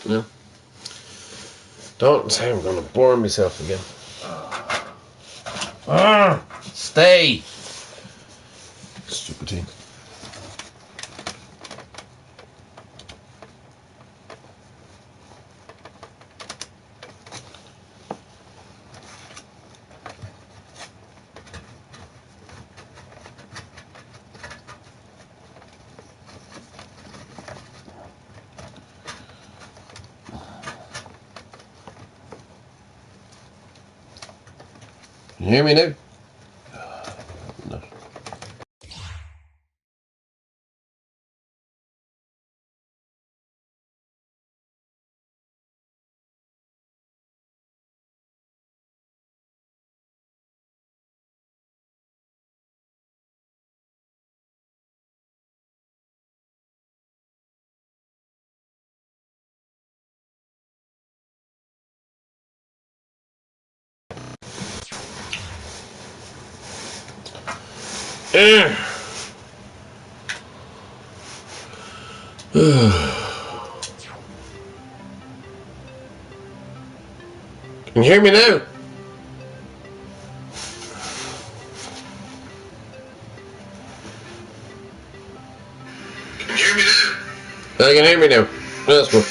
No. Don't say I'm gonna bore myself again. Stay! Stupid thing. Can you hear me now? No. Can you hear me now? Can you hear me now? I can hear me now. That's good.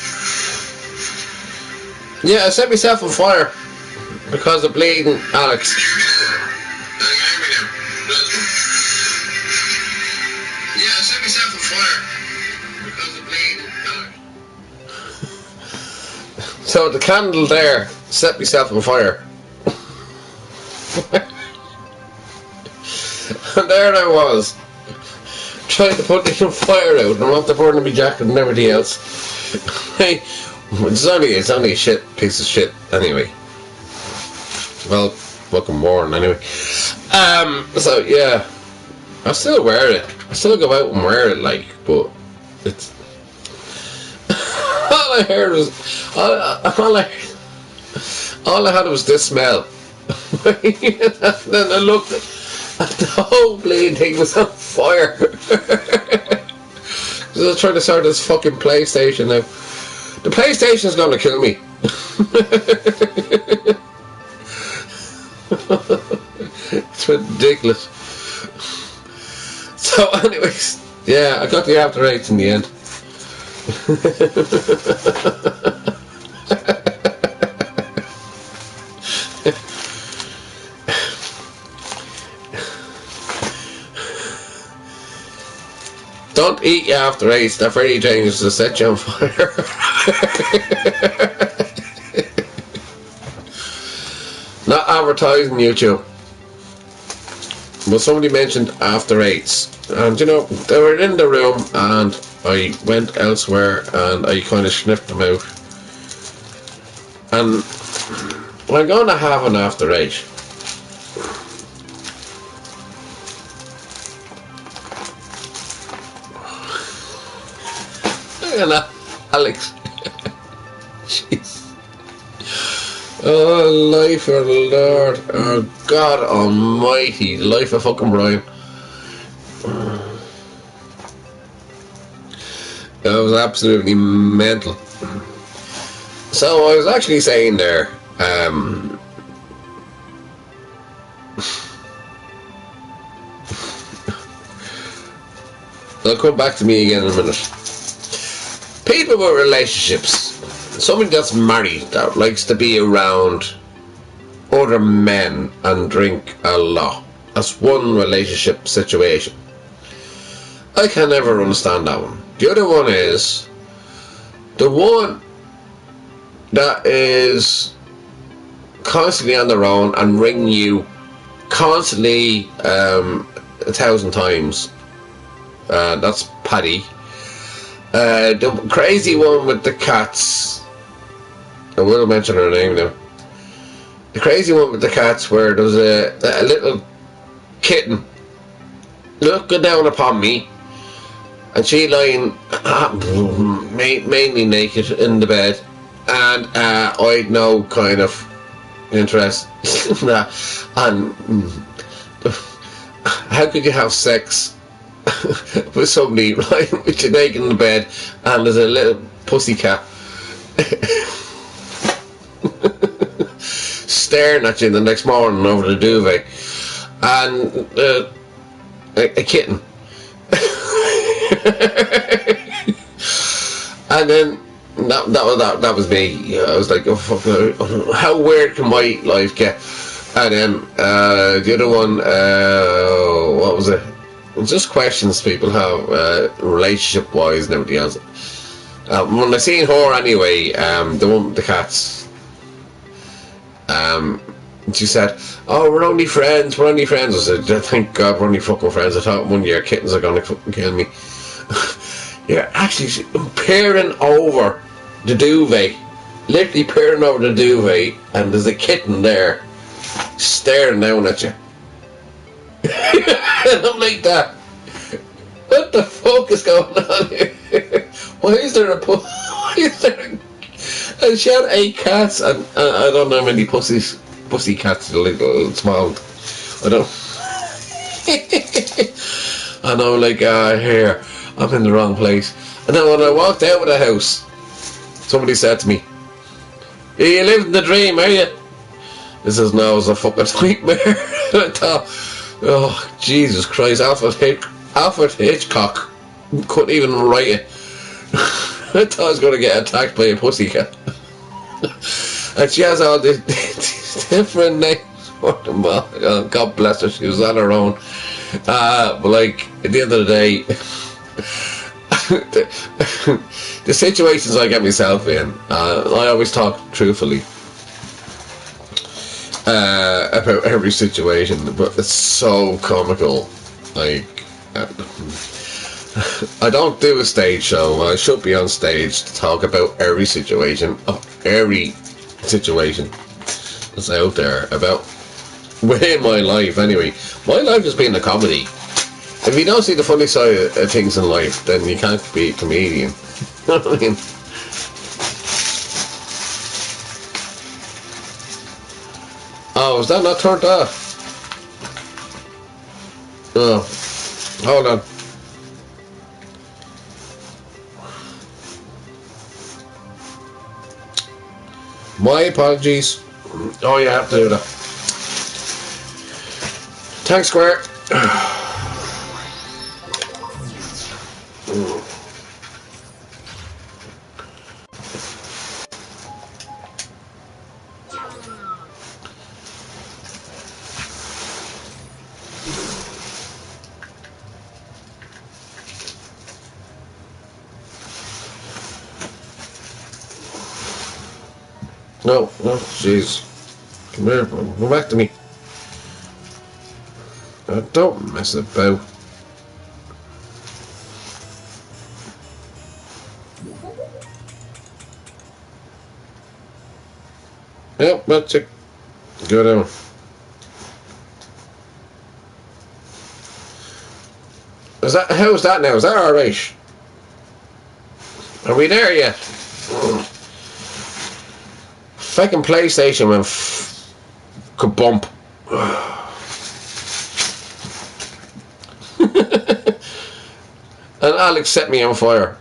Yeah, I set myself on fire because of bleeding Alex. Yeah, I set myself on fire because of bleeding Alex. So the candle there set myself on fire. And there I was, trying to put the fire out, and I'm up to burning my jacket and everything else. Hey, it's only a shit piece of shit anyway. Well, fucking warm anyway. So yeah, I still wear it. I still go out and wear it, like, but it's all I heard was all I had was this smell. And then I looked and the whole bleeding thing was on fire. I was trying to start this fucking PlayStation now. The PlayStation's gonna kill me. It's ridiculous. So anyways, yeah, I got the After Eights in the end. Don't eat your After Eights, they're very dangerous to set you on fire. Not advertising YouTube, but somebody mentioned After Eights, and you know, they were in the room and I went elsewhere and I kind of sniffed them out, and I'm going to have an After Eight. Alex. Jeez. Oh, life of the Lord. Oh, God almighty. The life of fucking Brian. That was absolutely mental. So I was actually saying there, they'll come back to me again in a minute. People with relationships, somebody that's married, that likes to be around other men and drink a lot. That's one relationship situation. I can never understand that one. The other one is the one that is constantly on their own and ring you constantly 1,000 times. That's Paddy. The crazy one with the cats, I will mention her name now. The crazy one with the cats, where there was a little kitten looking down upon me, and she lying mainly naked in the bed, and I'd no kind of interest in that. And how could you have sex with somebody lying with you naked in the bed and there's a little pussycat staring at you the next morning over the duvet, and a kitten. And then that was me. I was like, oh fuck, how weird can my life get? And then the other one, what was it? Just questions people have relationship wise and everything else. When I seen her anyway, the one with the cats, she said, "Oh, we're only friends. We're only friends." I said, "Thank God we're only fucking friends." I thought one of your kittens are gonna fucking kill me. Yeah, actually peering over the duvet, literally peering over the duvet, and there's a kitten there staring down at you. And I'm like that. What the fuck is going on here? Why is there a why is there a, and she had 8 cats, and I don't know how many pussy cats, little small. I don't. And I'm like, here, I'm in the wrong place. And then when I walked out of the house, somebody said to me, "You living the dream, are you?" I says, "No, it's a fucking nightmare." I thought, oh Jesus Christ, Alfred Hitchcock couldn't even write it. I thought I was going to get attacked by a pussycat. And she has all these different names for them. God bless her, she was on her own. But like, at the end of the day, the situations I get myself in, I always talk truthfully about every situation, but it's so comical. Like, I don't do a stage show. I should be on stage to talk about every situation that's out there about within my life. Anyway, my life has been a comedy. If you don't see the funny side of things in life, then you can't be a comedian. You know what I mean? Oh, is that not turned off? Oh, hold on. My apologies. Oh, you have to do that. Thanks, Square. No, jeez. Come here, come back to me. Don't mess about. Yep, that's it. Go down. How's that now? Is that alright? Are we there yet? Fucking PlayStation went kabump. And Alex set me on fire.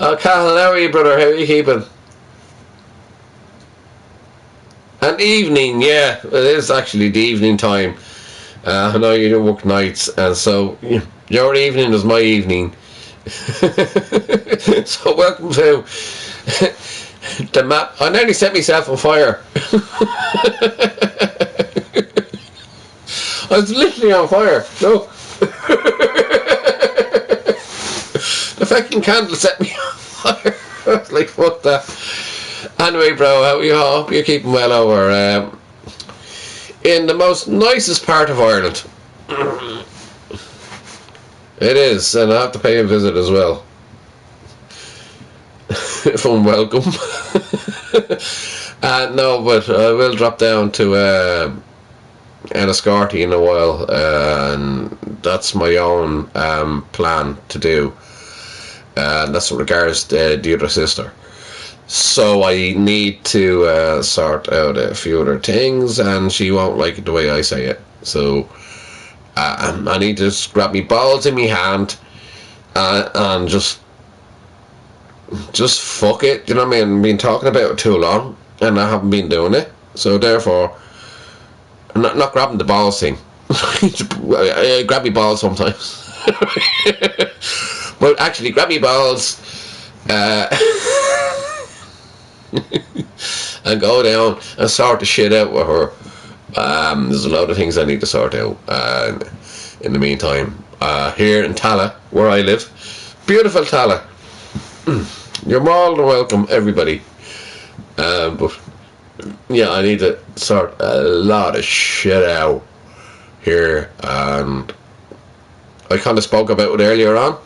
Oh, Cahill, how are you, brother? How are you keeping? And evening, yeah, it is actually the evening time. I know you do work nights, and so your evening is my evening. So welcome to the map. I nearly set myself on fire. I was literally on fire. No. The fucking candle set me on fire. I was like, fuck that. Anyway, bro, how are you? I hope you're keeping well over in the most nicest part of Ireland. It is, and I have to pay a visit as well. If I'm welcome. No, but I will drop down to Enniscorthy in a while, and that's my own plan to do. And that's with regards to the other sister. So I need to sort out a few other things, and she won't like it the way I say it. So I need to just grab me balls in my hand and just just fuck it. You know what I mean? I've been talking about it too long, and I haven't been doing it. So therefore, I'm not grabbing the balls thing. I grab me balls sometimes. But actually, grab me balls and go down and sort the shit out with her. There's a lot of things I need to sort out in the meantime. Here in Tala, where I live. Beautiful Tala. You're more than welcome, everybody. But yeah, I need to sort a lot of shit out here, and I kind of spoke about it earlier on.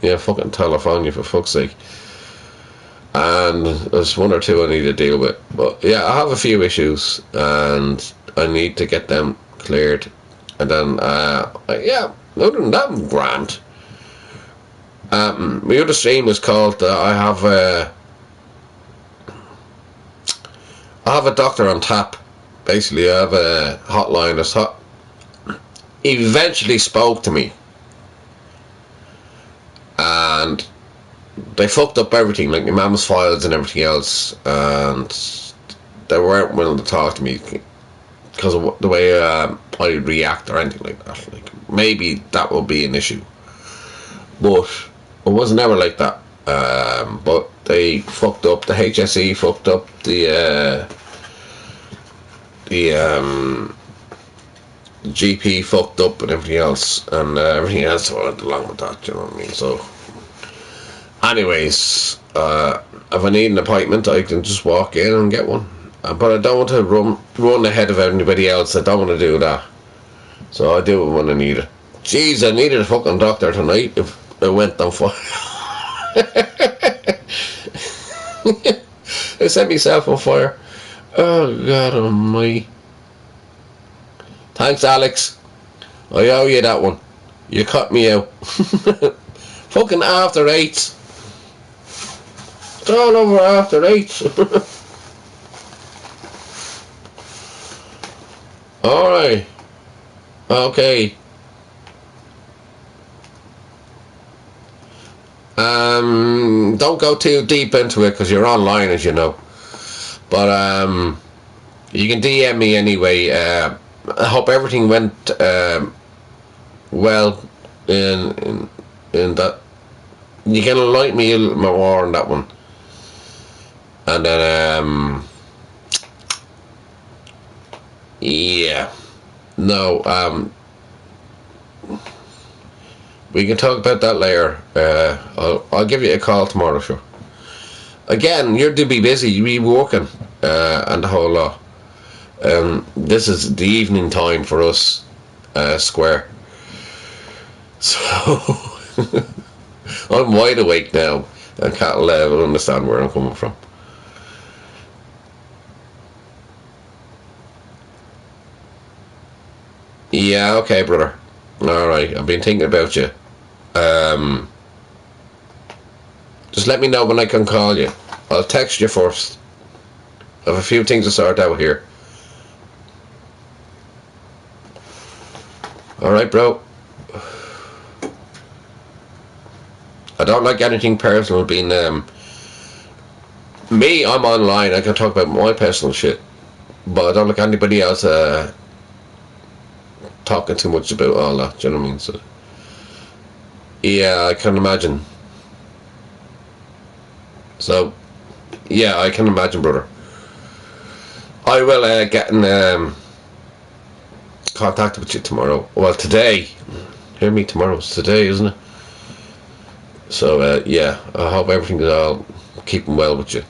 Yeah, fucking California, for fuck's sake. And there's one or two I need to deal with. But yeah, I have a few issues, and I need to get them cleared. And then, yeah, other than that, I'm grand. My other stream is called, I have a doctor on tap. Basically, I have a hotline that's hot. He eventually spoke to me, and they fucked up everything, like my mum's files and everything else, and they weren't willing to talk to me because of the way I react or anything like that. Like, maybe that will be an issue, but it was never like that. But they fucked up. The HSE fucked up the GP fucked up and everything else, and everything else went along with that. You know what I mean? So, anyways, if I need an appointment, I can just walk in and get one. But I don't want to run ahead of anybody else. I don't want to do that. So I do it when I need it. Jeez, I needed a fucking doctor tonight if it went on fire. I set myself on fire. Oh God almighty. Thanks, Alex. I owe you that one. You cut me out. Fucking after eights. It's all over after eights. Alright. Okay. Don't go too deep into it because you're online, as you know. But you can DM me anyway. I hope everything went well in that. You can enlighten me a little more on that one. And then yeah. No, we can talk about that later. I'll give you a call tomorrow, sure. Again, you're to be busy, you be working, and the whole lot. This is the evening time for us, Square. So, I'm wide awake now, and Cattle will understand where I'm coming from. Yeah, okay, brother. Alright, I've been thinking about you. Just let me know when I can call you. I'll text you first. I have a few things to sort out here. Alright, bro. I don't like anything personal being me, I'm online, I can talk about my personal shit. But I don't like anybody else talking too much about all that, do you know what I mean? So, yeah, I can imagine. So, yeah, I can imagine, brother. I will get in contact with you tomorrow. Well, today. Hear me, tomorrow's today, isn't it? So, yeah, I hope everything is all keeping well with you.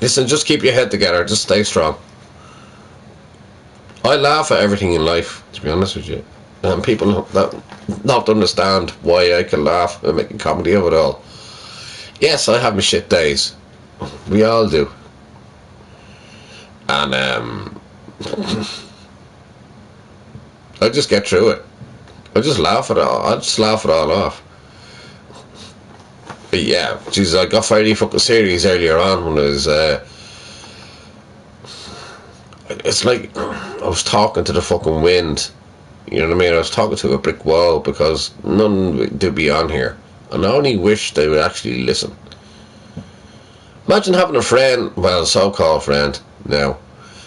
Listen, just keep your head together. Just stay strong. I laugh at everything in life, to be honest with you. And people that not understand why I can laugh and make a comedy of it all. Yes, I have my shit days. We all do. And I just get through it. I just laugh at it all. I just laugh it all off. But yeah, Jesus, I got fairly fucking serious earlier on when I was it's like I was talking to the fucking wind, You know what I mean? I was talking to a brick wall because none do be on here. And I only wish they would actually listen. Imagine having a friend, well, a so-called friend now,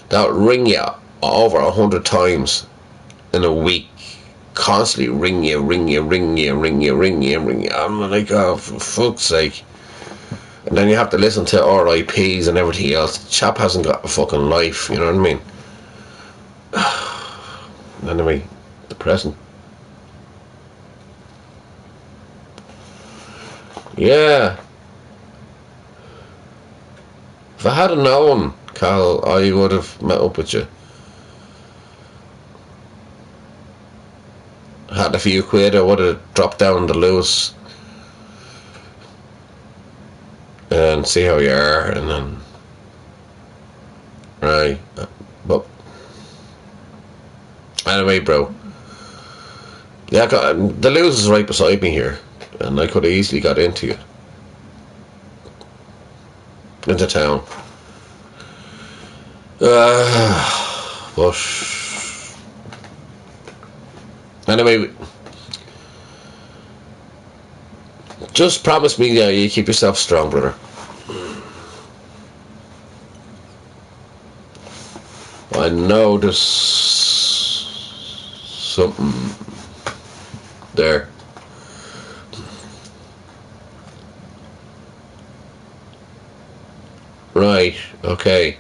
that would ring you over 100 times in a week. Constantly ring you. I'm like, oh, for fuck's sake. And then you have to listen to RIPs and everything else. The chap hasn't got a fucking life, you know what I mean? Anyway, depressing. Yeah. If I had known, Carl, I would have met up with you. Had a few quid, I would have dropped down to Lewis and see how you are, and then right. But anyway, bro. Yeah, the Lewis is right beside me here, and I could have easily got into town. But anyway, just promise me that you keep yourself strong, brother. I know there's something there. Right, okay.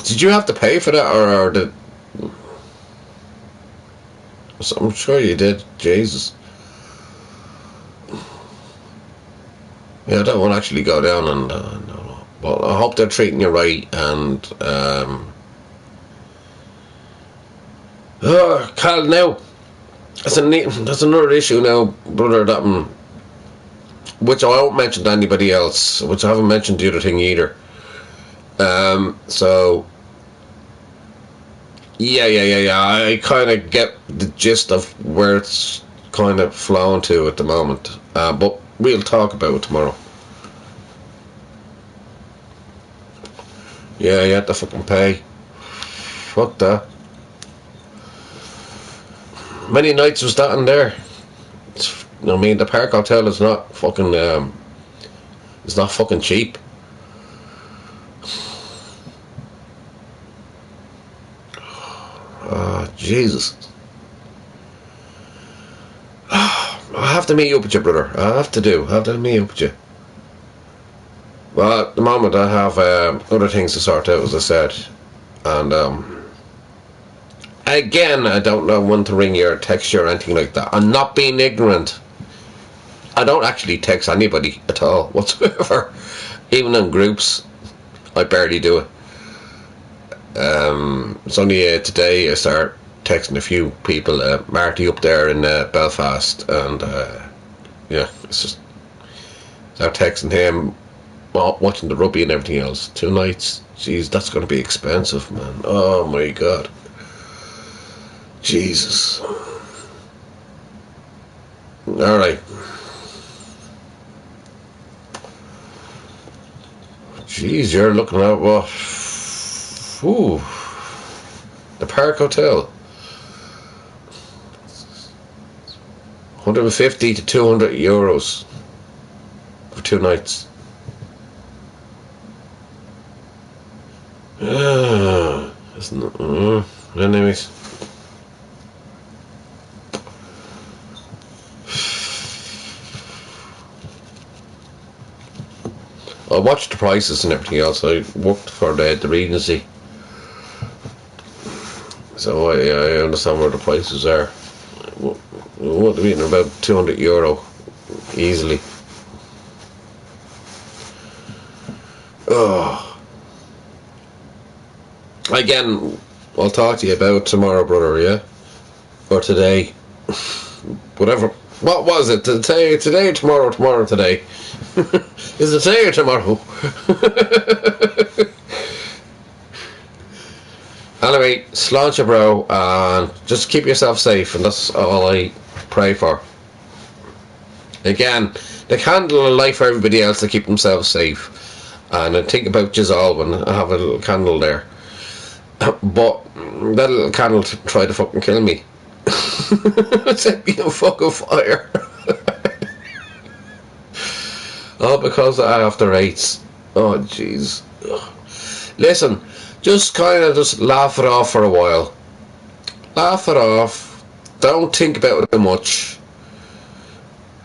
Did you have to pay for that, or did... I'm sure you did. Jesus. Yeah, that won't actually go down, and no. Well, I hope they're treating you right, and Cal, now that's another issue now, brother, that which I won't mention to anybody else, which I haven't mentioned the other thing either. So yeah. I kind of get the gist of where it's kind of flowing to at the moment, but we'll talk about it tomorrow. Yeah, you have to fucking pay. Fuck that. Many nights was that in there? I mean, the Park Hotel is not fucking it's not fucking cheap. Oh, Jesus. I have to meet up with you, brother. I have to meet up with you. Well, at the moment I have other things to sort out, as I said. And again, I don't know when to ring you or text you or anything like that. I'm not being ignorant. I don't actually text anybody at all whatsoever. Even in groups, I barely do it. It's only today I start texting a few people. Marty up there in Belfast, and yeah, it's just start texting him, watching the rugby and everything else. 2 nights, jeez, that's going to be expensive, man. Oh my God, Jesus. All right. Jeez, you're looking at what? Ooh, the Park Hotel. 150 to 200 euros for 2 nights. Isn't it? Anyways. I watched the prices and everything else. I worked for the Regency, so I understand where the prices are. What do we mean? About €200 easily. Oh, again, I'll talk to you about tomorrow, brother. Yeah, or today, whatever. What was it? Today, tomorrow, today. Is it today or tomorrow? Anyway, sláinte, bro, and just keep yourself safe, and that's all I pray for. Again, the candle of light for everybody else to keep themselves safe. And I think about Giselle when I have a little candle there. But that little candle tried to fucking kill me. Set me on fucking fire. All because of after eights. Oh jeez. Listen, just kind of just laugh it off for a while. Laugh it off. Don't think about it too much.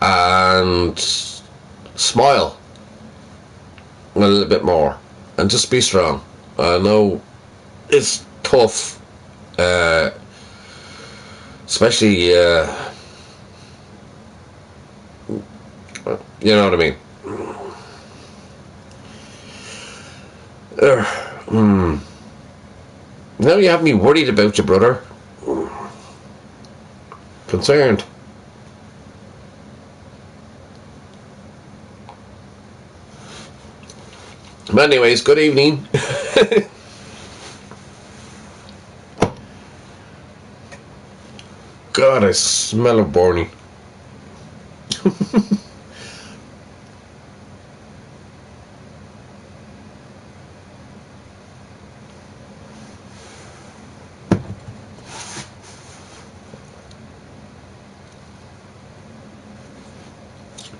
And smile a little bit more. And just be strong. I know it's tough. Especially, you know what I mean. Now you have me worried about you, brother. Concerned. But anyways, good evening. God, I smell of burning.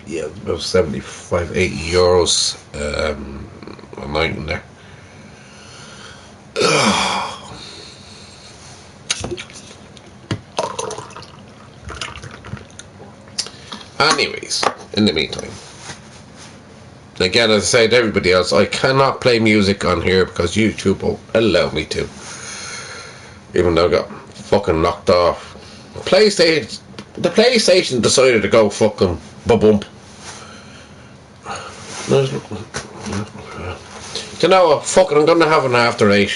Yeah, about 75, 80 euros a night in there. Anyways, in the meantime, again, as I say to everybody else, I cannot play music on here because YouTube won't allow me to. Even though I got fucking knocked off. The PlayStation decided to go fucking ba-bump. You know what? Fuck it, I'm gonna have an after 8.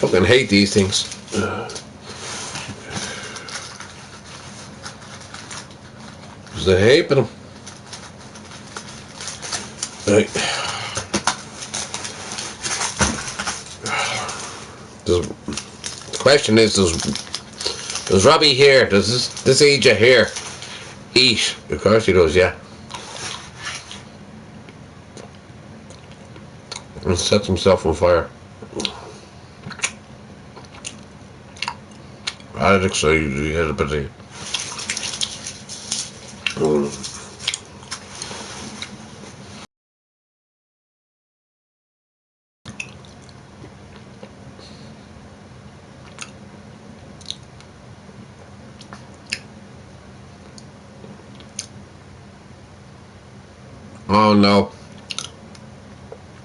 Fucking hate these things. Because I hate them. Right. The question is, does Robbie here, does this Aja here eat? Of course he does, yeah. And sets himself on fire. I think so, you had a bit of... Oh no.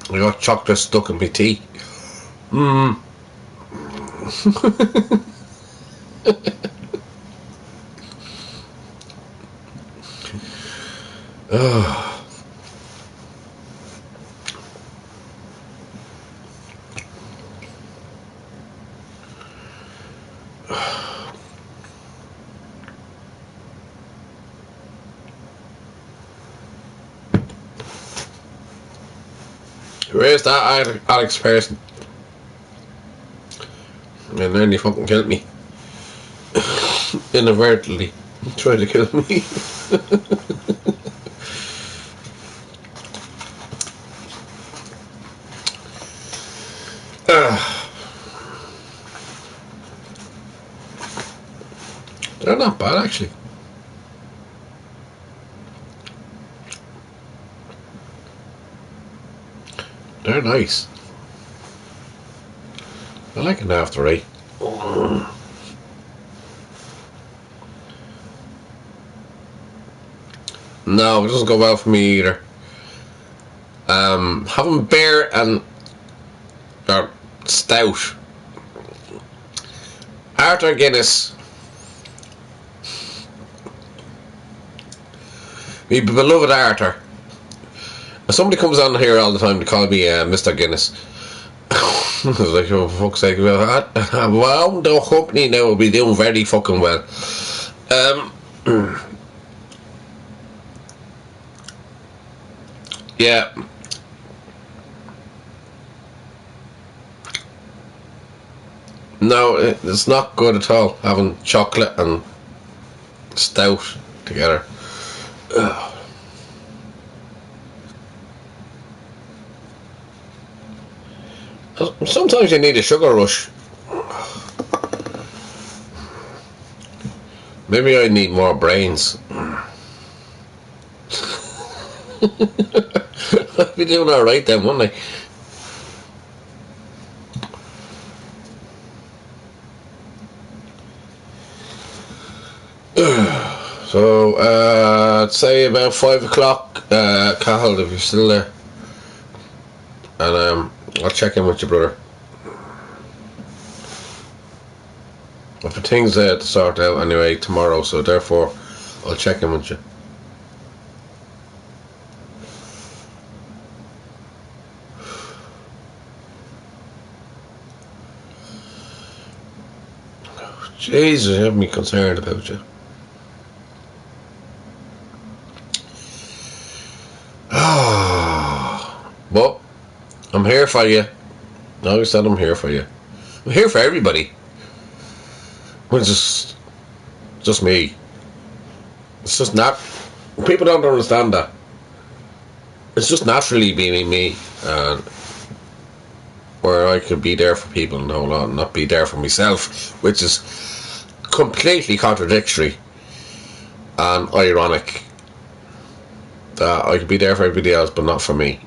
I got chocolate stuck in my tea. Where's that Alex person? And then he fucking killed me. Inadvertently. Tried to kill me. They're not bad actually. They're nice. I like an after 8. No, it doesn't go well for me either. Having beer and stout. Arthur Guinness. Me beloved Arthur. Somebody comes on here all the time to call me Mr. Guinness. I was like, oh, for fuck's sake. Well, the company now will be doing very fucking well. Yeah. No, it's not good at all, having chocolate and stout together. Sometimes you need a sugar rush. Maybe I need more brains. I'd be doing alright then, wouldn't I? So, I'd say about 5 o'clock, Cahill, if you're still there. And I'll check in with you, brother. I've got things to sort out anyway tomorrow, so therefore I'll check in with you. Jesus, you have me concerned about you. But I'm here for you. I always said I'm here for you. I'm here for everybody. It's just me. It's just not. People don't understand that. It's just naturally being me, and where I could be there for people and not be there for myself, which is completely contradictory and ironic. That I could be there for everybody else, but not for me,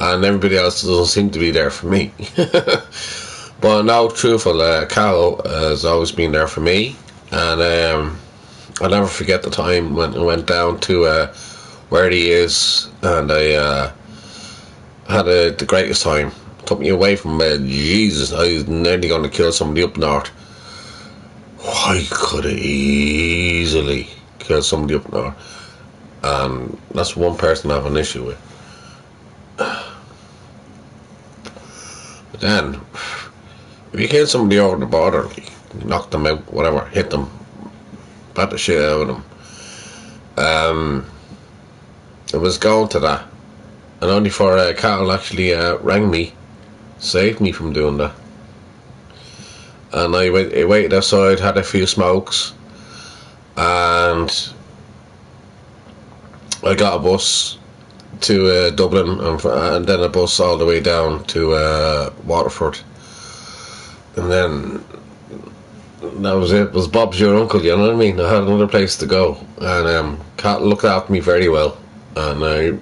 and everybody else doesn't seem to be there for me. But no, truthful, Carol has always been there for me, and I'll never forget the time when I went down to where he is, and I had the greatest time. Took me away from Jesus. I was nearly going to kill somebody up north. I could have easily killed somebody up north, and that's one person I have an issue with. But then, if you kill somebody over the border, like, knock them out, whatever, hit them, bat the shit out of them. It was going to that, and only for Carol actually rang me, saved me from doing that. And I waited outside, had a few smokes, and I got a bus to Dublin, and then a bus all the way down to Waterford, and then that was it. It was Bob's your uncle, you know what I mean? I had another place to go, and Cat looked after me very well, and I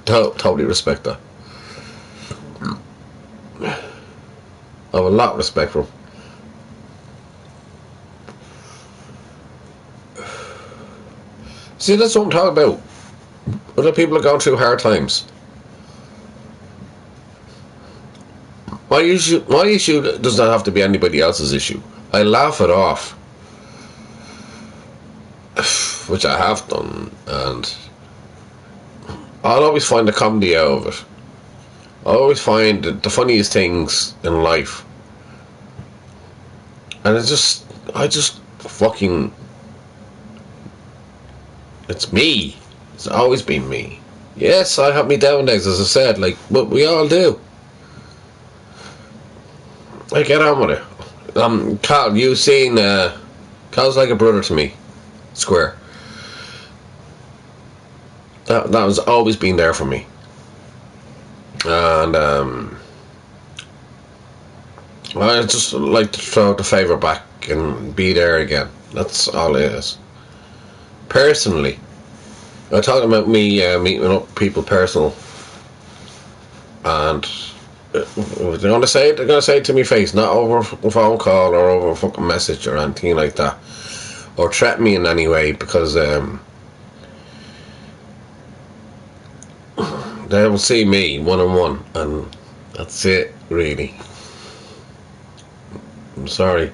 totally respect that. I have a lot of respect for him. See, that's what I'm talking about. Other people are going through hard times. My issue does not have to be anybody else's issue. I laugh it off, which I have done, and I'll always find the comedy out of it. I always find the funniest things in life, and I just fucking, it's me. It's always been me. Yes, I have me down days, as I said, like, but we all do. I get on with it. Carl, you've seen, Carl's like a brother to me. Square. That has always been there for me. And, I just like to throw the favour back and be there again. That's all it is. Personally. I'm talking about me meeting up people personal, and they're gonna say it to me face, not over a phone call or over a fucking message or anything like that, or threaten me in any way, because they will see me one-on-one, and that's it, really. I'm sorry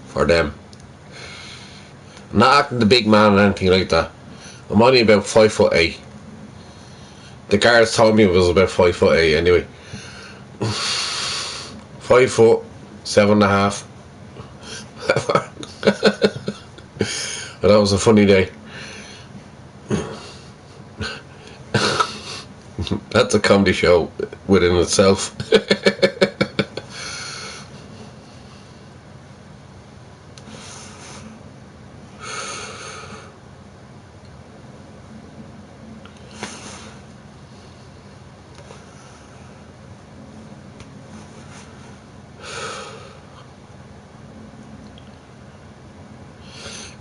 for them. I'm not acting the big man or anything like that. I'm only about 5'8". The guards told me it was about 5'8" anyway. 5 foot, 7.5. But that was a funny day. That's a comedy show within itself.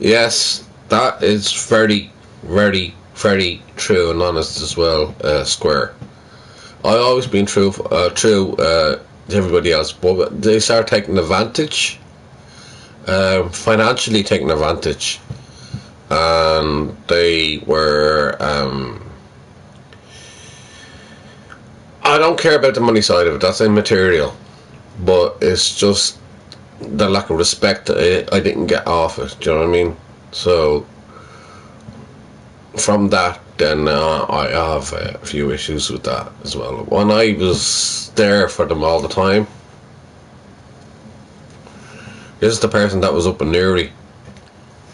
Yes, that is very, very, very true and honest as well, Square. I've always been true to everybody else, but they start taking advantage, financially taking advantage, and they were. I don't care about the money side of it. That's immaterial, but it's just the lack of respect I didn't get off it. Do you know what I mean? So from that, then I have a few issues with that as well. When I was there for them all the time, this is the person that was up in Newry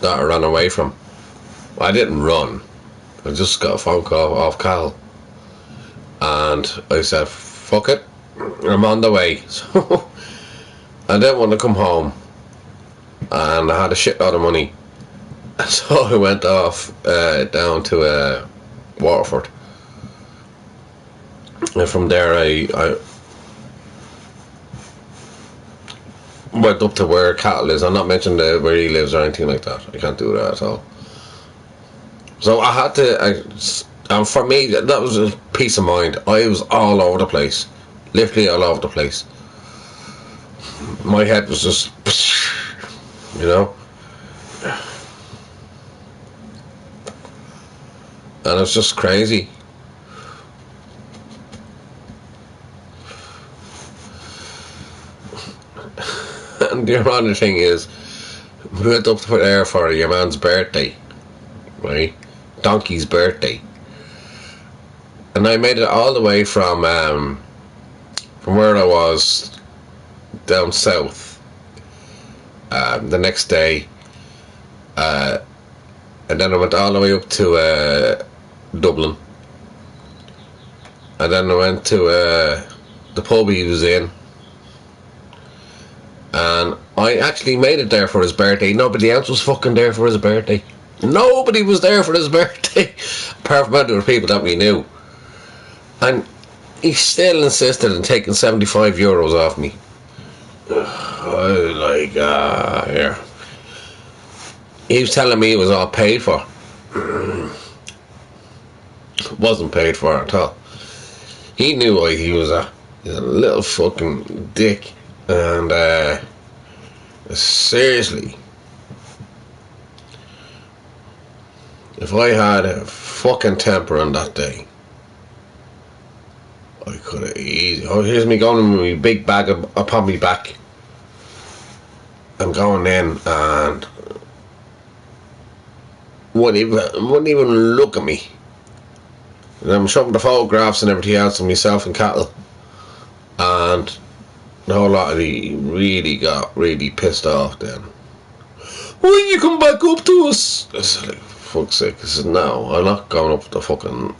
that I ran away from. I didn't run. I just got a phone call off Cal, and I said, "Fuck it, I'm on the way." So I didn't want to come home, and I had a shit lot of money. So I went off down to Waterford, and from there I went up to where Cattle is. I'm not mentioning where he lives or anything like that. I can't do that at all. So I had to, and for me that was a peace of mind. I was all over the place, literally all over the place. My head was just, you know. And it's just crazy. And the ironic thing is, we went up there for your man's birthday, right? Donkey's birthday. And I made it all the way from where I was down south. The next day, and then I went all the way up to Dublin, and then I went to the pub he was in, and I actually made it there for his birthday. Nobody else was fucking there for his birthday. Nobody was there for his birthday apart from other people that we knew, and he still insisted on taking €75 off me. I was like, here. He was telling me it was all paid for. It wasn't paid for at all. He knew why he was a little fucking dick. And seriously, if I had a fucking temper on that day, I could have easily. Oh, here's me going with my big bag upon me back. I'm going in and wouldn't even look at me. And I'm showing the photographs and everything else of myself and Cattle, and the whole lot of he really got really pissed off then. Why you come back up to us? I said, like, fuck's sake. I said, no, I'm not going up to fucking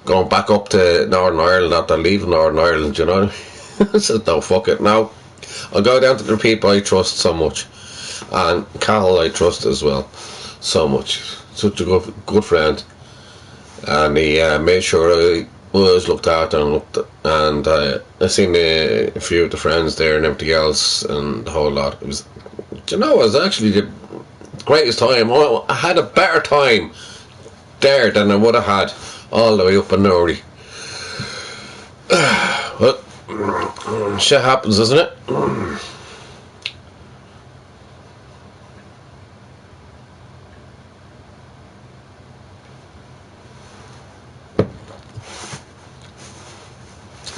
going back up to Northern Ireland after leaving Northern Ireland, you know. I said, no, fuck it, no. I'll go down to the people I trust so much, and Carol I trust as well so much. Such a good friend, and he made sure I was looked after and I seen a few of the friends there and everything else and the whole lot. It was, you know, it was actually the greatest time. I had a better time there than I would have had all the way up in Newry. Well, shit happens, doesn't it?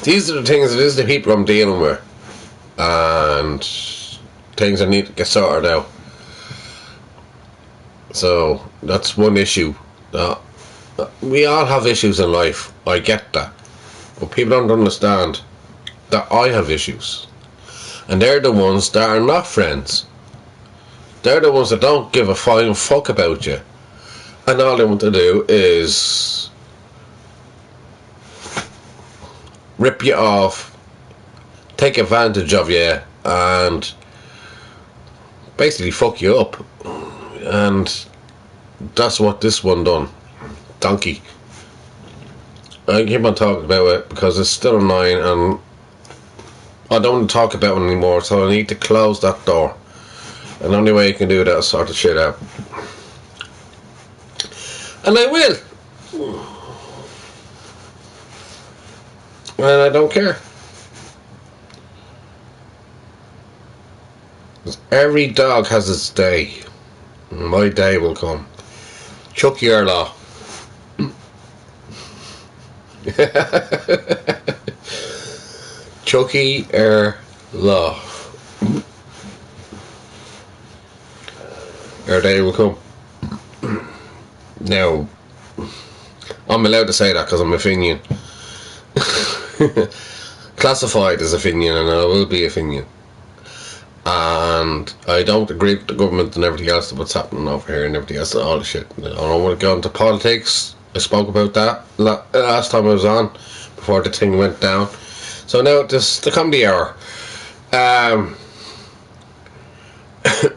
These are the things, these are the people I'm dealing with, and things I need to get sorted out. So that's one issue. We all have issues in life, I get that, but people don't understand that I have issues, and they're the ones that are not friends. They're the ones that don't give a flying fuck about you, and all they want to do is rip you off, take advantage of you, and basically fuck you up. And that's what this one done. Donkey. I keep on talking about it because it's still annoying and I don't want to talk about it anymore, so I need to close that door. And the only way you can do that is sort of shit out. And I will. And I don't care. Every dog has its day. My day will come. Chuck your law. Chucky Law. Our day will come. Now, I'm allowed to say that because I'm a Fenian. Classified as a Fenian, and I will be a Fenian. And I don't agree with the government and everything else what's happening over here and everything else, all the shit. I don't want to go into politics. I spoke about that last time I was on, before the thing went down. So now the comedy hour.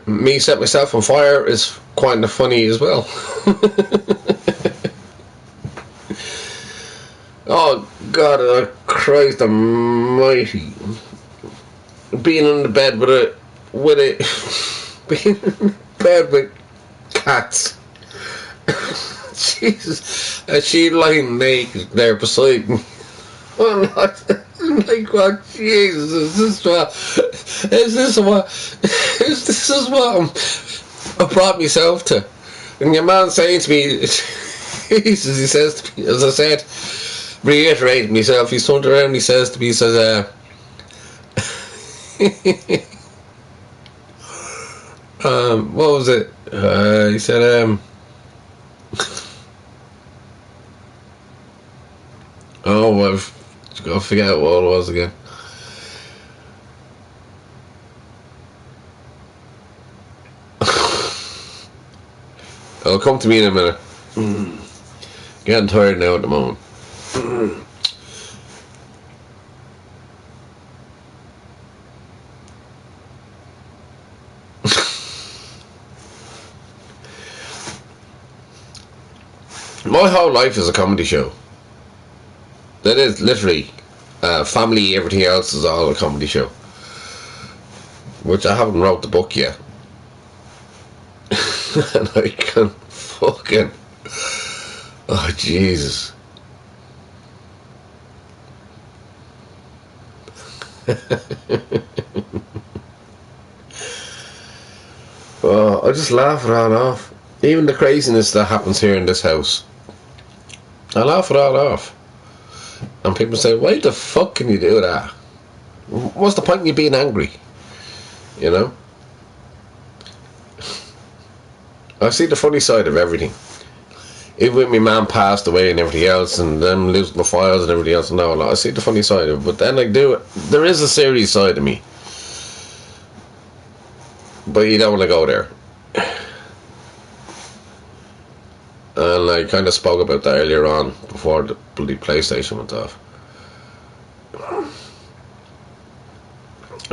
Me set myself on fire is quite funny as well. Oh God, Christ Almighty! Being in the bed being in bed with cats. Jesus, and she lying naked there beside me. I'm like, what? Jesus, is this what I brought myself to? And your man saying to me, Jesus, he says to me, as I said, reiterating myself, he's turned around, he says to me, he says, what was it? He said, oh, I forget what it was again. It'll come to me in a minute. Getting tired now at the moment. My whole life is a comedy show. That is literally family, everything else is all a comedy show. Which I haven't wrote the book yet. And I can fucking... Oh, Jesus. Oh, I just laugh it all off. Even the craziness that happens here in this house, I laugh it all off. And people say, why the fuck can you do that? What's the point in you being angry? You know? I see the funny side of everything. Even when my mum passed away and everything else, and them losing the files and everything else, and all, I see the funny side of it. But then there is a serious side of me. But you don't want to go there. And I kind of spoke about that earlier on, before the bloody PlayStation went off.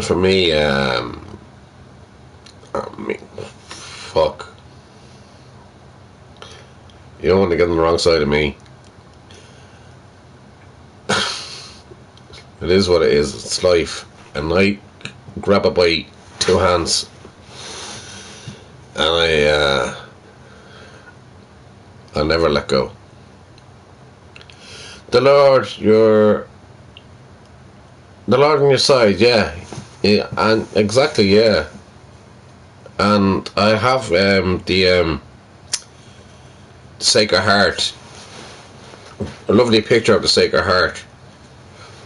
For me, fuck. You don't want to get on the wrong side of me. It is what it is. It's life. And I grab it by two hands. And I'll never let go. The Lord on your side, yeah, and exactly, yeah. And I have the Sacred Heart, a lovely picture of the Sacred Heart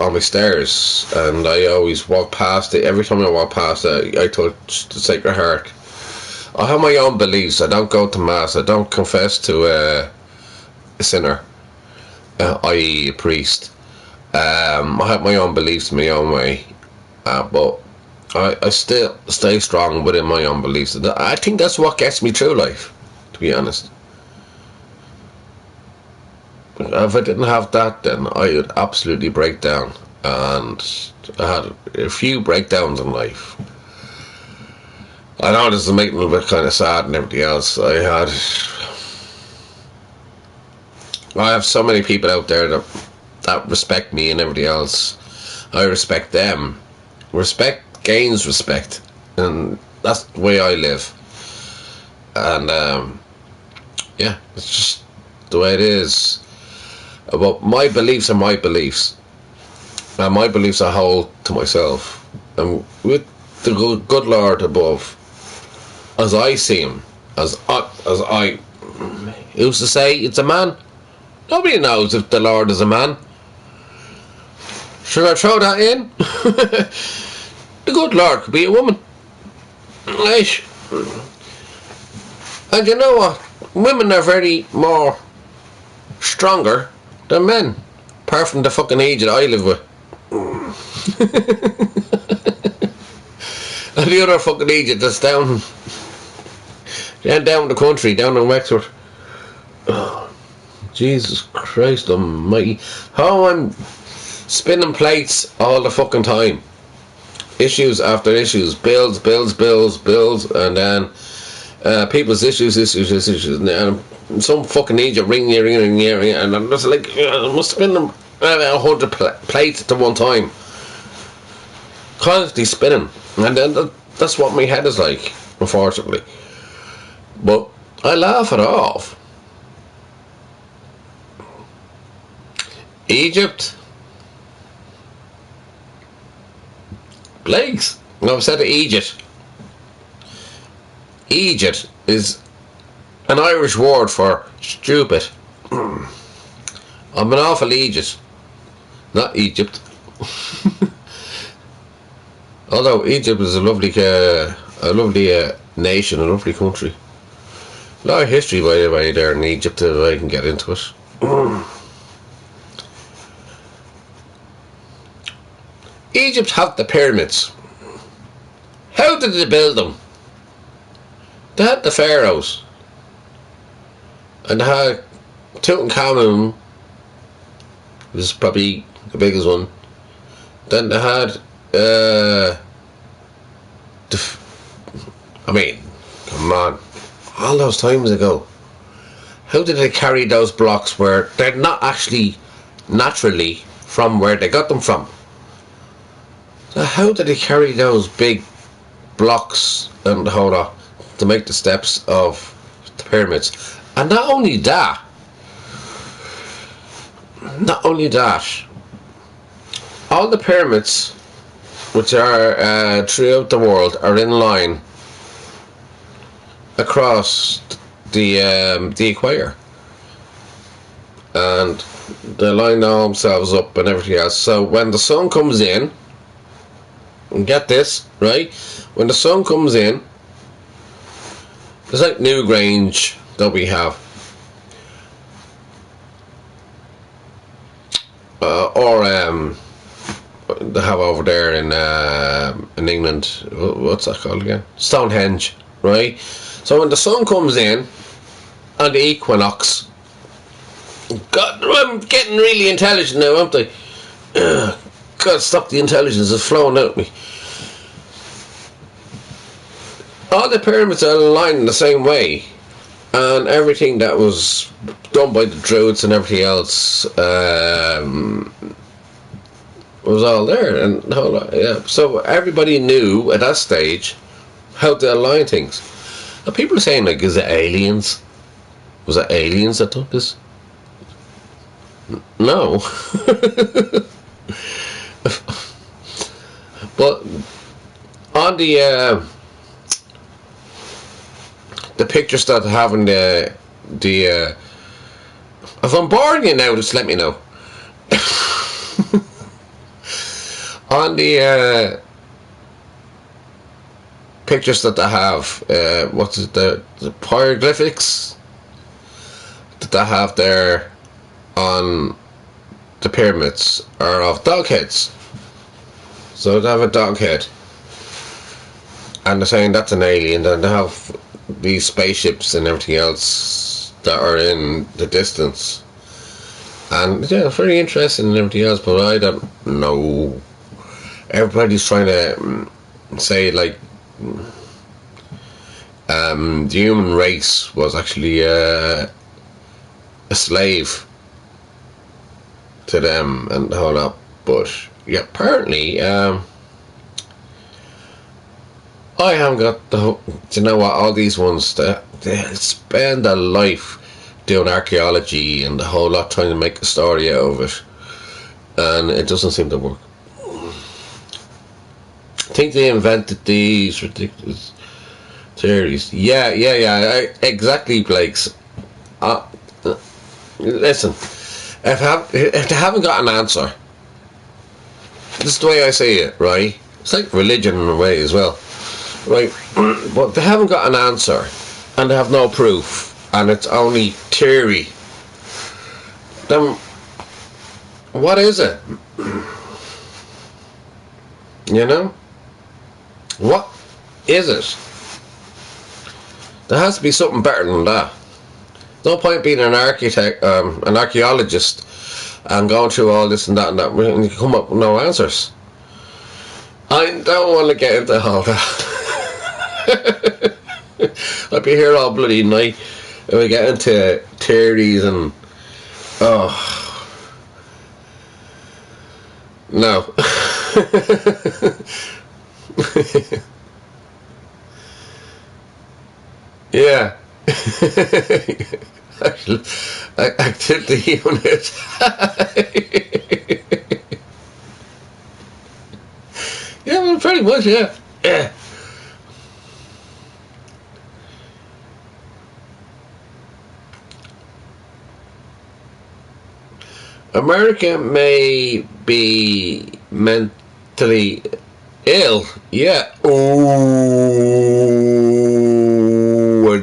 on my stairs, and I always walk past it. Every time I walk past it, I touch the Sacred Heart. I have my own beliefs. I don't go to mass. I don't confess to a sinner, i.e. a priest. I have my own beliefs my own way, but I still stay strong within my own beliefs. I think that's what gets me through life, to be honest. If I didn't have that, then I would absolutely break down. And I had a few breakdowns in life. I know this is making me a little bit kind of sad and everything else. I have so many people out there that respect me and everything else. I respect them. Respect gains respect. And That's the way I live. And yeah, it's just the way it is. But my beliefs are my beliefs, and my beliefs I hold to myself. And with the good Lord above, as I see him, as I used to say, it's a man. Nobody knows if the Lord is a man. Should I throw that in? The good Lord could be a woman. Right. And you know what? Women are very more stronger than men. Apart from the fucking age that I live with. And the other fucking Egypt that's down the country, down in Wexford. Oh, Jesus Christ almighty. How I'm spinning plates all the fucking time. Issues after issues. Bills, and then people's issues. And some fucking Egypt ringing you, and I'm just like, I must spin them 100 plates at one time. Constantly spinning. And then that's what my head is like, unfortunately. But I laugh it off. Egypt. Blake's. No, I've said Egypt. Egypt is an Irish word for stupid. I'm an awful Egypt. Not Egypt. Although Egypt is a lovely nation, a lovely country. A lot of history, by the way, there in Egypt, if I can get into it. Egypt had the pyramids. How did they build them? They had the pharaohs. And they had Tutankhamun, was probably the biggest one. Then they had I mean, come on, all those times ago, how did they carry those blocks where they're not actually naturally from where they got them from? So how did they carry those big blocks and hold on to make the steps of the pyramids? And not only that, all the pyramids which are throughout the world are in line across the equator, and they line themselves up and everything else. So when the sun comes in, and get this right, when the sun comes in, it's like Newgrange that we have, or they have over there in England. What's that called again? Stonehenge, right? So when the sun comes in on the equinox, God, I'm getting really intelligent now, aren't I? God, stop the intelligence, it's flowing out of me. All the pyramids are aligned in the same way, and everything that was done by the Druids and everything else was all there, and yeah. So everybody knew at that stage how to align things. Now people are saying, like, is it aliens? Was it aliens that took this? No. But on the pictures that have in the if I'm boring you now, just let me know. On the pictures that they have, what's it, the hieroglyphics that they have there on the pyramids are of dog heads. So they have a dog head, and they're saying that's an alien. And they have these spaceships and everything else that are in the distance, and yeah, very interesting and everything else. But I don't know. Everybody's trying to say, like, the human race was actually a slave to them and all that. But yeah, apparently, I I haven't got the. Do you know what? All these ones they spend a life doing archaeology and the whole lot trying to make a story out of it, and it doesn't seem to work. I think they invented these ridiculous theories. Yeah. Exactly, Blake's. Listen, if they haven't got an answer, this is the way I see it, right? It's like religion in a way as well, right? But they haven't got an answer, and they have no proof, and it's only theory. Then, what is it? You know? What is it? There has to be something better than that. No point being an architect, an archaeologist, and going through all this and that, and you come up with no answers. I don't want to get into all that. I'd be here all bloody night if we get into theories and no. Yeah. Activity unit. Yeah, well, pretty much, yeah. Yeah. America may be mentally ill. Yeah. Oh,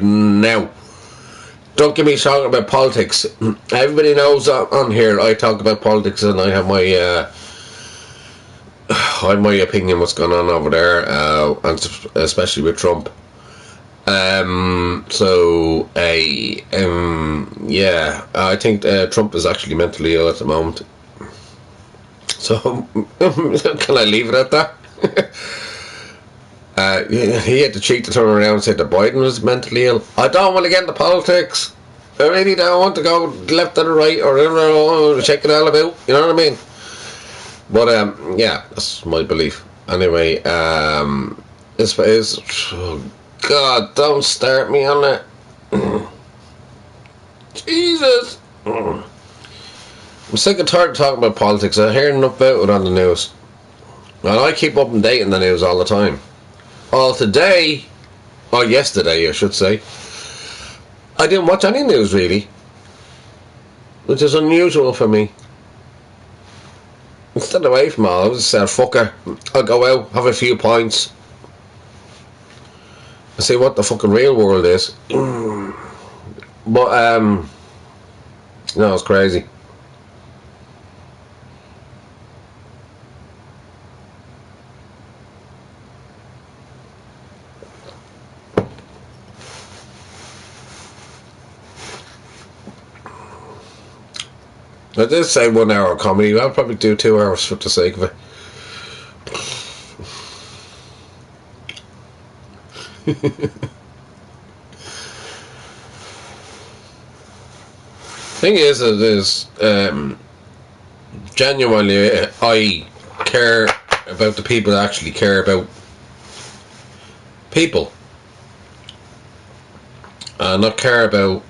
no. Don't get me talking about politics. Everybody knows on here I talk about politics and I have my opinion what's going on over there, and especially with Trump. Yeah, I think Trump is actually mentally ill at the moment. So, can I leave it at that? He had the cheek to turn around and say that Biden was mentally ill. I don't want to get into politics. I really don't want to go left or right or check it all about. You know what I mean? But yeah, that's my belief. Anyway, this is. Oh God, don't start me on it. Jesus. I'm sick and tired of talking about politics. I hear enough about it on the news. And I keep up and dating the news all the time. Well, today, or yesterday, I should say, I didn't watch any news really, which is unusual for me. Instead away from all, I was just fucker. I'll go out, have a few pints, and see what the fucking real world is. But no, it's crazy. I did say 1 hour comedy. I'll probably do 2 hours for the sake of it. Thing is, it is genuinely I care about the people that actually care about people, and not care about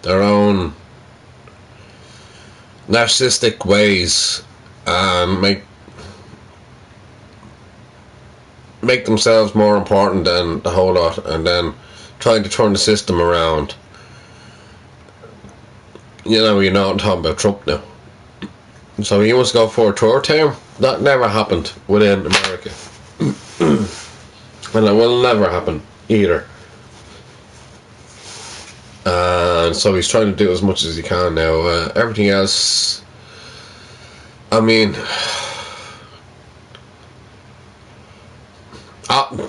their own narcissistic ways, and make themselves more important than the whole lot, and then trying to turn the system around. You know what I'm talking about, Trump now. So he wants to go for a third term. That never happened within America. And it will never happen either. And so he's trying to do as much as he can now. Everything else, I mean,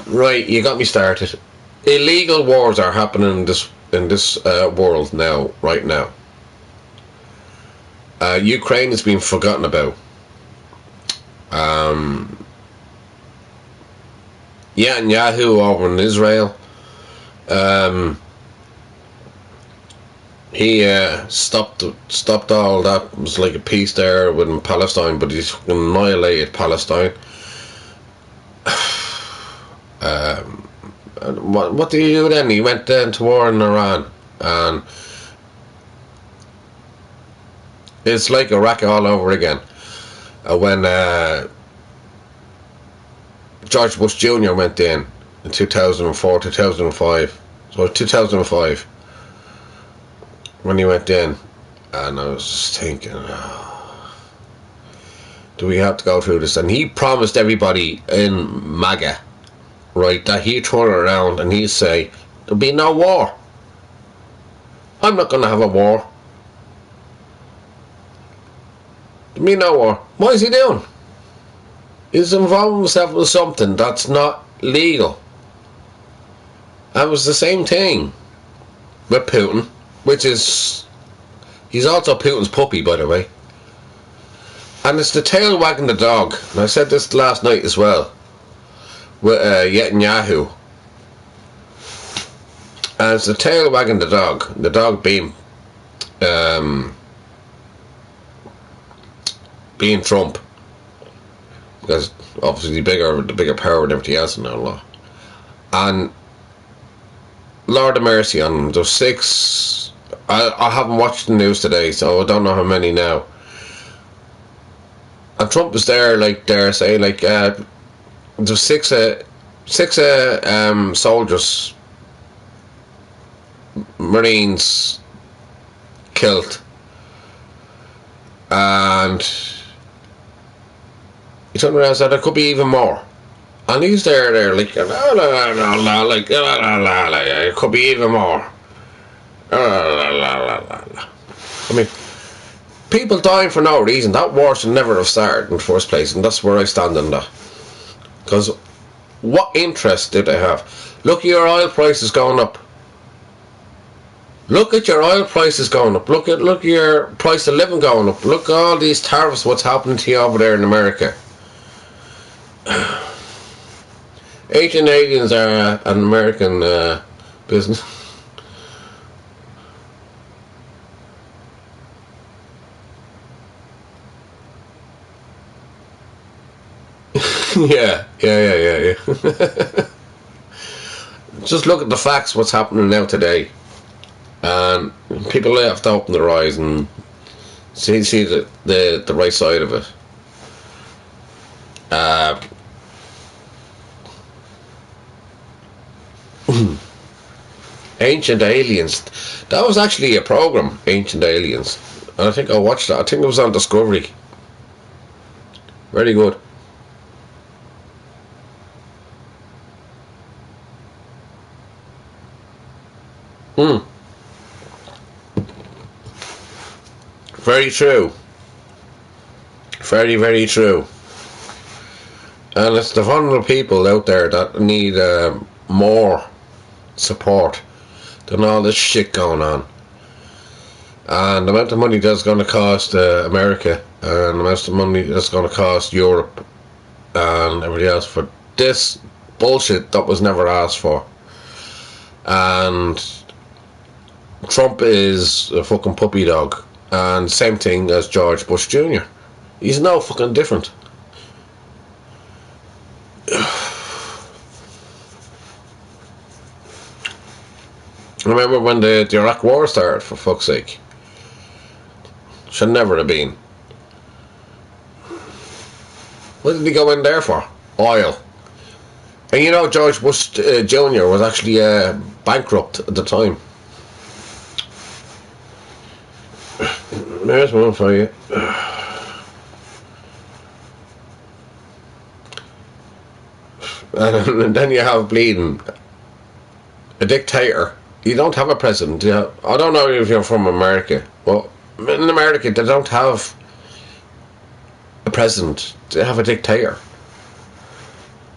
right, you got me started. Illegal wars are happening in this world now, right now. Ukraine is being forgotten about. Netanyahu over in Israel. He stopped all that. It was like a peace there within Palestine, but he's annihilated Palestine. And what did he do then? He went down to war in Iran, and it's like Iraq all over again. When George Bush Jr. went in 2004, 2005. So 2005 when he went in, and I was just thinking, do we have to go through this? And he promised everybody in MAGA, right, that he'd turn around and he'd say, there'll be no war. I'm not going to have a war. There'll be no war. What is he doing? He's involving himself with something that's not legal. And it was the same thing with Putin, which is, he's also Putin's puppy, by the way. And it's the tail wagging the dog. And I said this last night as well with Netanyahu. And it's the tail wagging the dog being Trump, because obviously the bigger power and everything else in that law. And Lord of mercy on them. There's 6. I haven't watched the news today, so I don't know how many now. And Trump was there, like, dare I say, like, there's 6 soldiers, Marines killed, and he turned around and said there could be even more. And he's there like, it could be even more. I mean, people dying for no reason. That war should never have started in the first place, and that's where I stand on that. Because what interest did they have? Look at your oil prices going up. Look at your oil prices going up. Look at your price of living going up. Look at all these tariffs, what's happening to you over there in America. Ancient aliens are an American business. Yeah. Just look at the facts, what's happening now today. And people have to open their eyes and see the right side of it. Ancient Aliens. That was actually a program, Ancient Aliens. And I think I watched that. I think it was on Discovery. Very good. Very true. Very, very true. And it's the vulnerable people out there that need more support than all this shit going on. And the amount of money that's going to cost America, and the amount of money that's going to cost Europe and everybody else for this bullshit that was never asked for. And Trump is a fucking puppy dog. And same thing as George Bush Jr. He's no fucking different. Remember when the Iraq War started, for fuck's sake? Should never have been. What did he go in there for? Oil. And you know George Bush Jr. was actually bankrupt at the time. There's one for you. And then you have bleeding a dictator. You don't have a president. I don't know if you're from America. Well, in America they don't have a president. They have a dictator.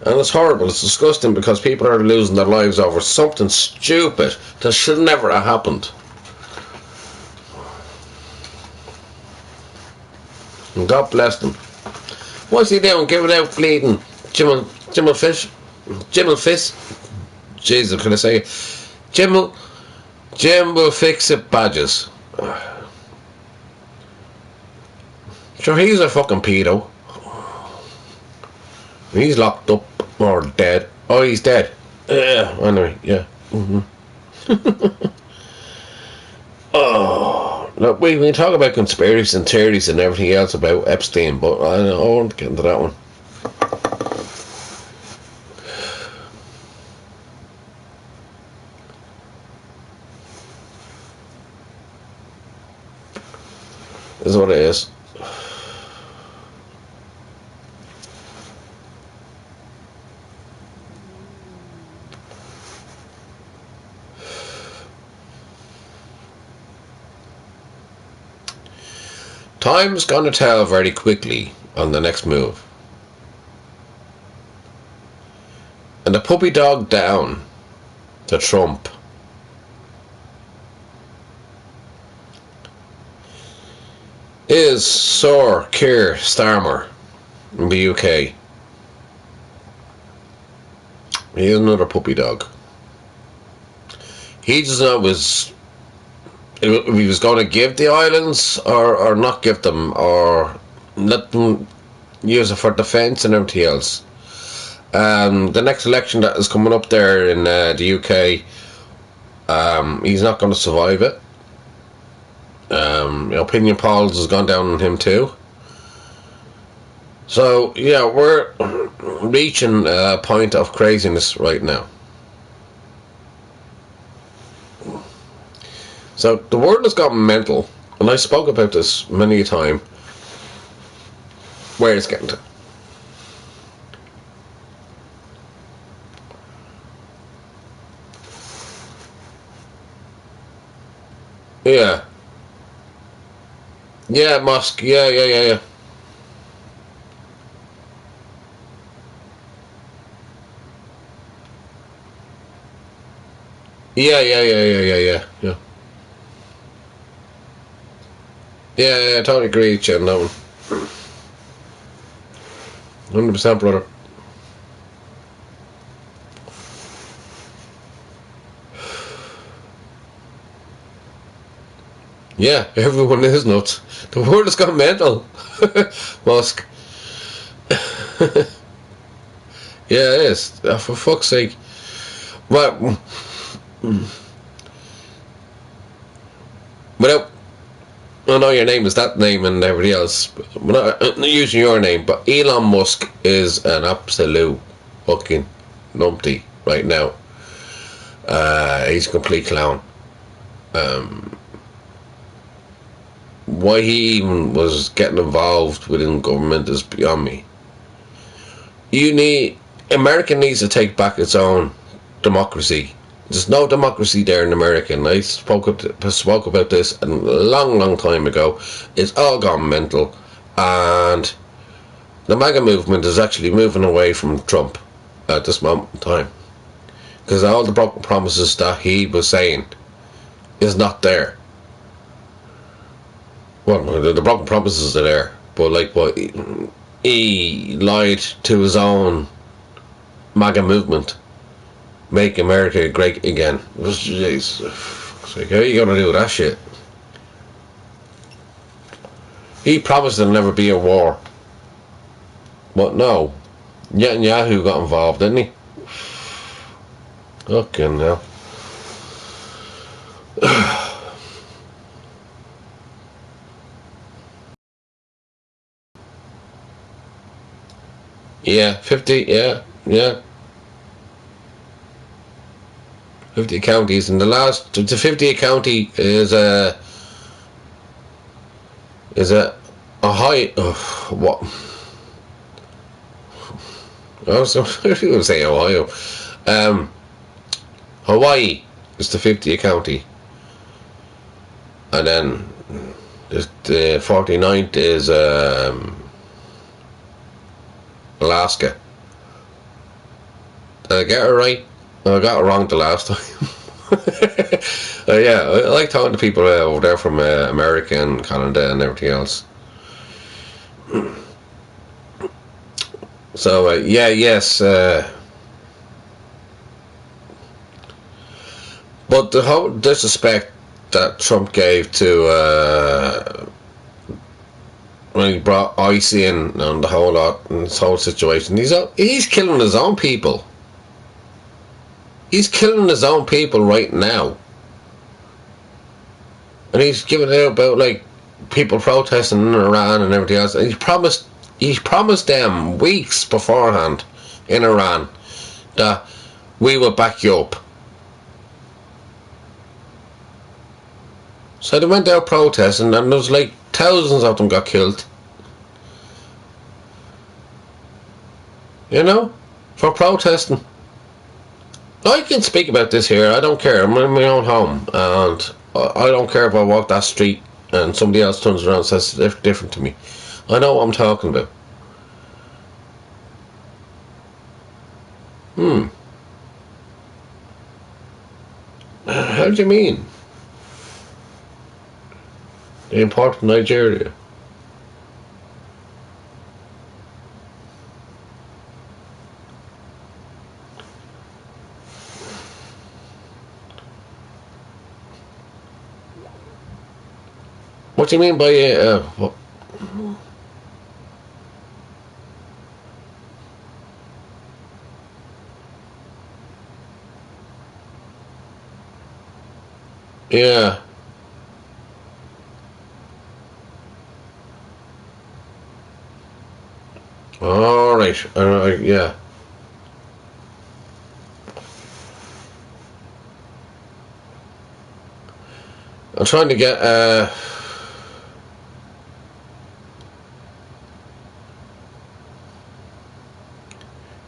And it's horrible. It's disgusting because people are losing their lives over something stupid that should never have happened. And God bless them. What's he doing? Giving out bleeding Jim'll Fish? Jesus, can I say it? Jim will fix it badges. Sure, he's a fucking pedo. He's locked up or dead. Oh, he's dead. Yeah, anyway, yeah. Oh, look, we can talk about conspiracies and theories and everything else about Epstein, but I won't get into that one. This is what it is. Time's gonna tell very quickly on the next move. And the puppy dog down to Trump is Sir Keir Starmer in the UK. He is another puppy dog. He doesn't know if he was going to give the islands or not give them, or let them use it for defence and everything else. The next election that is coming up there in the UK, he's not going to survive it. Opinion polls has gone down on him too. So yeah, we're reaching a point of craziness right now. So the world has gotten mental, and I spoke about this many a time. Where it's getting to. Yeah. Yeah, Musk. Yeah. Yeah. Yeah, I totally agree with you on that one. 100%, brother. Yeah, everyone is nuts. The world has gone mental. Musk. Yeah, it is. For fuck's sake. Well, without, I know your name is that name and everybody else. We're not using your name, but Elon Musk is an absolute fucking numpty right now. He's a complete clown. Why he even was getting involved within government is beyond me. America needs to take back its own democracy. There's no democracy there in America, and I spoke about this a long time ago. It's all gone mental, and the MAGA movement is actually moving away from Trump at this moment in time, because all the broken promises that he was saying is not there. Well, the broken promises are there, but like what he lied to his own MAGA movement. Make America great again. Jeez. It's like, how are you gonna do that shit? He promised there'll never be a war. But no. Netanyahu got involved, didn't he? Fucking hell. Yeah, 50, yeah. 50 counties, and the 50th county is a high. What? I was going to say Ohio. Hawaii is the 50th county, and then the 49th is Alaska. Did I get it right? I got it wrong the last time. Yeah, I like talking to people over there from America and Canada and everything else. So yes. But the whole disrespect that Trump gave to when he brought ICE in and the whole lot and this whole situation, he's killing his own people. He's killing his own people right now. And he's giving it out about like people protesting in Iran and everything else. And he's promised them weeks beforehand in Iran that we will back you up. So they went out protesting, and there was like thousands of them got killed. You know, for protesting. I can speak about this here. I don't care. I'm in my own home, and I don't care if I walk that street and somebody else turns around and says it's different to me. I know what I'm talking about. How do you mean? They import from Nigeria. What do you mean by what? Yeah. All right. Yeah. I'm trying to get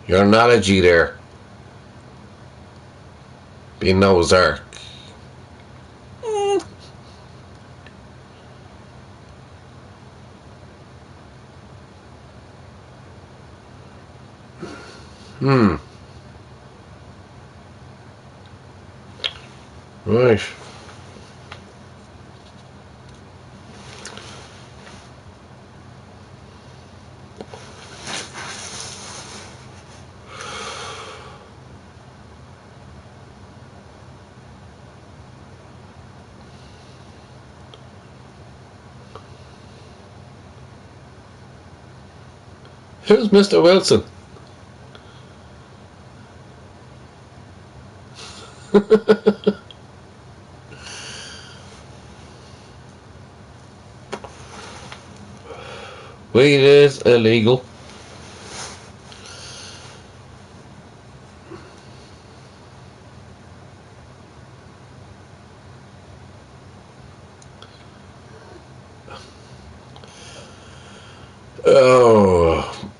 your analogy there. Being Noah's Ark. Right. Who's Mr. Wilson? Weed is illegal. Oh,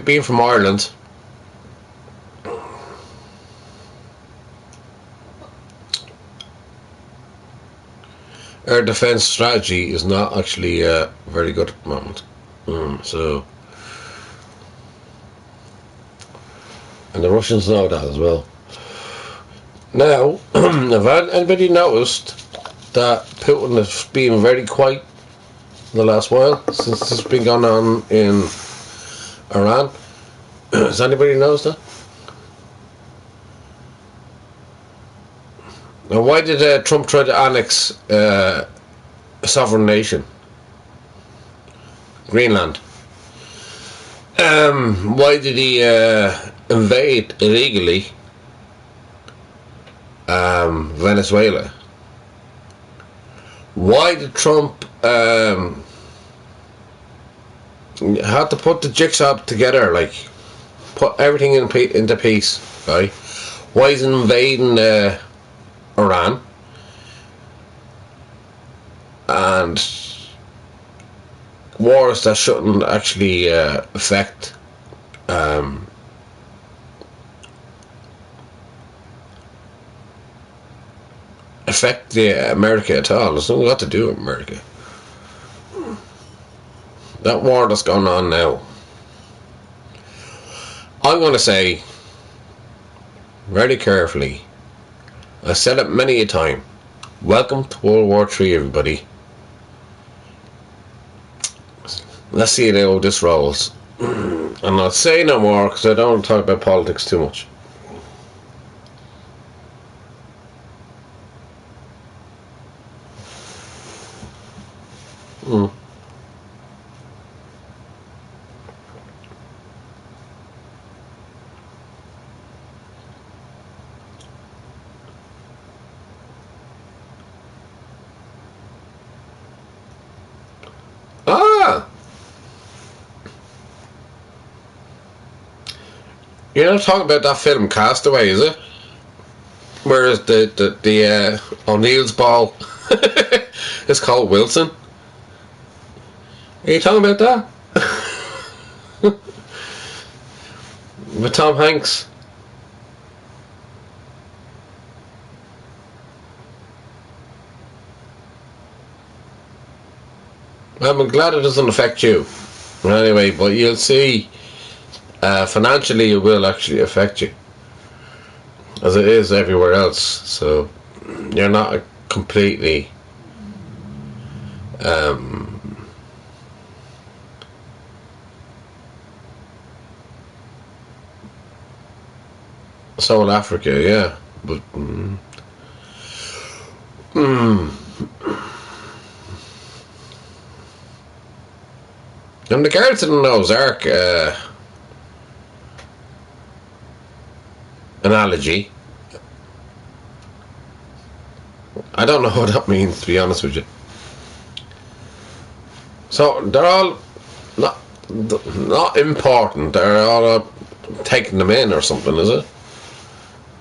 being from Ireland, our defence strategy is not actually very good at the moment. So, and the Russians know that as well. Now, have anybody noticed that Putin has been very quiet in the last while since this has been going on in Iran? Has anybody noticed that? Now, why did Trump try to annex a sovereign nation, Greenland? Why did he invade illegally Venezuela? Why did Trump have to put the jigsaw together, like put everything into piece, right? Why is he invading Iran and wars that shouldn't actually affect the America at all? It's nothing got to do with America. That war that's going on now, I'm going to say very carefully, I said it many a time, welcome to World War III, everybody. Let's see how this rolls. I'm not saying no more because I don't want to talk about politics too much. You're not talking about that film Castaway, is it? Where is the O'Neill's ball? It's called Wilson. Are you talking about that? With Tom Hanks. I'm glad it doesn't affect you. Anyway, but you'll see, financially it will actually affect you, as it is everywhere else. So you're not completely South Africa, yeah, but in regards to the Ozark analogy, I don't know what that means, to be honest with you. So they're all not important. They're all taking them in or something, is it?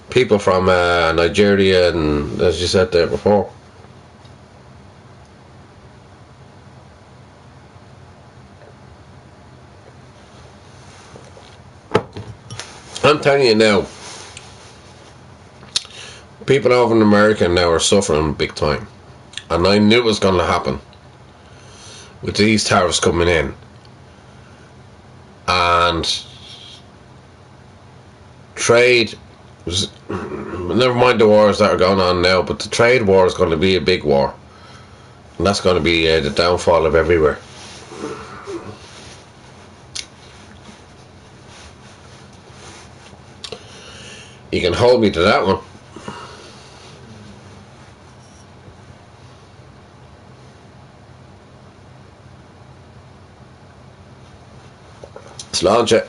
People from Nigeria and, as you said there before. I'm telling you now, people over in America now are suffering big time. And I knew it was going to happen with these tariffs coming in. And trade, never mind the wars that are going on now, but the trade war is going to be a big war. And that's going to be the downfall of everywhere. You can hold me to that one. Let's launch it.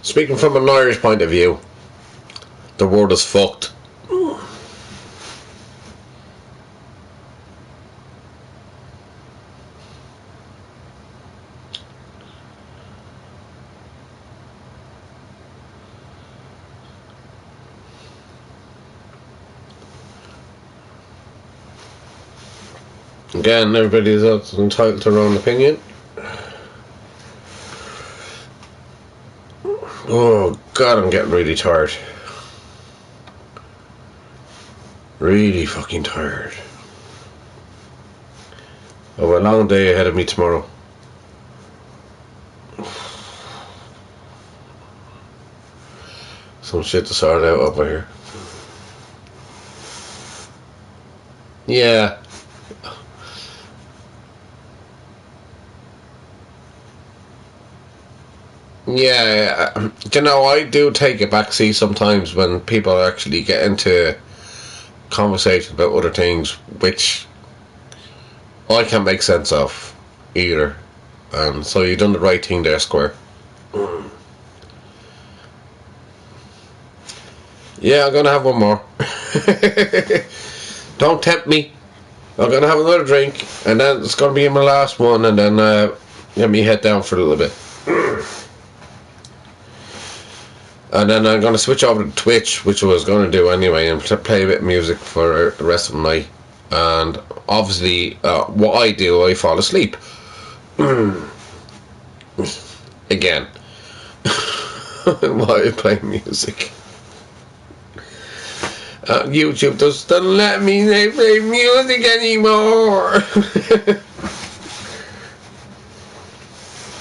Speaking from an Irish point of view, the world is fucked. Again, everybody is entitled to their own opinion. Oh God, I'm getting really tired. Really fucking tired. I have a long day ahead of me tomorrow. Some shit to sort out over here. Yeah. Yeah, you know, I do take a backseat sometimes when people actually get into conversation about other things which I can't make sense of either. And so you've done the right thing there, Square. Yeah, I'm gonna have one more. Don't tempt me. I'm gonna have another drink, and then it's gonna be my last one, and then let me head down for a little bit. And then I'm going to switch over to Twitch, which I was going to do anyway, and play a bit of music for the rest of the night. And obviously, what I do, I fall asleep. Again. While I play music. YouTube doesn't let me play music anymore.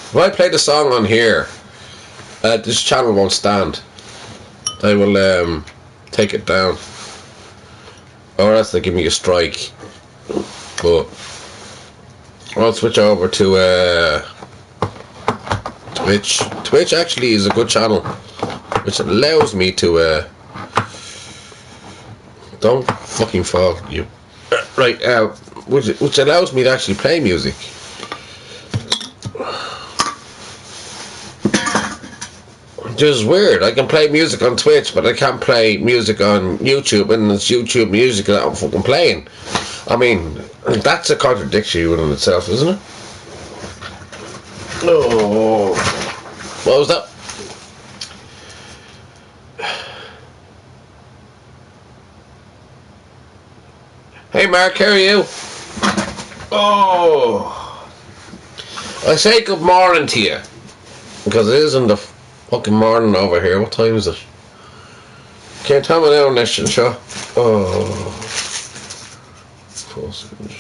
If I play the song on here, this channel won't stand. They will take it down, or else they give me a strike. But I'll switch over to Twitch. Twitch actually is a good channel, which allows me to don't fucking fall, you. Right, which allows me to actually play music. Which is weird. I can play music on Twitch, but I can't play music on YouTube, and it's YouTube music that I'm fucking playing. I mean, that's a contradiction within itself, isn't it? Oh, what was that? Hey Mark, how are you? Oh, I say good morning to you because it isn't the fucking morning over here. What time is it? Can't tell me now, Nation, sure. Oh, 4 seconds.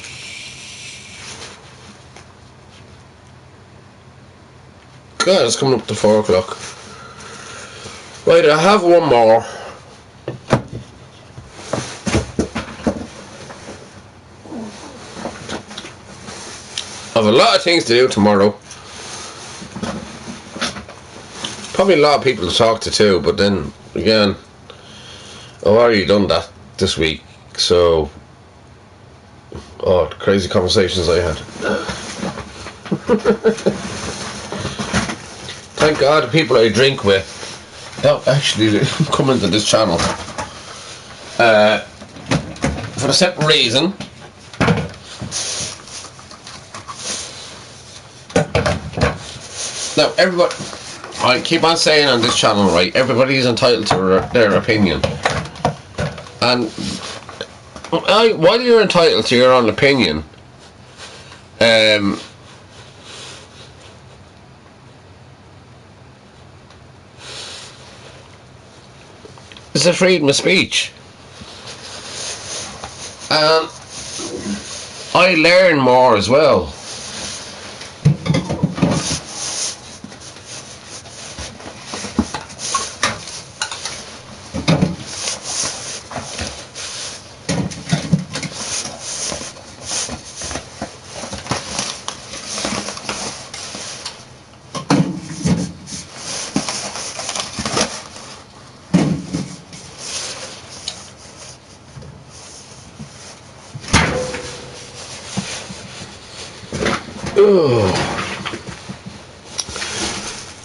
God, it's coming up to 4 o'clock. Right, I have one more. I have a lot of things to do tomorrow. Probably a lot of people to talk to too, but then again, I've already done that this week, so the crazy conversations I had. Thank God the people I drink with don't actually come into this channel. For the simple reason now, everybody, I keep on saying on this channel, right, everybody is entitled to their opinion. And while you're entitled to your own opinion, it's a freedom of speech. And I learn more as well.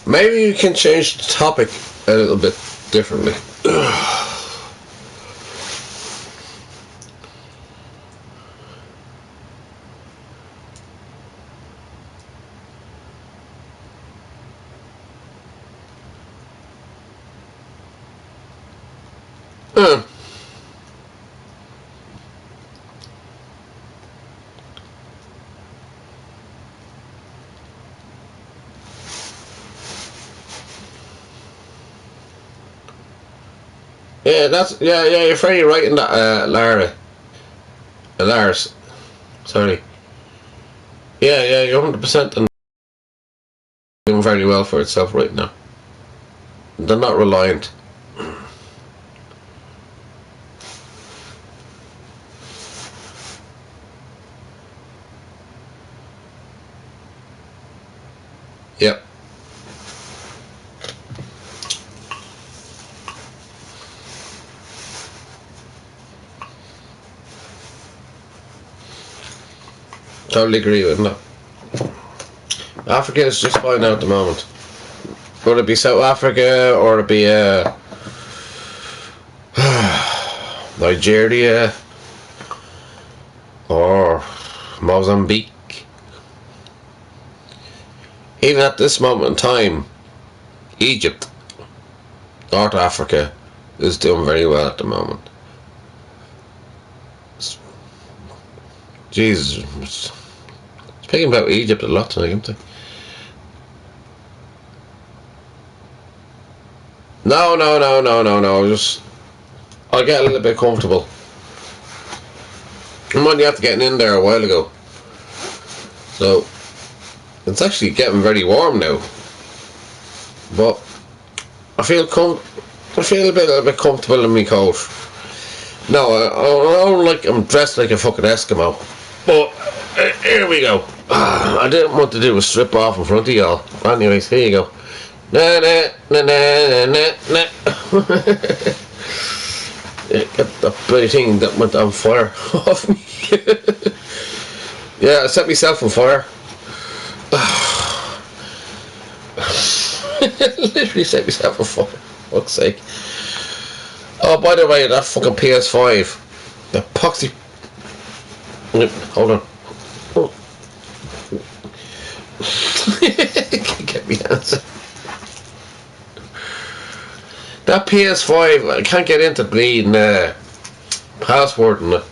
Maybe you can change the topic a little bit differently. Yeah, you're very right in that, Lars. Sorry. Yeah, you're 100% doing very well for itself right now. They're not reliant. Yep. Totally agree with that. Africa is just fine now at the moment. Would it be South Africa or would it be Nigeria or Mozambique? Even at this moment in time, Egypt, North Africa, is doing very well at the moment. Jesus, speaking about Egypt a lot tonight, isn't it? No. Just I'll get a little bit comfortable. I'm only after getting in there a while ago, so it's actually getting very warm now. But I feel a little bit comfortable in my coat. No, I don't like. I'm dressed like a fucking Eskimo. But here we go. I didn't want to do a strip off in front of y'all. Anyways, here you go. Na na na na na na. Get the bloody thing that went on fire off me. Yeah, I set myself on fire. Literally set myself on fire. For fuck's sake. Oh, by the way, that fucking PS5. The poxy. Hold on. Oh. Can't get me answer. That PS5, I can't get into bleeding password in it.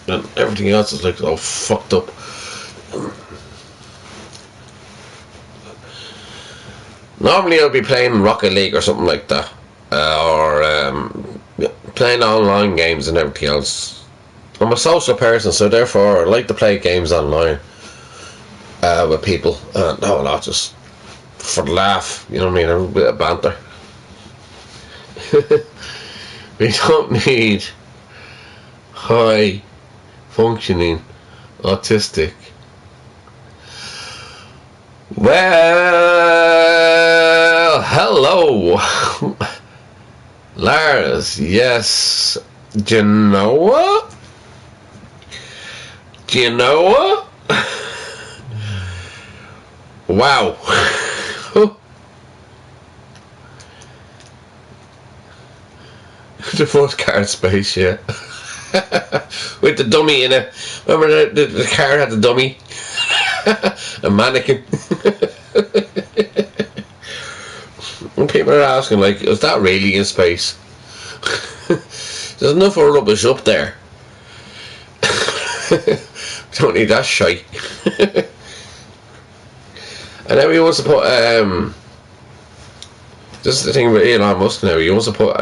and everything else is like all fucked up. Normally I'll be playing Rocket League or something like that, or playing online games and everything else. I'm a social person, so therefore I like to play games online with people. No, not just for the laugh, you know what I mean, a bit of banter. We don't need high functioning autistic. Well, hello, Lars. Yes, do you know what? Do you know what? Wow. The first car in space, yeah. With the dummy in it. Remember the car had the dummy? A mannequin. And people are asking, like, is that really in space? There's enough of rubbish up there. Don't need that shite. And then he wants to put this is the thing with Elon Musk now, he wants to put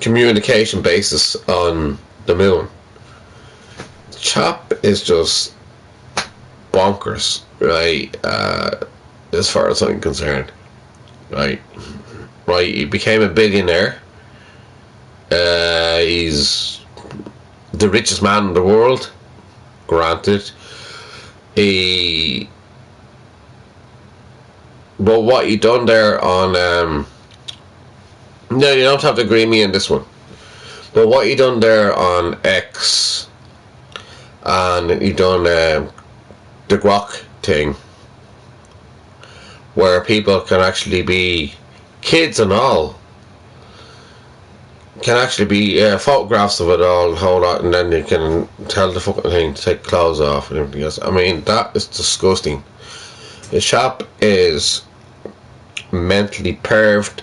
communication basis on the moon. Chap is just bonkers, right? As far as I'm concerned, right? He became a billionaire. He's the richest man in the world, granted. But what he done there on no, you don't have to agree with me on this one. But what he done there on X, and he done the Grok thing, where people can actually be, kids and all, can actually be photographs of it all, a whole lot, and then you can tell the fucking thing to take clothes off and everything else. I mean, that is disgusting. The chap is mentally perved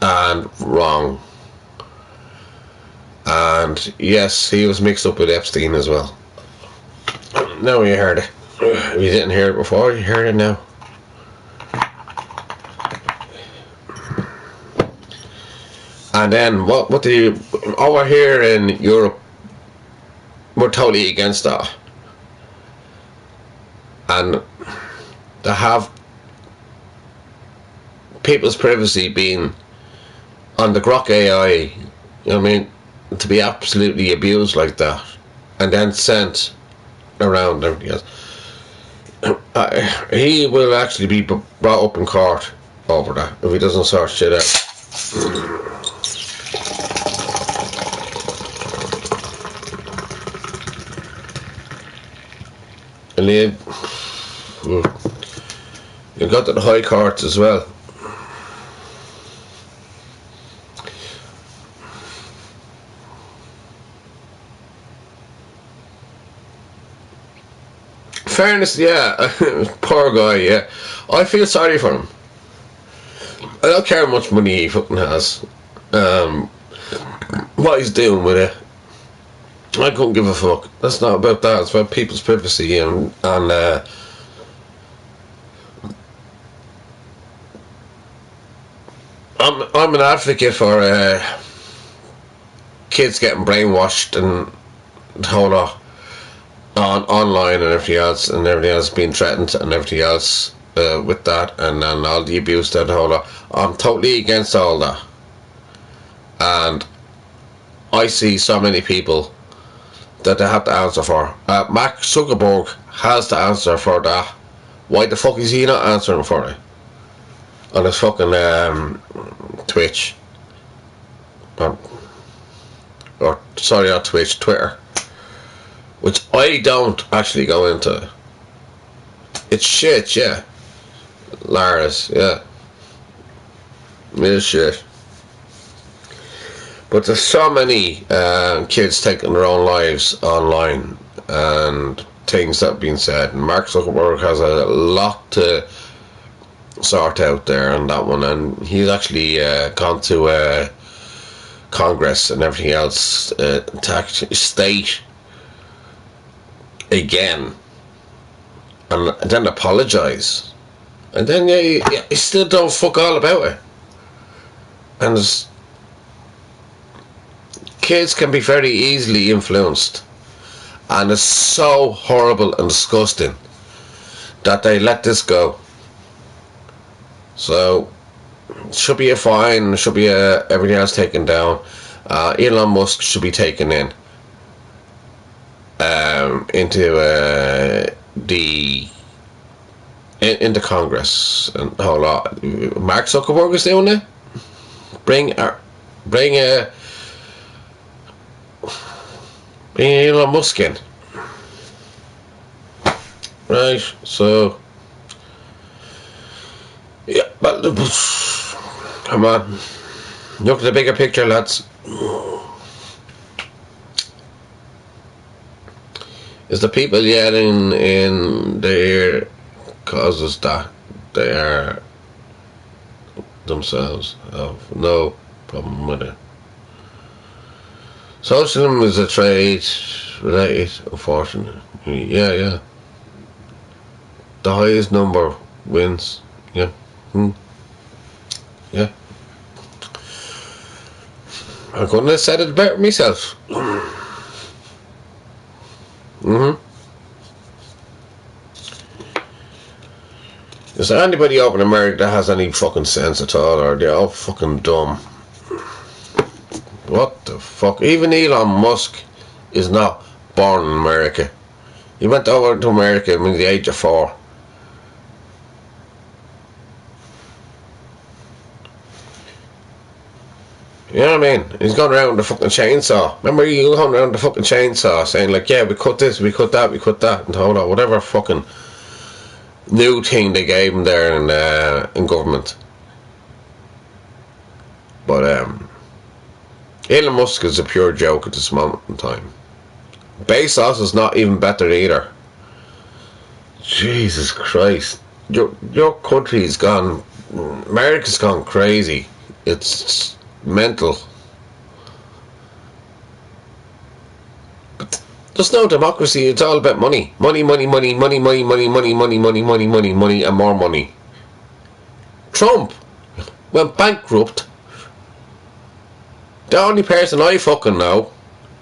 and wrong. And yes, he was mixed up with Epstein as well. Now you heard it. You didn't hear it before, you heard it now. And then what do you, over here in Europe, we're totally against that. And to have people's privacy being on the Grok AI, you know what I mean, to be absolutely abused like that, and then sent around everything else. He will actually be brought up in court over that if he doesn't sort shit out. And you got to the high courts as well. Fairness, yeah. Poor guy, yeah. I feel sorry for him. I don't care how much money he fucking has. What he's doing with it, I couldn't give a fuck. That's not about that. It's about people's privacy and I'm an advocate for kids getting brainwashed and the whole lot on online and everything else being threatened and everything else with that and all the abuse that whole lot. I'm totally against all that. And I see so many people that they have to answer for. Mark Zuckerberg has to answer for that. Why the fuck is he not answering for it? On his fucking Twitch. Or sorry, not Twitch, Twitter. Which I don't actually go into. It's shit, yeah. Lars, yeah. It is shit. But there's so many kids taking their own lives online and things that have been said. And Mark Zuckerberg has a lot to sort out there on that one. And he's actually gone to Congress and everything else attack state again, and then apologise, and then you still don't fuck all about it. And kids can be very easily influenced, and it's so horrible and disgusting that they let this go. So it should be a fine, should be everything else taken down. Elon Musk should be taken into Congress and a whole lot. Mark Zuckerberg is doing it. Bring Elon Musk in. Right, so yeah, but come on, look at the bigger picture, lads. It's the people yelling in the ear causes that they are themselves have no problem with it. Socialism is a trade related, unfortunately. Yeah. The highest number wins. Yeah. Yeah. I couldn't have said it better myself. Is there anybody over in America that has any fucking sense at all, or they're all fucking dumb? What the fuck? Even Elon Musk is not born in America. He went over to America at the age of 4. You know what I mean? He's going around with the fucking chainsaw. Remember you going around with the fucking chainsaw saying like, yeah, we cut this, we cut that, we cut that, and hold on, whatever fucking new thing they gave him there in government. But Elon Musk is a pure joke at this moment in time. Bezos is not even better either. Jesus Christ. Your country's gone, America's gone crazy. It's mental. But there's no democracy. It's all about money, and more money. Trump went bankrupt. The only person I fucking know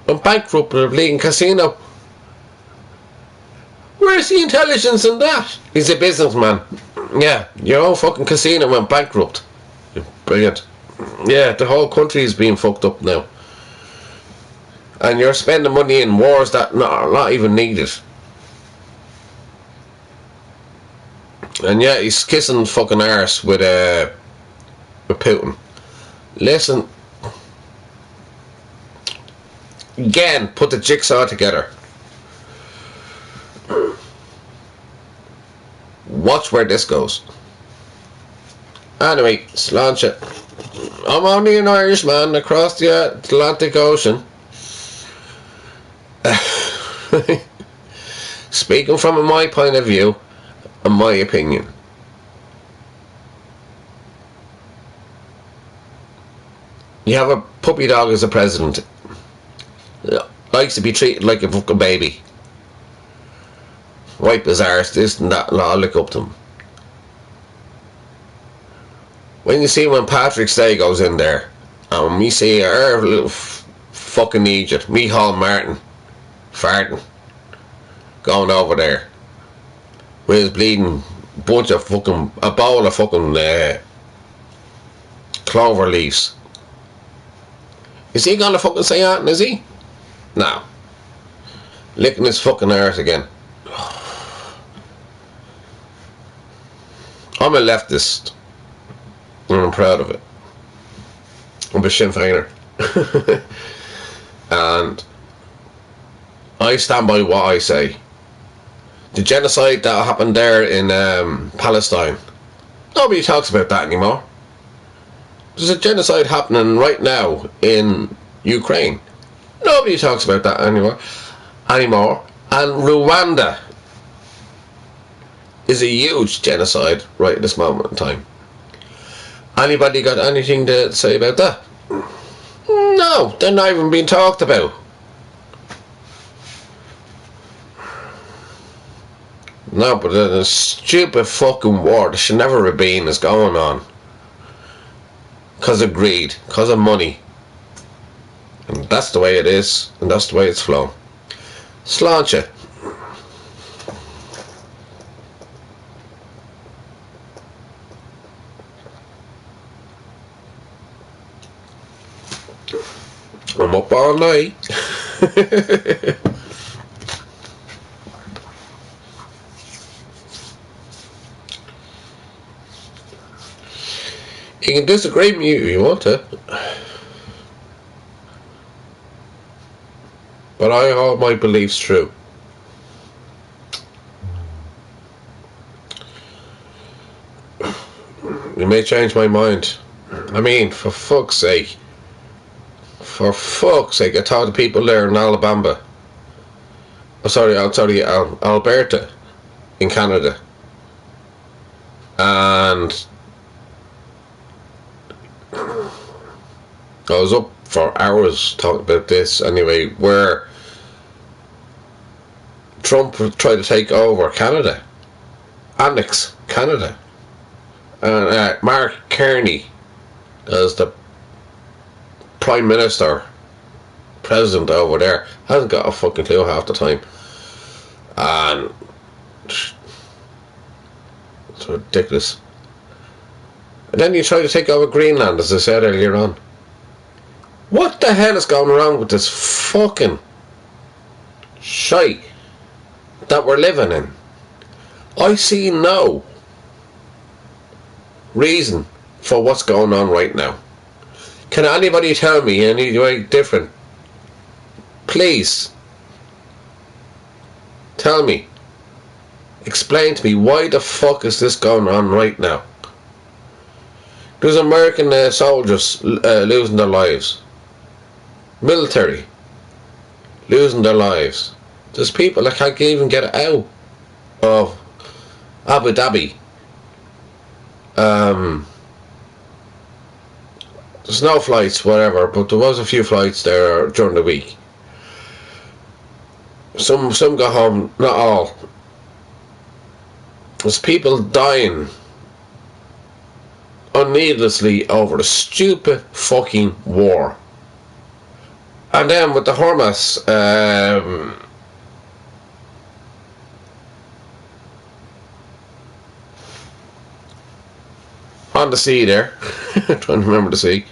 went bankrupt with a bleeding casino. Where's the intelligence in that? He's a businessman. Yeah, your own fucking casino went bankrupt. Brilliant. Yeah, the whole country is being fucked up now. And you're spending money in wars that are not even needed. And yeah, he's kissing fucking arse with Putin. Listen. Again, put the jigsaw together. Watch where this goes. Anyway, launch it. I'm only an Irishman across the Atlantic Ocean. Speaking from my point of view and my opinion. You have a puppy dog as a president. Likes to be treated like a fucking baby. Wipe his arse, this and that, and I'll look up to him. When you see when Patrick Stay goes in there, and we see our little fucking Egypt, Micheál Martin, farting, going over there, with his bleeding bunch of fucking, a bowl of fucking clover leaves. Is he gonna fucking say that, is he? No. Licking his fucking arse again. I'm a leftist. And I'm proud of it. I'm a Sinn Féiner. And I stand by what I say. The genocide that happened there in Palestine, nobody talks about that anymore. There's a genocide happening right now in Ukraine. Nobody talks about that anymore. And Rwanda is a huge genocide right at this moment in time. Anybody got anything to say about that? No, they're not even being talked about. No, but the stupid fucking war that should never have been is going on. Because of greed, because of money. And that's the way it is, and that's the way it's flowing. Sláinte. I'm up all night. You can disagree with me if you want to. But I hold my beliefs true. You may change my mind. I mean, for fuck's sake. For fuck's sake, I talked to people there in Alabama. Alberta in Canada. And I was up for hours talking about this anyway, where Trump tried to take over Canada, annex Canada, and Mark Carney as the Prime Minister, President over there, hasn't got a fucking clue half the time, and it's ridiculous. And then you try to take over Greenland, as I said earlier on. What the hell is going wrong with this fucking shite that we're living in? I see no reason for what's going on right now. Can anybody tell me any way different? Please tell me. Explain to me, why the fuck is this going on right now? There's American soldiers losing their lives. Military losing their lives. There's people that can't even get out of Abu Dhabi. There's no flights, whatever, but there was a few flights there during the week. Some got home, not all. There's people dying unneedlessly over the stupid fucking war. And then with the Hamas, on the sea there, trying to remember the sea,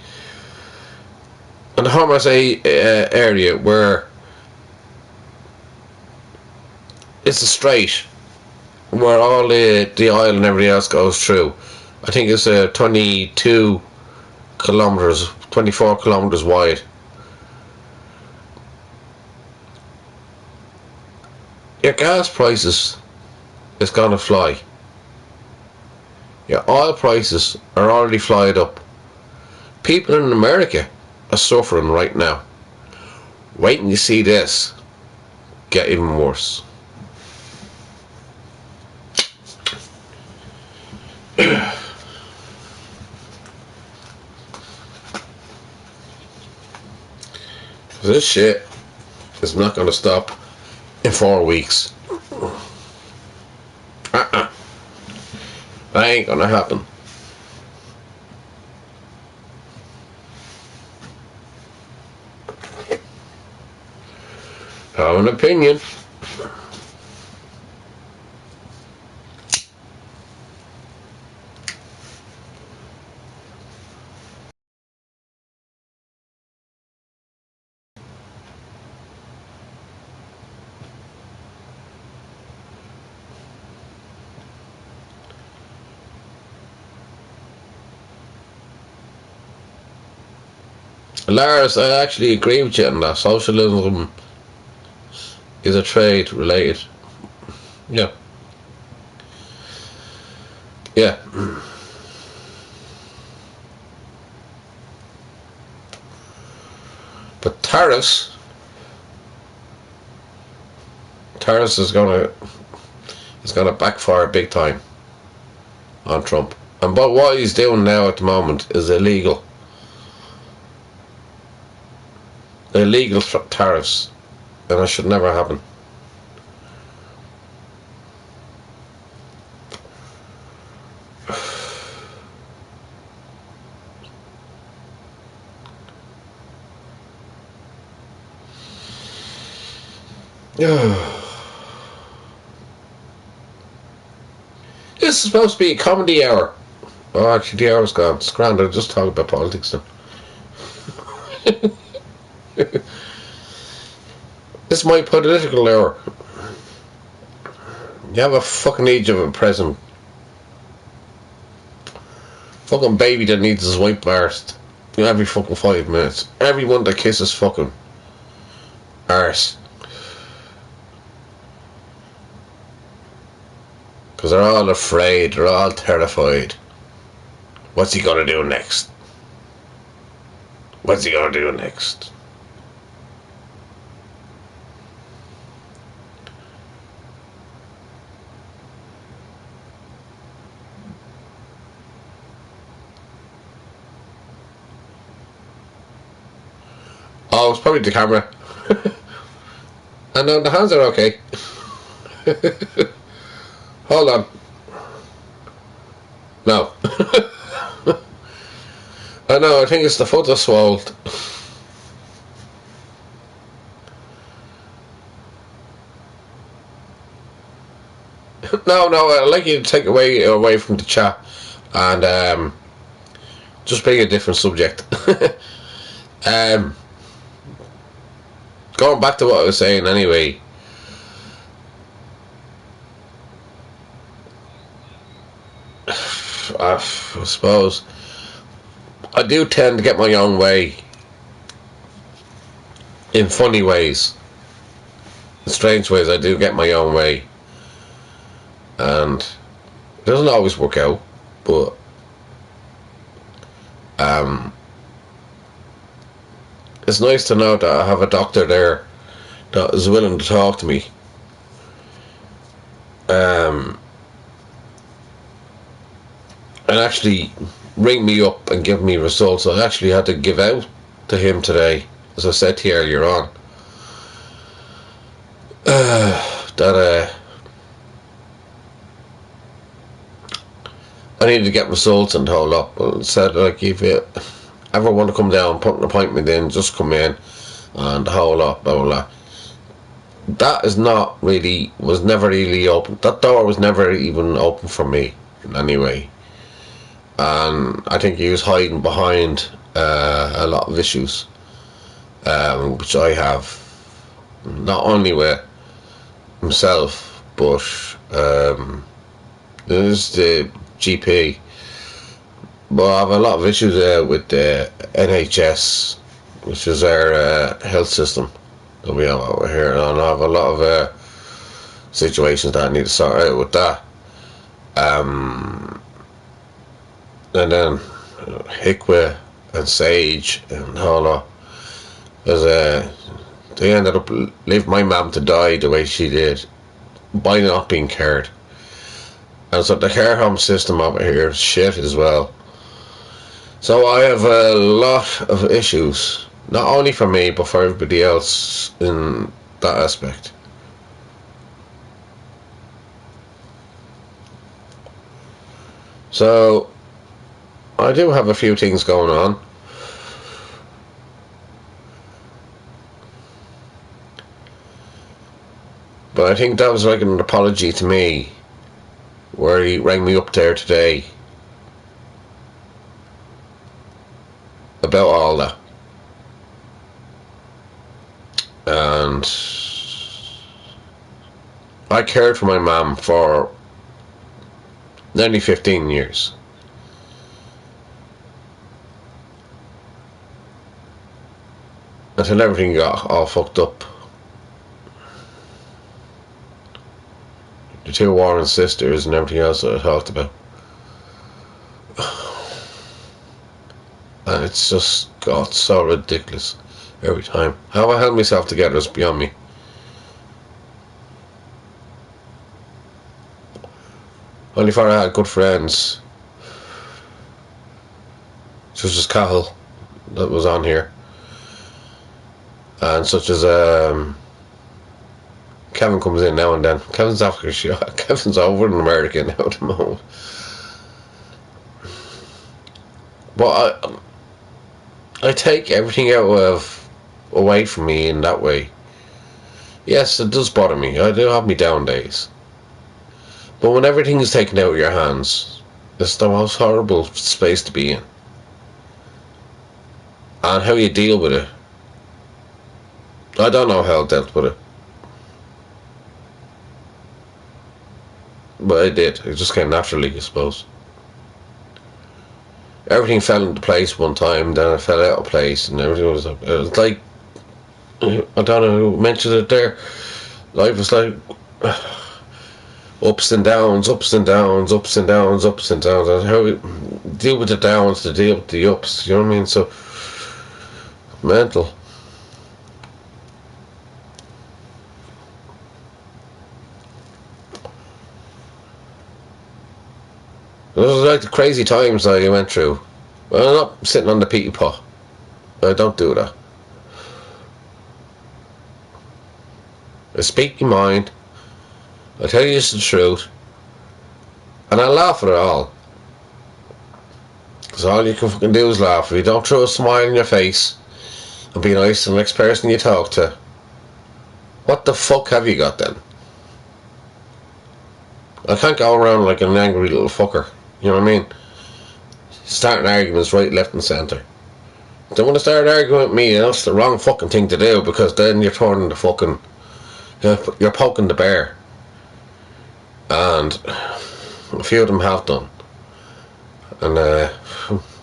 and the Hamas area where it's a strait where all the oil and everything else goes through. I think it's 22 kilometers, 24 kilometers wide. Your gas prices is gonna fly. Your oil prices are already flying up. People in America are suffering right now. Wait and you see this get even worse. This shit is not gonna stop in 4 weeks. That ain't gonna happen. I have an opinion. Lars, I actually agree with you on that. Socialism is a trade related. Yeah. Yeah. But tariffs is gonna backfire big time on Trump. And but what he's doing now at the moment is illegal. illegal tariffs, and that should never happen. This is supposed to be a comedy hour. Oh, actually, the hour's gone. It's grand. I'll just talk about politics now. This is my political hour. You have a fucking age of a present. Fucking baby that needs his white burst every fucking 5 minutes. Everyone that kisses fucking arse. Because they're all afraid, they're all terrified. What's he gonna do next? What's he gonna do next? Oh, it's probably the camera. I know the hands are okay. Hold on. No. I know, I think it's the foot that's swelled. No, I'd like you to take away from the chat and just bring a different subject. Going back to what I was saying anyway. I suppose I do tend to get my own way in funny ways, in strange ways. I do get my own way, and it doesn't always work out, but it's nice to know that I have a doctor there that is willing to talk to me. And actually ring me up and give me results. I actually had to give out to him today, as I said to you earlier on, that I needed to get results and hold up. Well, said, like, if you ever want to come down, put an appointment in, just come in and hold up, blah, blah, blah. That is not really, was never really open. That door was never even open for me anyway. And I think he was hiding behind a lot of issues, which I have, not only with himself, but there's the GP. But I have a lot of issues with the NHS, which is our health system that we have over here, and I have a lot of situations that I need to sort out with that. And then Hikwe and Sage and all that, because they ended up leaving my mum to die the way she did by not being cared. And so the care home system over here is shit as well. So I have a lot of issues, not only for me but for everybody else in that aspect. So I do have a few things going on. But I think that was like an apology to me, where he rang me up there today about all that. And I cared for my mum for nearly 15 years. Until everything got all fucked up. The two Warren sisters and everything else that I talked about. And it's just got so ridiculous every time. How I held myself together is beyond me. Only for I had good friends, such as Cahill, that was on here. and such as Kevin comes in now and then. Kevin's after shot. Kevin's over in America now at the moment. But I take everything away from me in that way. Yes, it does bother me. I do have me down days. But when everything is taken out of your hands, it's the most horrible space to be in. And how you deal with it, I don't know how I dealt with it. But I did. It just came naturally, I suppose. Everything fell into place one time, then it fell out of place, and everything was like, I don't know who mentioned it there. Life was like ups and downs, ups and downs, ups and downs, ups and downs. And how we deal with the downs to deal with the ups, you know what I mean? So, mental. It was like the crazy times I went through. Well, I'm not sitting on the peaty pot. I don't do that. I speak your mind. I tell you the truth. And I laugh at it all. Because all you can fucking do is laugh. If you don't throw a smile in your face and be nice to the next person you talk to, what the fuck have you got then? I can't go around like an angry little fucker. You know what I mean? Starting arguments right, left and centre. Don't want to start arguing with me, that's the wrong fucking thing to do, because then you're turning the fucking... You're poking the bear. And a few of them have done. And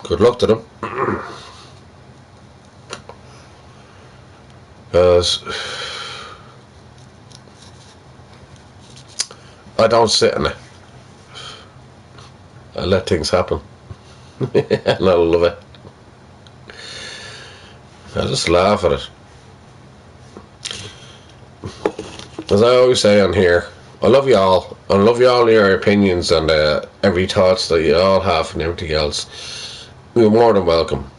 good luck to them. Because I don't sit in it. I let things happen. And I love it. I just laugh at it. As I always say on here, I love you all. I love you all, your opinions and every thoughts that you all have and everything else. You're more than welcome.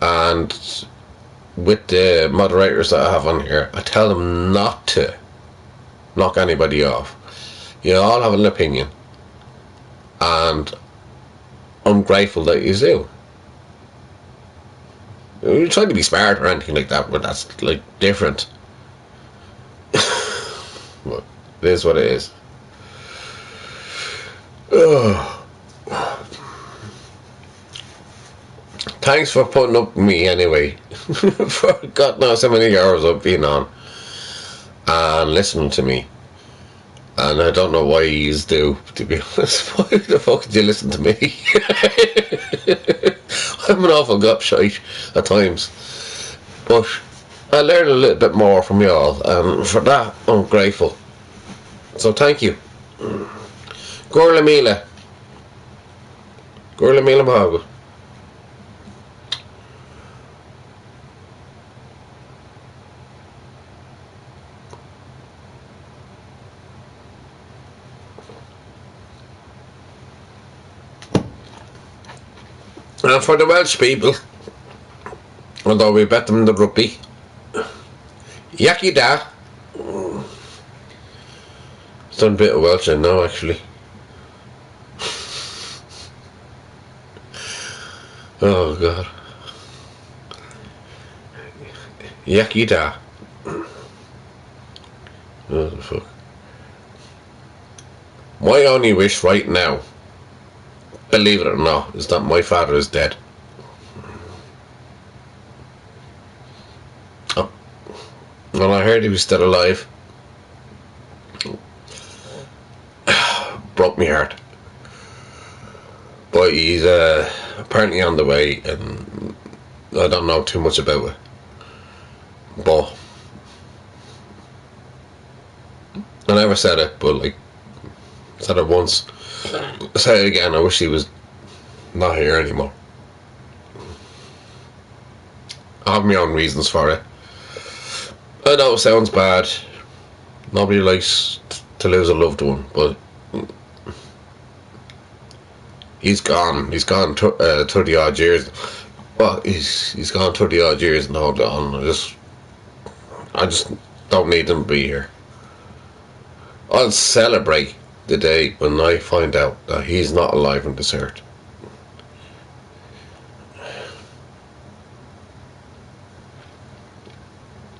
And with the moderators that I have on here, I tell them not to knock anybody off. You all have an opinion. And I'm grateful that you do. You're trying to be smart or anything like that, but that's like different. But it is what it is. Thanks for putting up with me anyway. For God knows how many hours I've been on and listening to me. And I don't know why you do, to be honest. Why the fuck did you listen to me? I'm an awful gobshite at times. But I learned a little bit more from y'all, and for that I'm grateful. So thank you. Gorla Mila. Gorla Mila Mahago. And for the Welsh people, although we bet them the rugby, Yaki da. It's done a bit of Welsh in now, actually. Oh God. Yaki da. Oh the fuck. My only wish right now, believe it or not, is that my father is dead. Oh. When I heard he was still alive, broke my heart. But he's apparently on the way, and I don't know too much about it. But I never said it, but like, I said it once. I say it again, I wish he was not here anymore. I have my own reasons for it. I know it sounds bad. Nobody likes to lose a loved one, but he's gone. He's gone 30 odd years. Well, he's gone 30 odd years and hold on. I just don't need him to be here. I'll celebrate the day when I find out that he's not alive on this earth.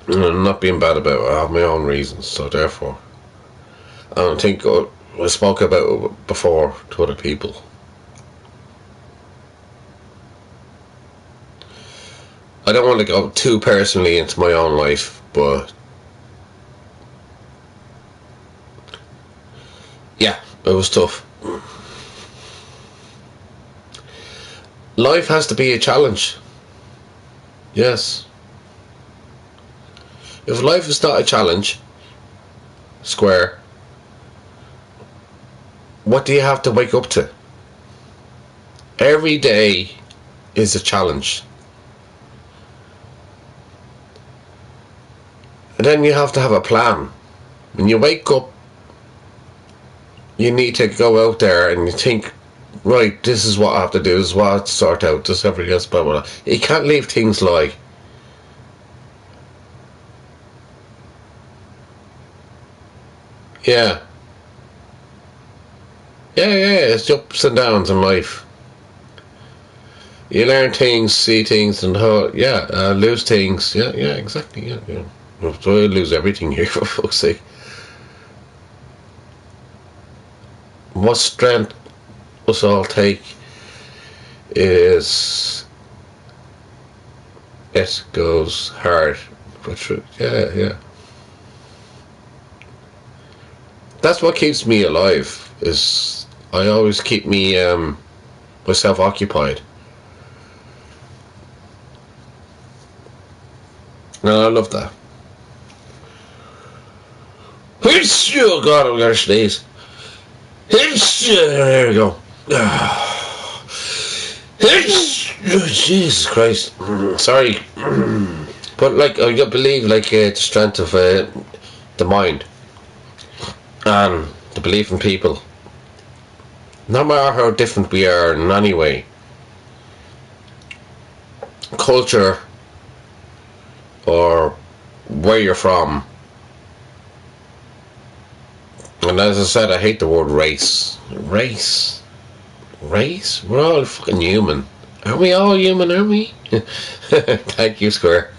And I'm not being bad about it. I have my own reasons, so therefore, I don't think I spoke about it before to other people. I don't want to go too personally into my own life, but yeah, it was tough. Life has to be a challenge. Yes. If life is not a challenge, square, what do you have to wake up to? Every day is a challenge. And then you have to have a plan. When you wake up, you need to go out there and you think, right, this is what I have to do, this is what I have to sort out, this everything else, blah, blah, blah. You can't leave things lie. Yeah. Yeah, it's the ups and downs in life. You learn things, see things, and lose things. Yeah, exactly. Yeah. So I lose everything here, for fuck's sake. What strength us all take is it goes hard, but yeah. That's what keeps me alive. Is I always keep me myself occupied. And I love that. Oh God, I'm gonna sneeze. There we go. Jesus Christ. Sorry. But like, I believe like the strength of the mind and the belief in people. No matter how different we are in any way, culture or where you're from. And as I said, I hate the word race. Race? We're all fucking human. Are we all human, are we? Thank you, Square.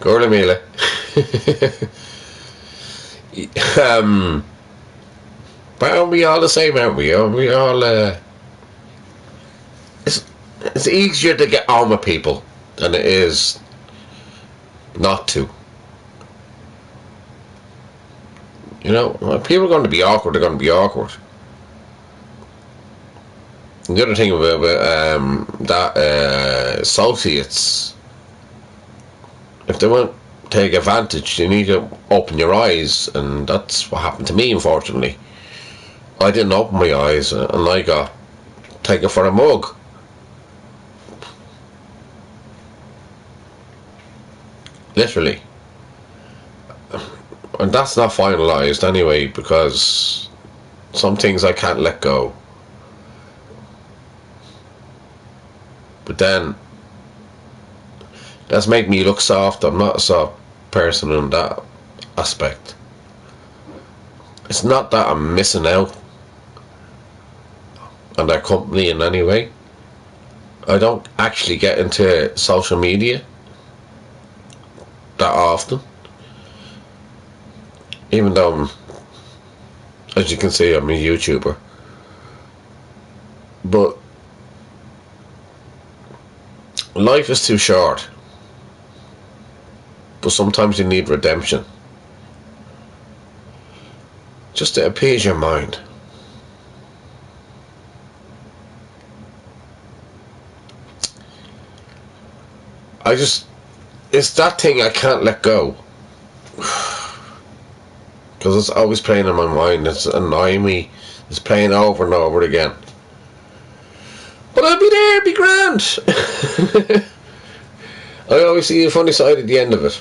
Gorla Mila. But aren't we all the same, aren't we? Are we all, it's easier to get on with people than it is not to. You know, when people are going to be awkward, they're going to be awkward. And the other thing about that associates, if they want to take advantage, you need to open your eyes, and that's what happened to me, unfortunately. I didn't open my eyes, and I got taken for a mug. Literally. And that's not finalised anyway, because some things I can't let go. But then that's made me look soft. I'm not a soft person in that aspect. It's not that I'm missing out on their company in any way. I don't actually get into social media that often, even though as you can see, I'm a YouTuber. But life is too short. But sometimes you need redemption, just to appease your mind. It's that thing I can't let go. Because it's always playing in my mind. It's annoying me. It's playing over and over again. But I'll be there, be grand. I always see a funny side at the end of it.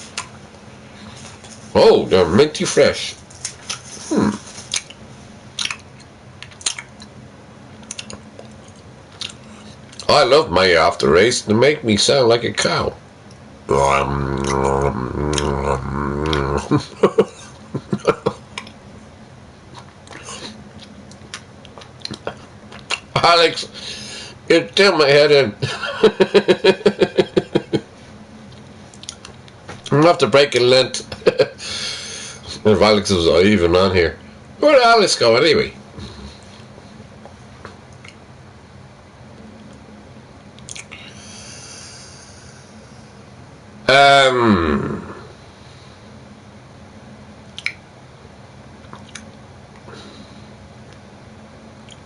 Oh, they're minty fresh. I love mayo after race. They make me sound like a cow. Alex, you're down my head in. I'm gonna have to break a lint. If Alex was even on here. Where did Alex go anyway?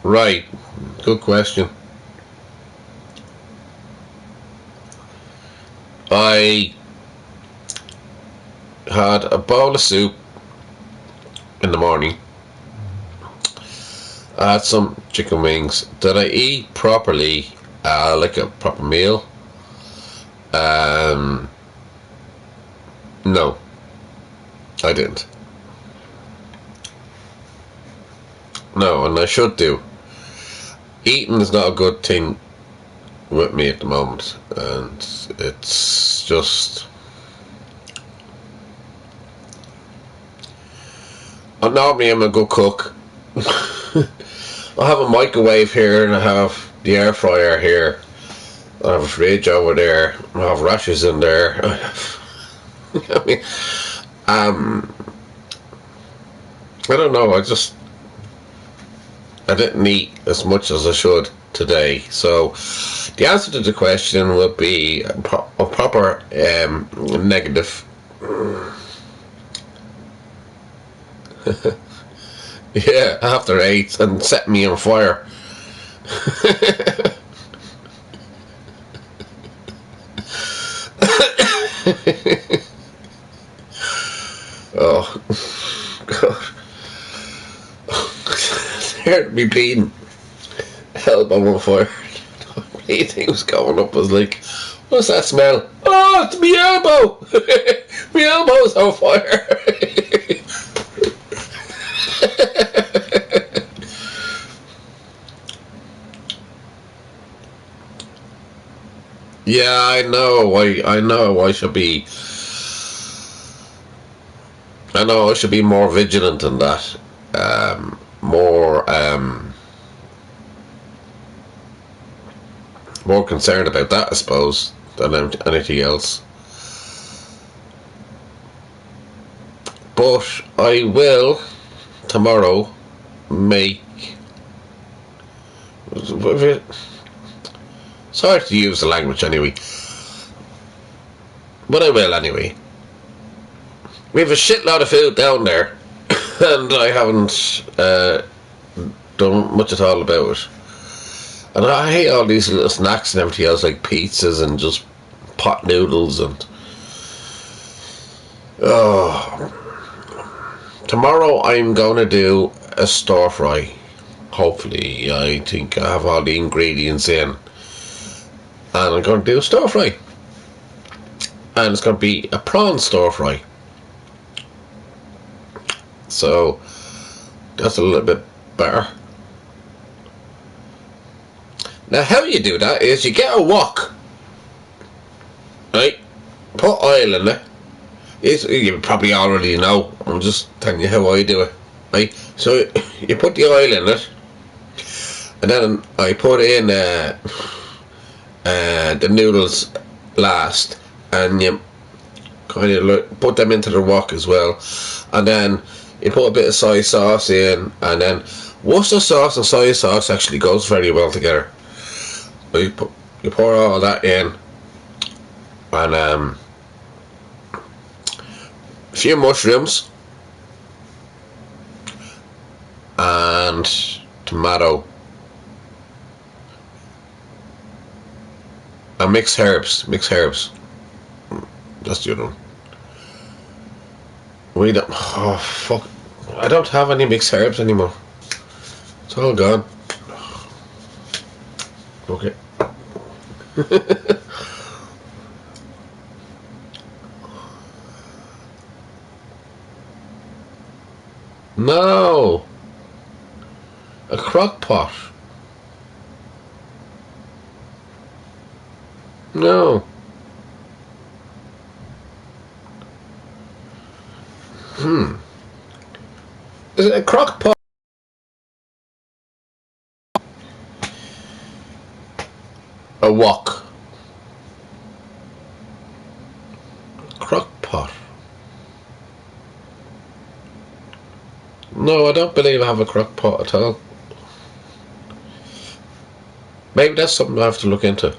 Right. Good question. I had a bowl of soup in the morning. I had some chicken wings. Did I eat properly, like a proper meal? No, I didn't. No, and I should do. Eating is not a good thing with me at the moment, and it's just. Normally, I'm a good cook. I have a microwave here, and I have the air fryer here. I have a fridge over there. I have rashes in there. I mean, I don't know. I didn't eat as much as I should today. So, the answer to the question would be a proper negative. Yeah, after 8 and set me on fire. Oh, God. Heard me bleeding. Elbow on fire. Anything was going up. I was like, what's that smell? Oh, it's me elbow. My elbow's on fire. Yeah, I know. I know. I know I should be more vigilant in that. More concerned about that, I suppose, than anything else. But I will tomorrow make. Sorry to use the language anyway, but I will anyway. We have a shitload of food down there, and I haven't done much at all about it. And I hate all these little snacks and everything else, like pizzas and just pot noodles and. Oh. Tomorrow I'm going to do a stir fry. Hopefully, I think I have all the ingredients in. And I'm going to do a stir fry. And it's going to be a prawn stir fry. So, that's a little bit better. Now, how you do that is you get a wok. Right? Put oil in it. You probably already know. I'm just telling you how I do it. Right? So, you put the oil in it. And then I put in the noodles last. And you kind of put them into the wok as well. And then you put a bit of soy sauce in. And then Worcester sauce and soy sauce actually goes very well together. So you pour all that in. And a few mushrooms. And tomato. And mixed herbs. That's the other one. We don't. Oh fuck! I don't have any mixed herbs anymore. It's all gone. Okay. No. A crock pot. No. Is it a crock pot? A wok. Crock pot. No, I don't believe I have a crock pot at all. Maybe that's something I have to look into.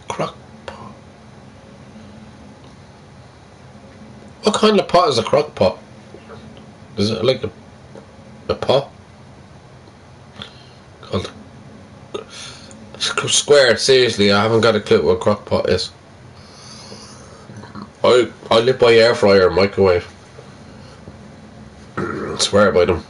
Crock pot. What kind of pot is a crock pot? Is it like a pot? Called square. Seriously, I haven't got a clue what a crock pot is. I live by air fryer and microwave. I swear by them.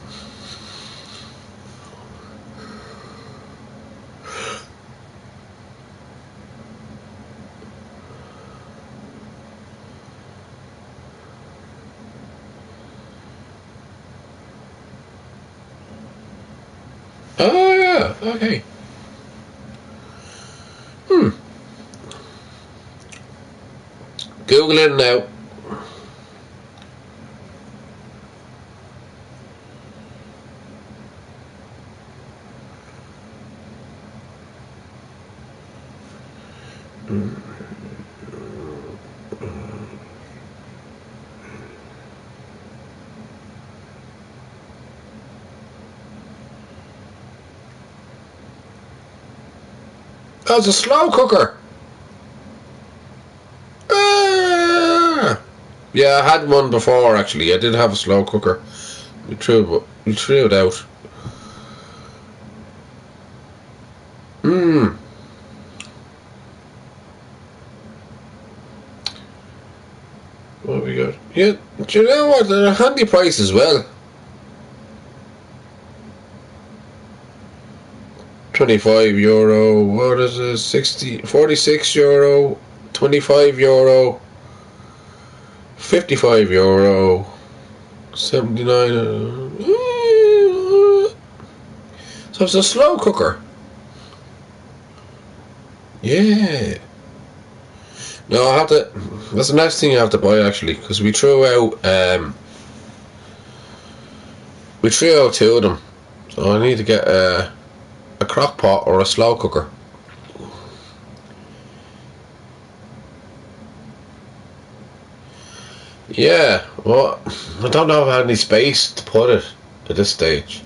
Oh yeah, okay. Google it now. Oh, it's a slow cooker. Ah. Yeah, I had one before actually. I did have a slow cooker. We threw it out. What have we got? Yeah, do you know what? They're a handy price as well. 25 euro. What is it? 46 euro. 25 euro. 55 euro. 79. So it's a slow cooker. Yeah. No, I have to. That's the next thing I have to buy actually, because we threw out. We threw out two of them, so I need to get a crock pot or a slow cooker. Yeah. Well, I don't know if I have any space to put it at this stage.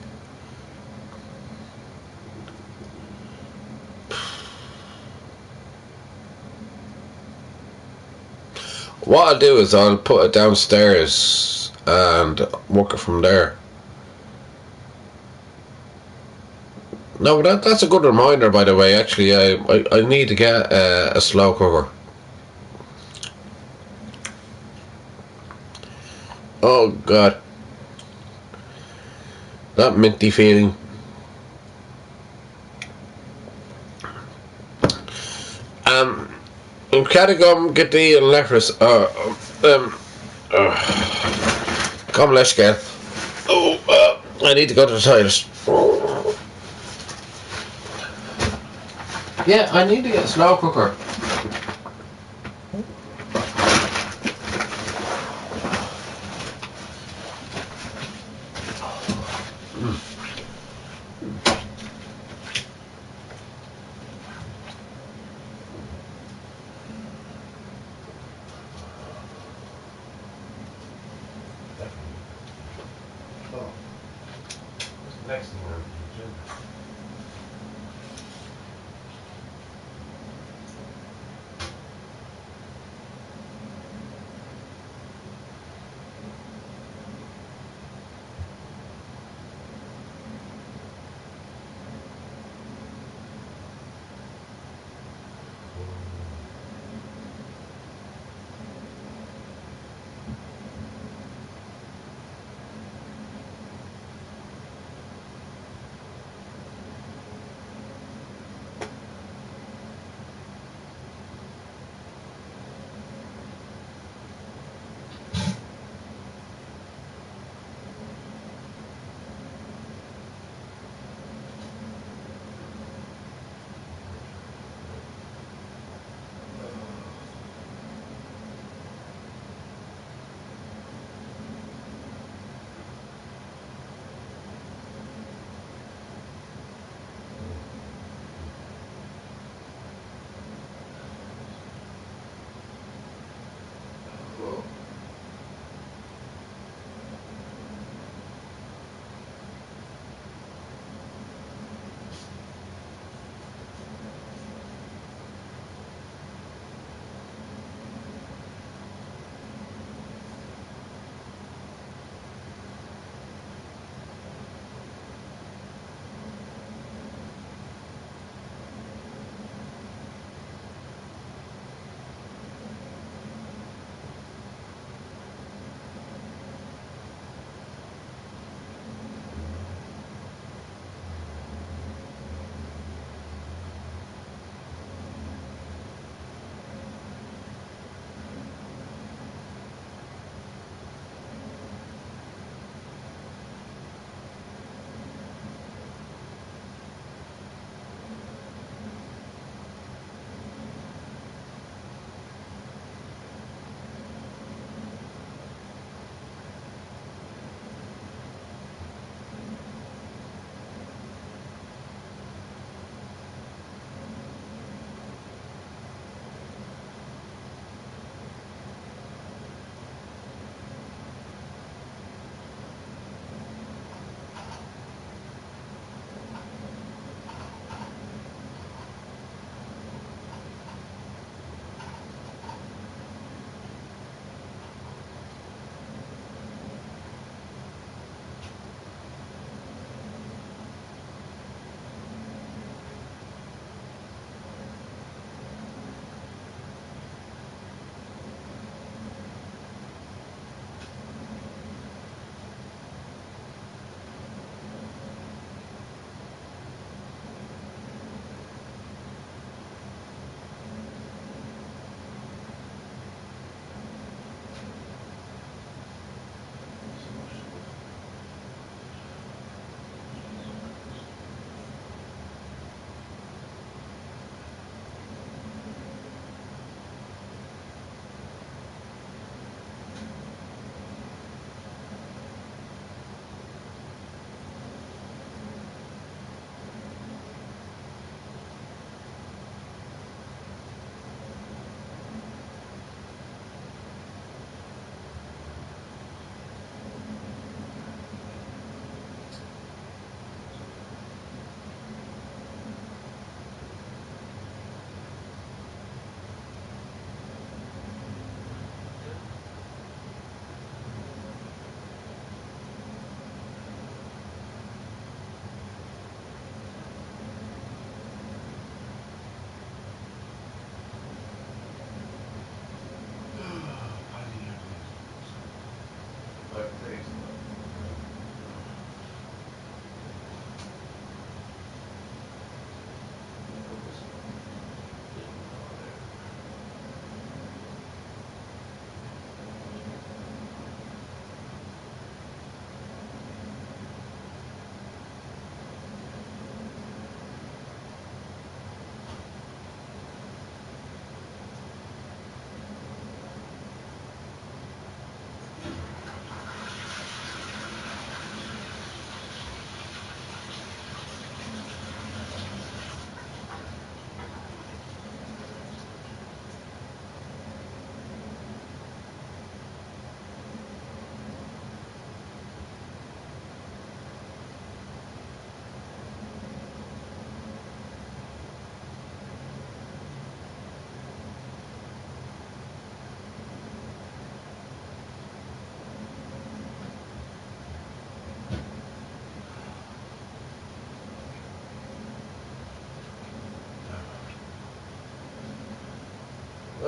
What I'll do is I'll put it downstairs and work it from there. No, but that's a good reminder, by the way. Actually, I need to get a slow cooker. Oh God, that minty feeling. Cadagum Gadi and Lefris. Come, let's get. Oh, I need to go to the toilet. Yeah, I need to get a slow cooker. Oh, next thing.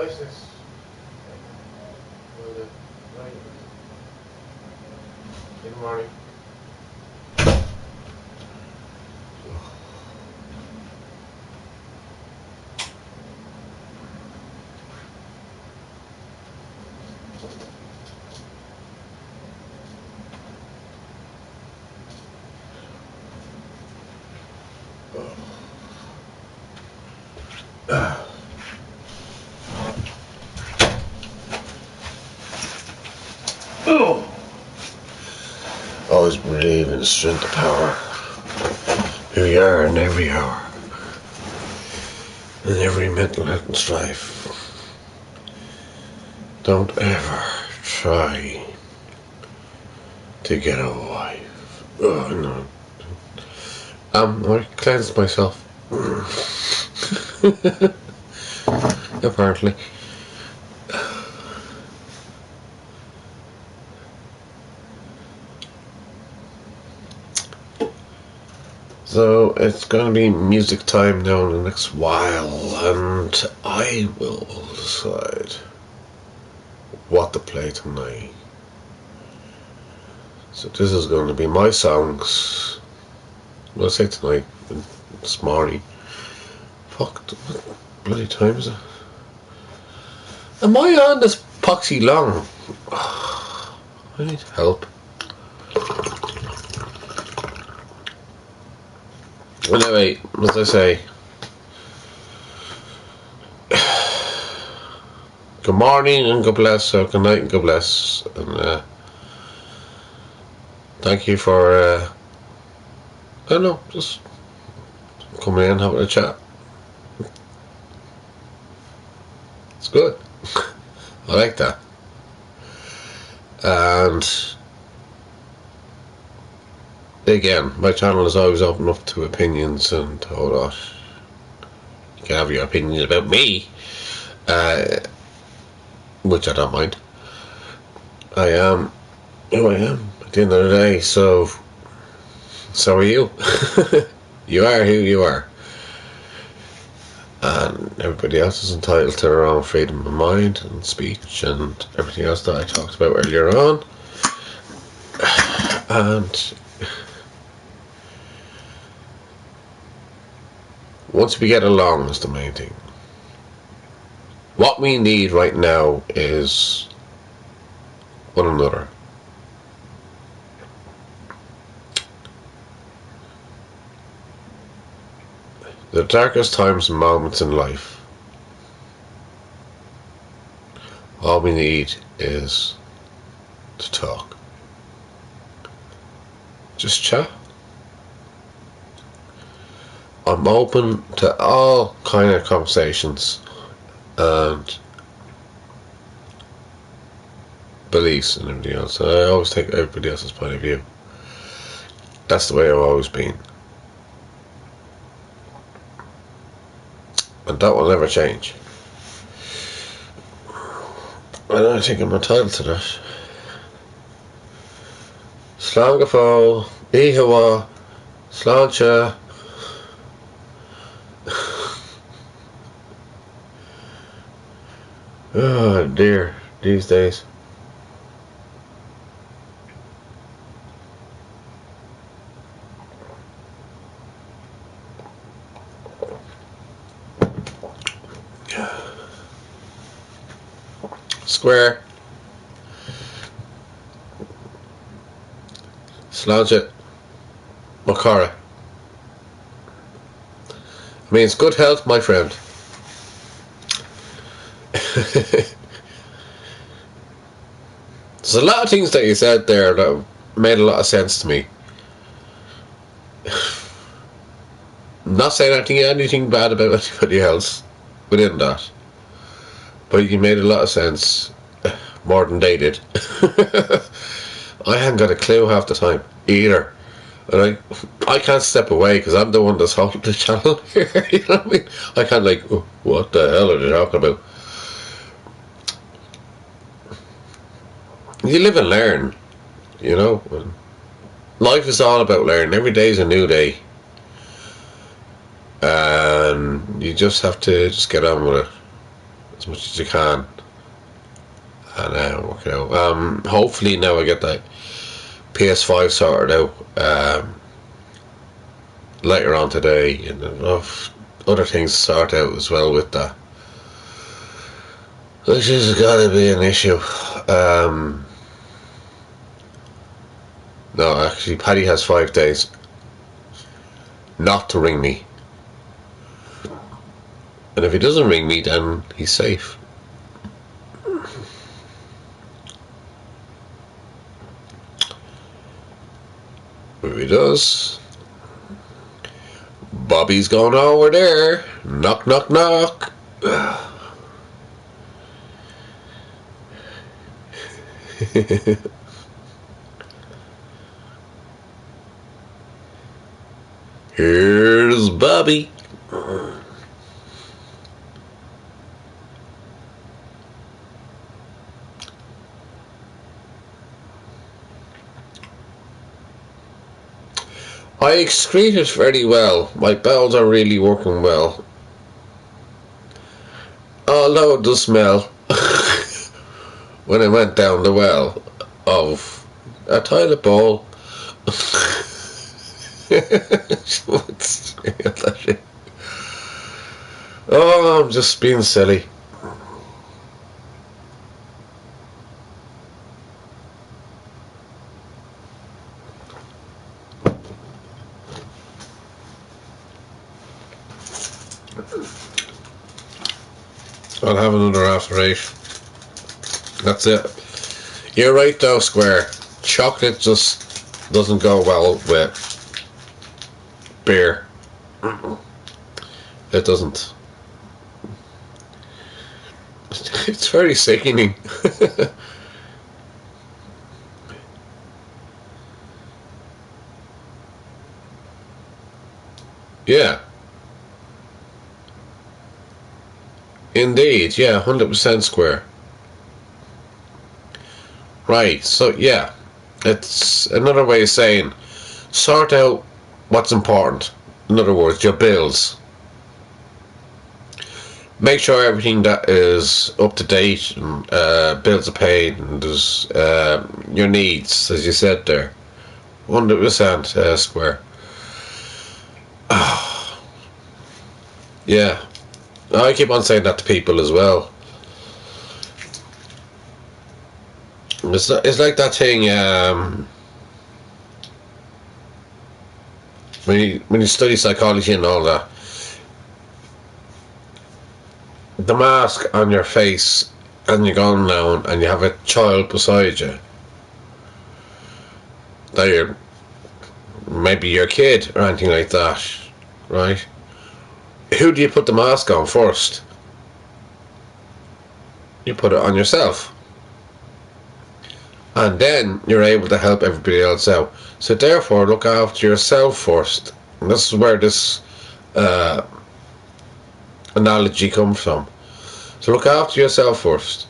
niceness. Good morning. Oh. Always believe in the strength of power. Here we are in every hour. In every mental health and strife. Don't ever try to get a wife. Oh no. I cleansed myself. Apparently. So it's going to be music time now in the next while, and I will decide what to play tonight. So this is going to be my songs. Well, I say tonight, this morning. Fuck, what bloody time is it? Am I on this poxy long? I need help. Anyway, as I say, good morning and God bless, or good night and God bless, and thank you for, I don't know, just coming in and having a chat. It's good. I like that. And again, my channel is always open up to opinions and all that. You can have your opinions about me, which I don't mind. I am who I am at the end of the day, so are you. You are who you are. And everybody else is entitled to their own freedom of mind and speech and everything else that I talked about earlier on. And once we get along is the main thing. What we need right now is one another. The darkest times and moments in life, all we need is to talk. Just chat. I'm open to all kind of conversations and beliefs and everything else. I always take everybody else's point of view. That's the way I've always been. And that will never change. And I think I'm entitled to that. Slangafo, Ihawa, Slancha. Oh dear, these days. Square. Slancha. Makara. I mean, it's good health, my friend. There's a lot of things that you said there that made a lot of sense to me. I'm not saying anything bad about anybody else within that, but you made a lot of sense, more than they did. I haven't got a clue half the time either, and I can't step away because I'm the one that's holding the channel here. You know what I mean? I can't oh, what the hell are they talking about? You live and learn, you know. Life is all about learning. Every day is a new day, and you just have to just get on with it as much as you can, and work it out. Hopefully now I get that PS5 sorted out later on today, and other things to sort out as well with that, which has got to be an issue. No, actually, Paddy has 5 days not to ring me. And if he doesn't ring me, then he's safe. If he does, Bobby's going over there. Knock, knock, knock. Here's Bobby. I excreted fairly well. My bowels are really working well. Although it does smell when I went down the well of a toilet bowl. Oh, I'm just being silly. I'll have another after 8. That's it. You're right though, Square. Chocolate just doesn't go well with beer. It doesn't. It's very sickening. Yeah. Indeed, yeah, 100% Square. Right, so yeah, it's another way of saying sort out what's important. In other words, your bills. Make sure everything that is up to date and bills are paid, and there's your needs, as you said there. 100% Square. Yeah. I keep on saying that to people as well. It's like that thing when you study psychology and all that. The mask on your face, and you're going down, and you have a child beside you. That you're maybe your kid or anything like that, right? Who do you put the mask on first? You put it on yourself. And then you're able to help everybody else out. So therefore, look after yourself first. And this is where this analogy comes from. So look after yourself first.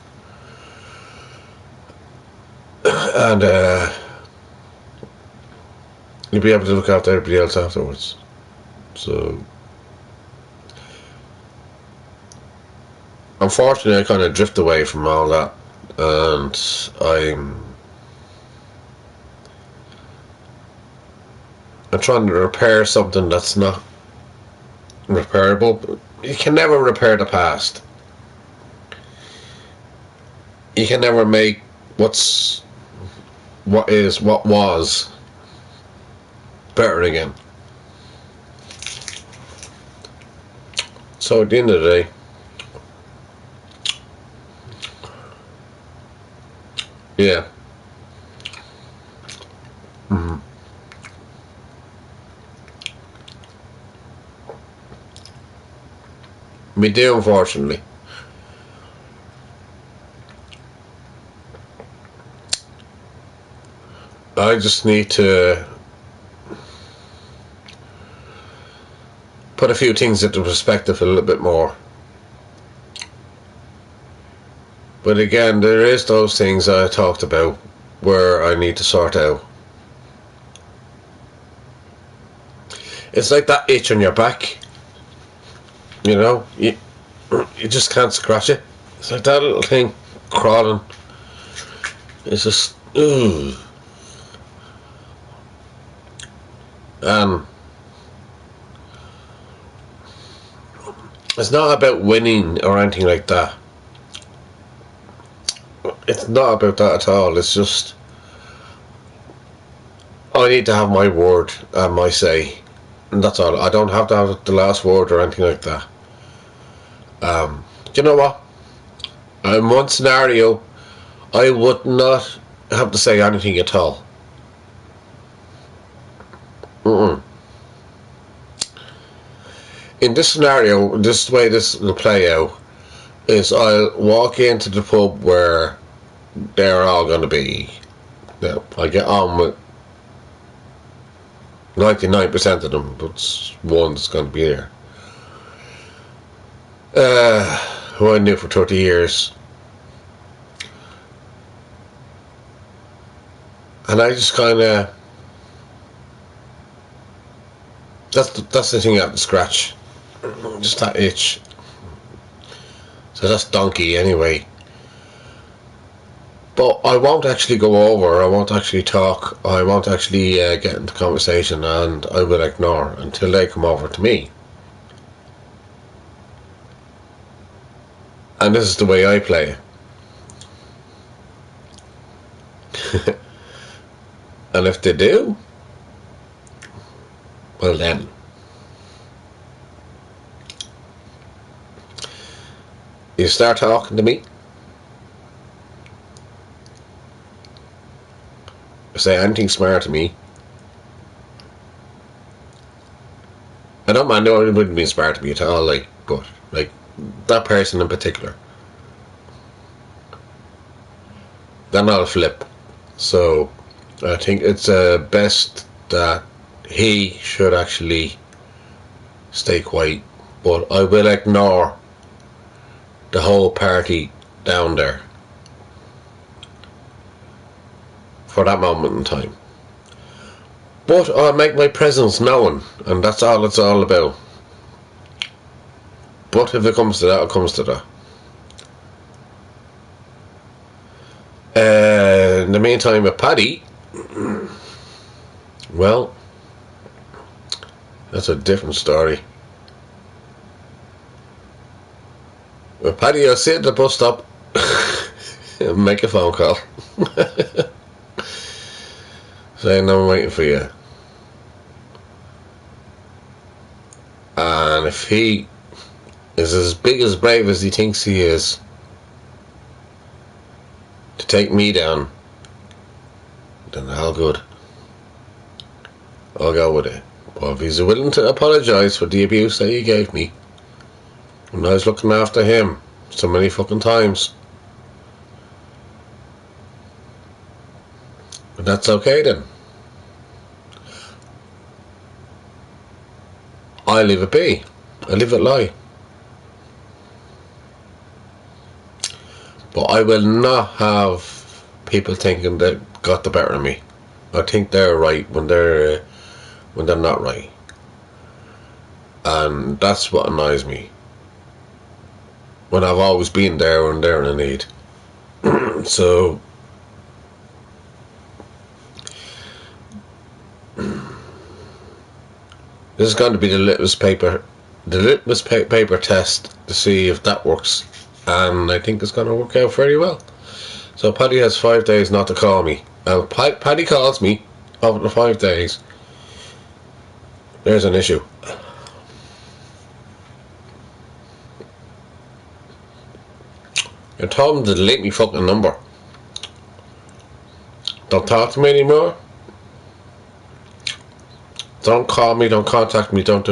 And you'll be able to look after everybody else afterwards. So unfortunately, I kind of drift away from all that, and I'm trying to repair something that's not repairable. You can never repair the past. You can never make what was better again. So at the end of the day, yeah. We do, unfortunately. I just need to put a few things into perspective a little bit more. But again, there is those things I talked about where I need to sort out. It's like that itch on your back. You know, you just can't scratch it. It's like that little thing crawling. It's just, ugh. It's not about winning or anything like that. It's not about that at all. It's just, I need to have my word and my say, and that's all. I don't have to have the last word or anything like that. Do you know what? In one scenario, I would not have to say anything at all. In this scenario, this way this will play out is I'll walk into the pub where they're all going to be. I get on with 99% of them, but one that's going to be there. Who I knew for 30 years. And I just kind of... That's the thing I have to scratch. Just that itch. So that's donkey anyway. But I won't actually go over, I won't actually talk, I won't actually get into conversation, and I will ignore until they come over to me. And this is the way I play it. And if they do, well then. You start talking to me. Say anything smart to me. I don't mind, no, it wouldn't be smart to me at all, like, but, like, that person in particular. Then I'll flip. So, I think it's best that he should actually stay quiet, but I will ignore the whole party down there for that moment in time. But I'll make my presence known, and that's all it's all about. But if it comes to that, it comes to that. In the meantime, with Paddy, well, that's a different story. With Paddy, I'll sit at the bus stop and make a phone call. Saying I'm waiting for you. And if he is as big as brave as he thinks he is to take me down, then all good. I'll go with it. But if he's willing to apologise for the abuse that he gave me when I was looking after him so many fucking times, but that's okay then. I leave it be. I leave it lie. But I will not have people thinking they got the better of me. I think they're right when they're not right. And that's what annoys me. When I've always been there when they're in need. So this is going to be the litmus paper test to see if that works, and I think it's going to work out very well. So Paddy has 5 days not to call me. Paddy calls me over the 5 days. There's an issue. I told him to delete me fucking number. Don't talk to me anymore. Don't call me, don't contact me, don't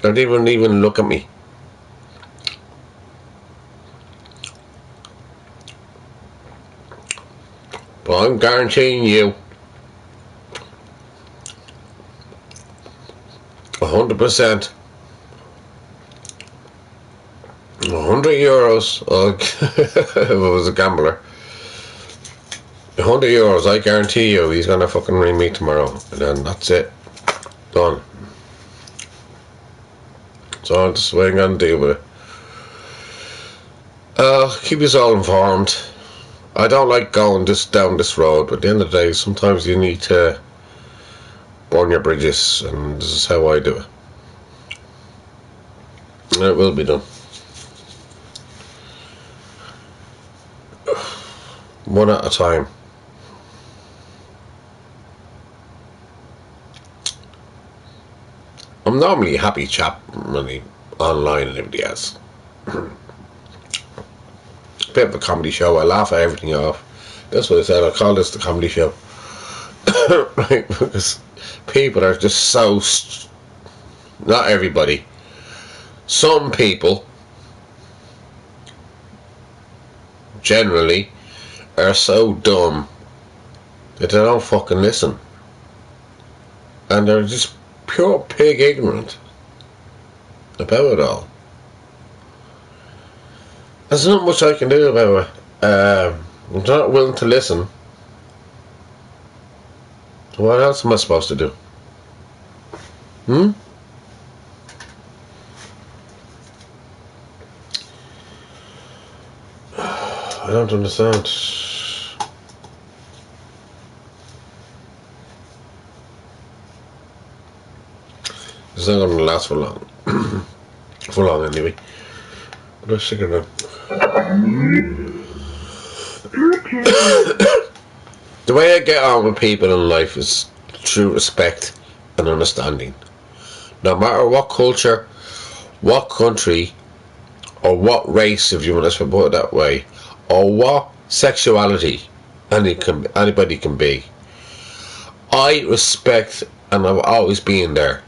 even look at me. But I'm guaranteeing you 100%, €100 if I was a gambler, €100, I guarantee you he's gonna fucking ring me tomorrow, and then that's it, done. So that's the way I'm gonna deal with it. Keep us all informed. I don't like going down this road, but at the end of the day, sometimes you need to burn your bridges, and this is how I do it. And it will be done. One at a time. I'm normally a happy chap really online and everything else. Bit of a comedy show. I laugh at everything off. That's what I said. I call this the comedy show. Right? Because people are just so... Not everybody. Some people, generally, are so dumb that they don't fucking listen. And they're just pure pig ignorant about it all. There's not much I can do about it. I'm not willing to listen. So what else am I supposed to do? I don't understand. It's not going to last for long. For long anyway. But let's stick it out. The way I get on with people in life is through respect and understanding. No matter what culture, what country, or what race, if you want to put it that way, or what sexuality anybody can be, I respect, and I've always been there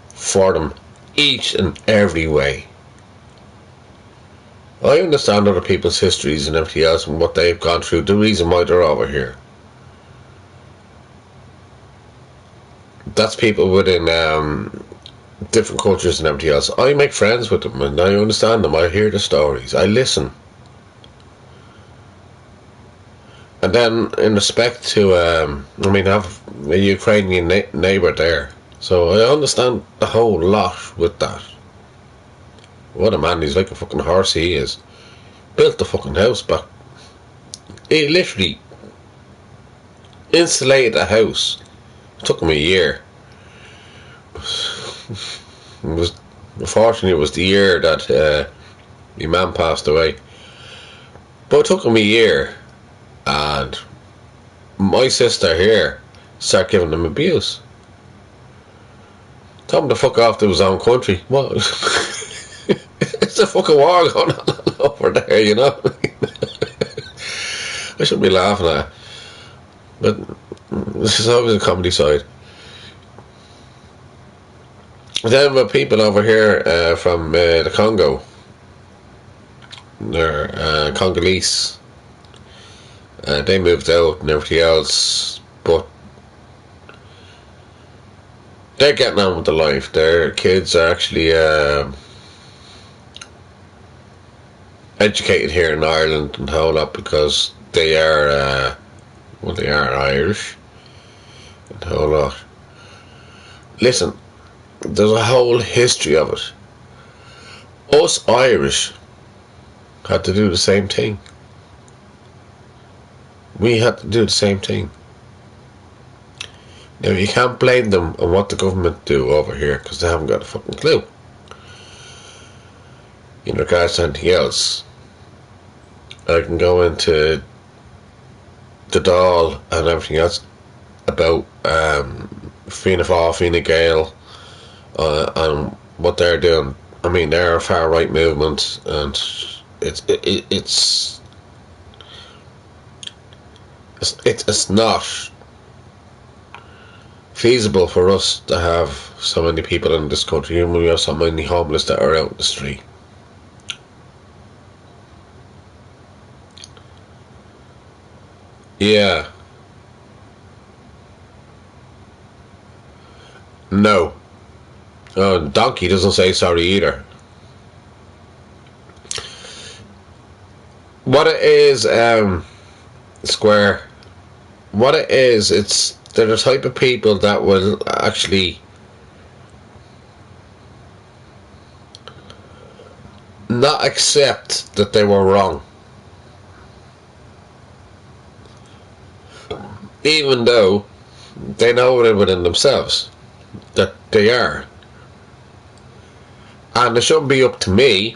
for them each and every way. I understand other people's histories and everything else and what they've gone through, the reason why they're over here. That's people within different cultures and everything else. I make friends with them and I understand them. I hear the stories. I listen. And then in respect to, I have a Ukrainian neighbour there. So I understand the whole lot with that. What a man, he's like a fucking horse, he is. Built the fucking house back. He literally insulated a house. It took him a year. Unfortunately, it was the year that my man passed away. But it took him a year. And my sister here started giving him abuse. Told him to fuck off to his own country. What? It's a fucking war going on over there, you know. I shouldn't be laughing at it. But this is always a comedy side. Then with people over here from the Congo. They're Congolese. They moved out and everything else. But they're getting on with the life. Their kids are actually educated here in Ireland and all that because they are they are Irish and a whole lot. Listen, there's a whole history of it. Us Irish had to do the same thing. We had to do the same thing. Now you can't blame them on what the government do over here because they haven't got a fucking clue in regards to anything else. I can go into the Dáil and everything else about Fianna Fáil, Fine Gael, and what they're doing. I mean, they're a far right movement, and it's not feasible for us to have so many people in this country, and we have so many homeless that are out in the street. Yeah. No. Donkey doesn't say sorry either. What it is, Square, what it is, they're the type of people that will actually not accept that they were wrong, even though they know it within themselves that they are. And it shouldn't be up to me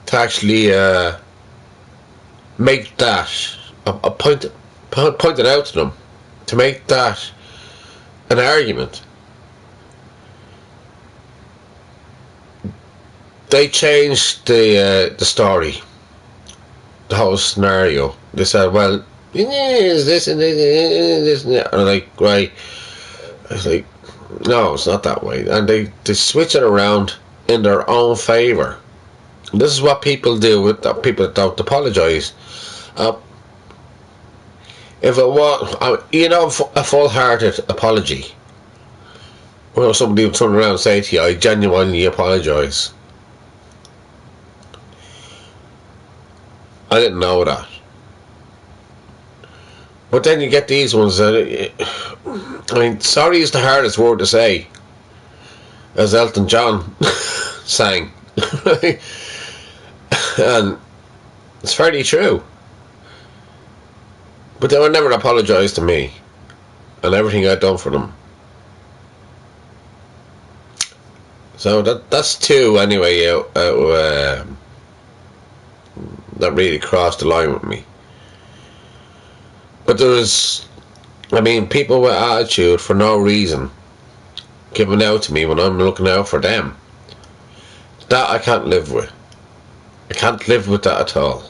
to actually make that point it out to them, to make that an argument. They changed the story, the whole scenario. They said, well, is this and this and that. And I'm like, right. I was like, no, it's not that way. And they switch it around in their own favour. This is what people do with people that don't apologise. If it was, a full-hearted apology, well, somebody would turn around and say to you, I genuinely apologise. I didn't know that. But then you get these ones that, I mean, sorry is the hardest word to say, as Elton John sang. And it's fairly true. But they would never apologise to me and everything I'd done for them. So that's two anyway that really crossed the line with me. But there was, I mean, people with attitude for no reason giving out to me when I'm looking out for them. That I can't live with. I can't live with that at all.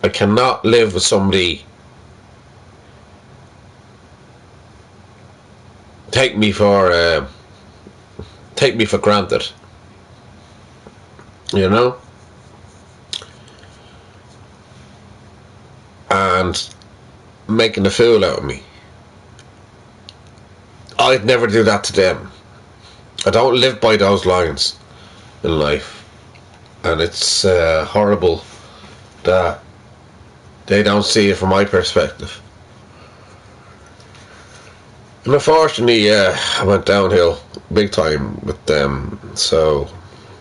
I cannot live with somebody take me for granted. You know? And making a fool out of me. I'd never do that to them. I don't live by those lines in life. And it's horrible that they don't see it from my perspective. And unfortunately, I went downhill big time with them. So,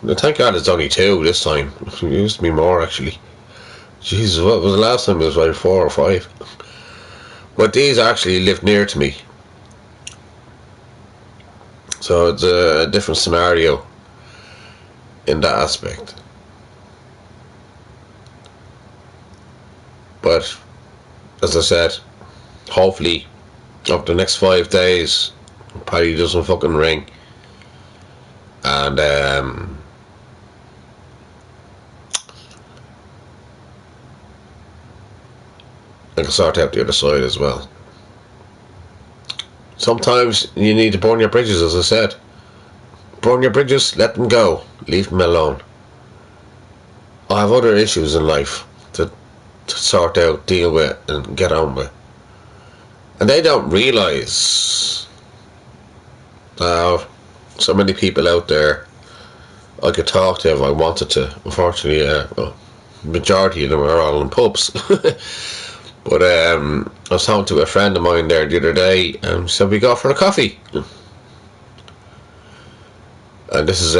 thank God it's only two this time. It used to be more, actually. Jesus, what was the last time? It was like 4 or 5. But these actually lived near to me. So it's a different scenario in that aspect. But, as I said, hopefully, over the next 5 days, Paddy doesn't fucking ring. And, I can sort out the other side as well. Sometimes you need to burn your bridges, as I said. Burn your bridges, let them go. Leave them alone. I have other issues in life to sort out, deal with, and get on with. And they don't realise so many people out there I could talk to if I wanted to. Unfortunately, the majority of them are all in pubs. But I was talking to a friend of mine there the other day, and said we go for a coffee. And this is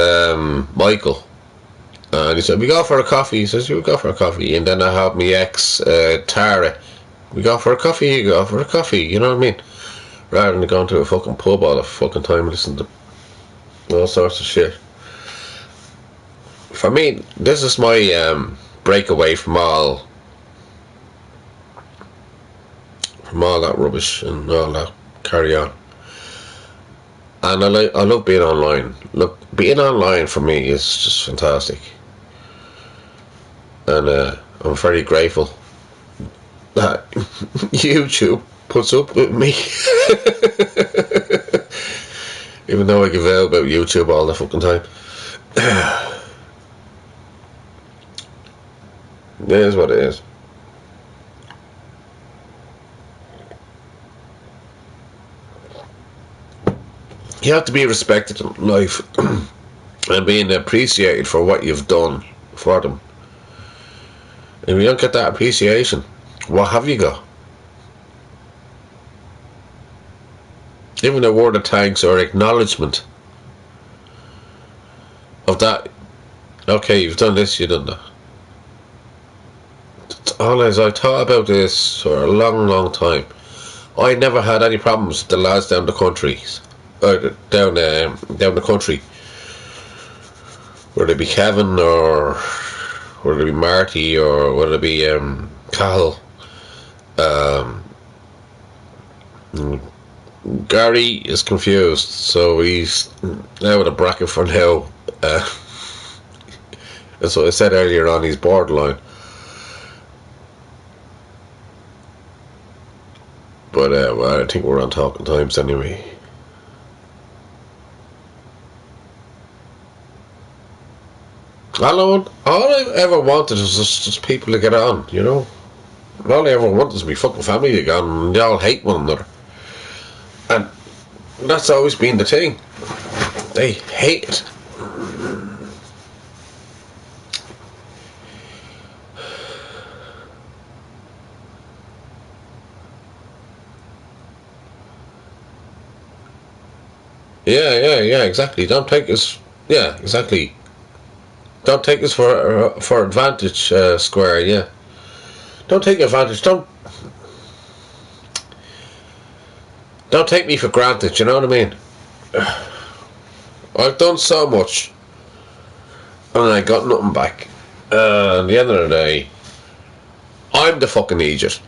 Michael. And he said, we go for a coffee. He says, we go for a coffee. And then I have my ex, Tara. We go for a coffee, you go for a coffee. You know what I mean? Rather than going to a fucking pub all the fucking time and listening to all sorts of shit. For me, this is my breakaway from all that rubbish and all that carry on. And I love being online. Look, being online for me is just fantastic. And I'm very grateful that YouTube puts up with me. Even though I give out about YouTube all the fucking time. It is what it is. You have to be respected in life and being appreciated for what you've done for them. If you don't get that appreciation, what have you got? Even a word of thanks or acknowledgement of that. Okay, you've done this, you've done that. Honest, I thought about this for a long, long time. I never had any problems with the lads down the country, or down the country, whether it be Kevin or whether it be Marty or whether it be Cal. Um, Gary is confused, so he's now in a bracket for now. That's what I said earlier on. He's borderline. But well, I think we're on talking times anyway. All I ever wanted was just people to get on, you know? All I ever wanted is my fucking family to get on, and they all hate one another. And that's always been the thing. They hate it. Yeah, exactly. Don't take us. Yeah, exactly. Don't take us for advantage, Square. Yeah. Don't take advantage. Don't take me for granted. You know what I mean? I've done so much, and I got nothing back. At the end of the day, I'm the fucking idiot.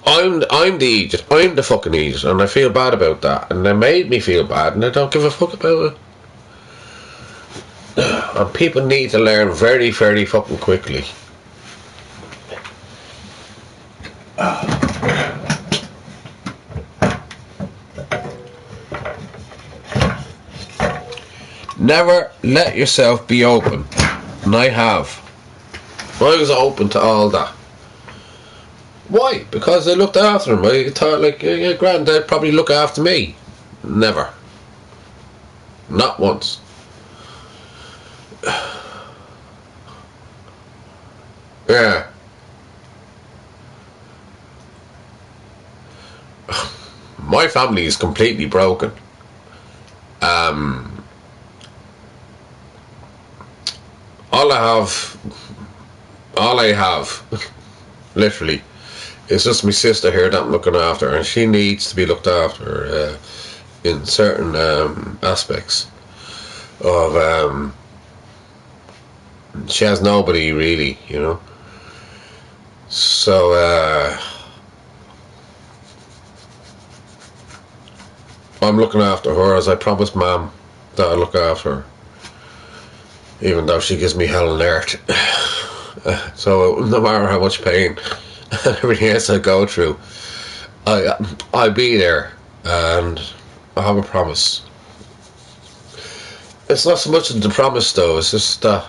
I'm the idiot. I'm the fucking idiot, and I feel bad about that. And they made me feel bad, and I don't give a fuck about it. And people need to learn very, very fucking quickly. Never let yourself be open. And I have. I was open to all that. Why? Because I looked after him. I thought, like, yeah, granddad probably look after me. Never. Not once. Yeah. My family is completely broken. All I have, literally, is just my sister here that I'm looking after, and she needs to be looked after in certain aspects of. She has nobody really, you know. So I'm looking after her as I promised Mum that I'd look after her, even though she gives me hell on earth. So no matter how much pain and everything else I go through, I'll be there, and I have a promise. It's not so much the promise though, it's just that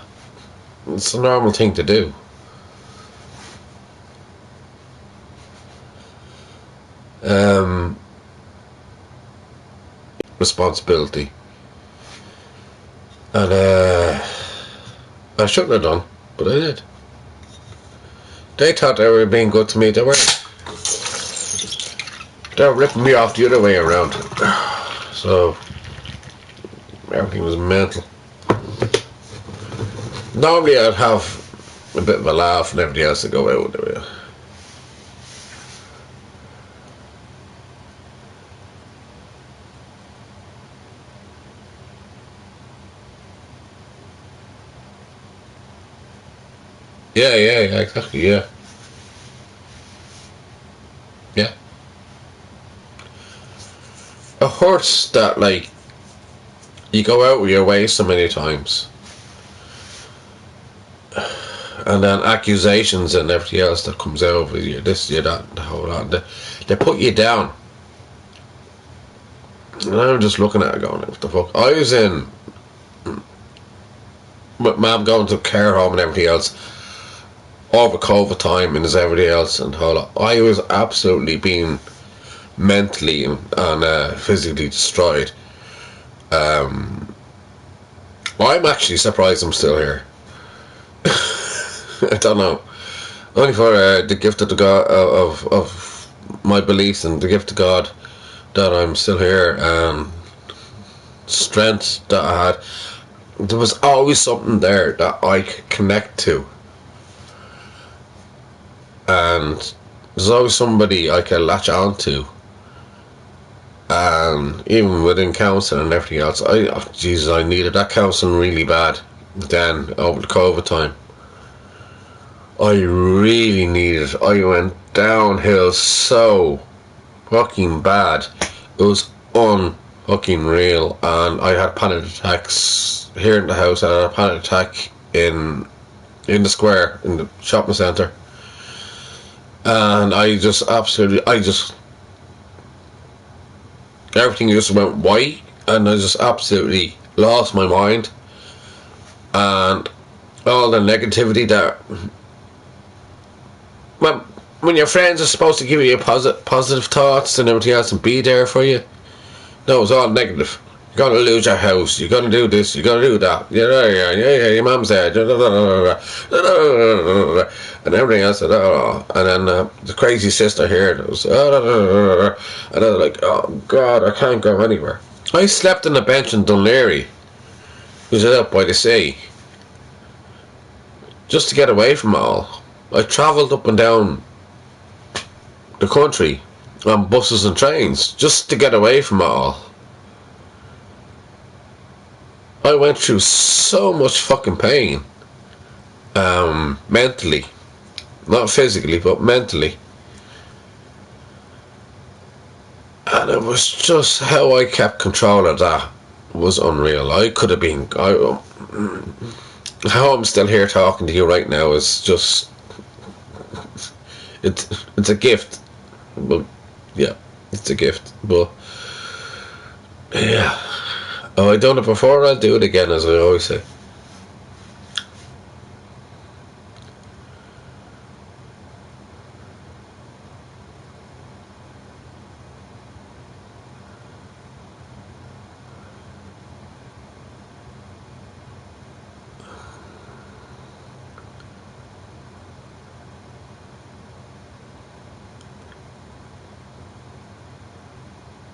it's a normal thing to do. Responsibility. And I shouldn't have done, but I did. They thought they were being good to me. They were ripping me off the other way around. So everything was mental. Normally I'd have a bit of a laugh and everything else to go out with it. Yeah, exactly, yeah. Yeah. It hurts that, like, you go out with your way so many times, and then accusations and everything else that comes out with you, this, you, that, the whole lot, they put you down. And I'm just looking at it going, what the fuck? I was in, with Mum going to care home and everything else, over COVID time and as everything else and whole lot. I was absolutely being mentally and physically destroyed. I'm actually surprised I'm still here. I don't know. Only for the gift of the God of my beliefs and the gift of God that I'm still here, and strength that I had. there was always something there that I could connect to, and there's always somebody I could latch on to. And even within counselling and everything else, I needed that counselling really bad. Then over the COVID time, I really needed it. I went downhill so fucking bad. It was unfucking real, and I had panic attacks here in the house. I had a panic attack in the square in the shopping centre, and I just everything just went white, and I just absolutely lost my mind, and all the negativity that, well, when your friends are supposed to give you positive thoughts and everything else and be there for you, no, it's all negative. You're gonna lose your house. You're gonna do this. You're gonna do that. Yeah. Your mum's there, and everything else. And then the crazy sister here. That was, and I was like, oh God, I can't go anywhere. I slept on a bench in Dunleary, which is up by the sea, just to get away from it all. I travelled up and down the country on buses and trains just to get away from it all. I went through so much fucking pain, mentally, not physically, but mentally, and it was just how I kept control of that was unreal. I could have been. How I'm still here talking to you right now is just it's a gift. Well, yeah, it's a gift. But yeah. Oh, I done it before, I'll do it again, as I always say.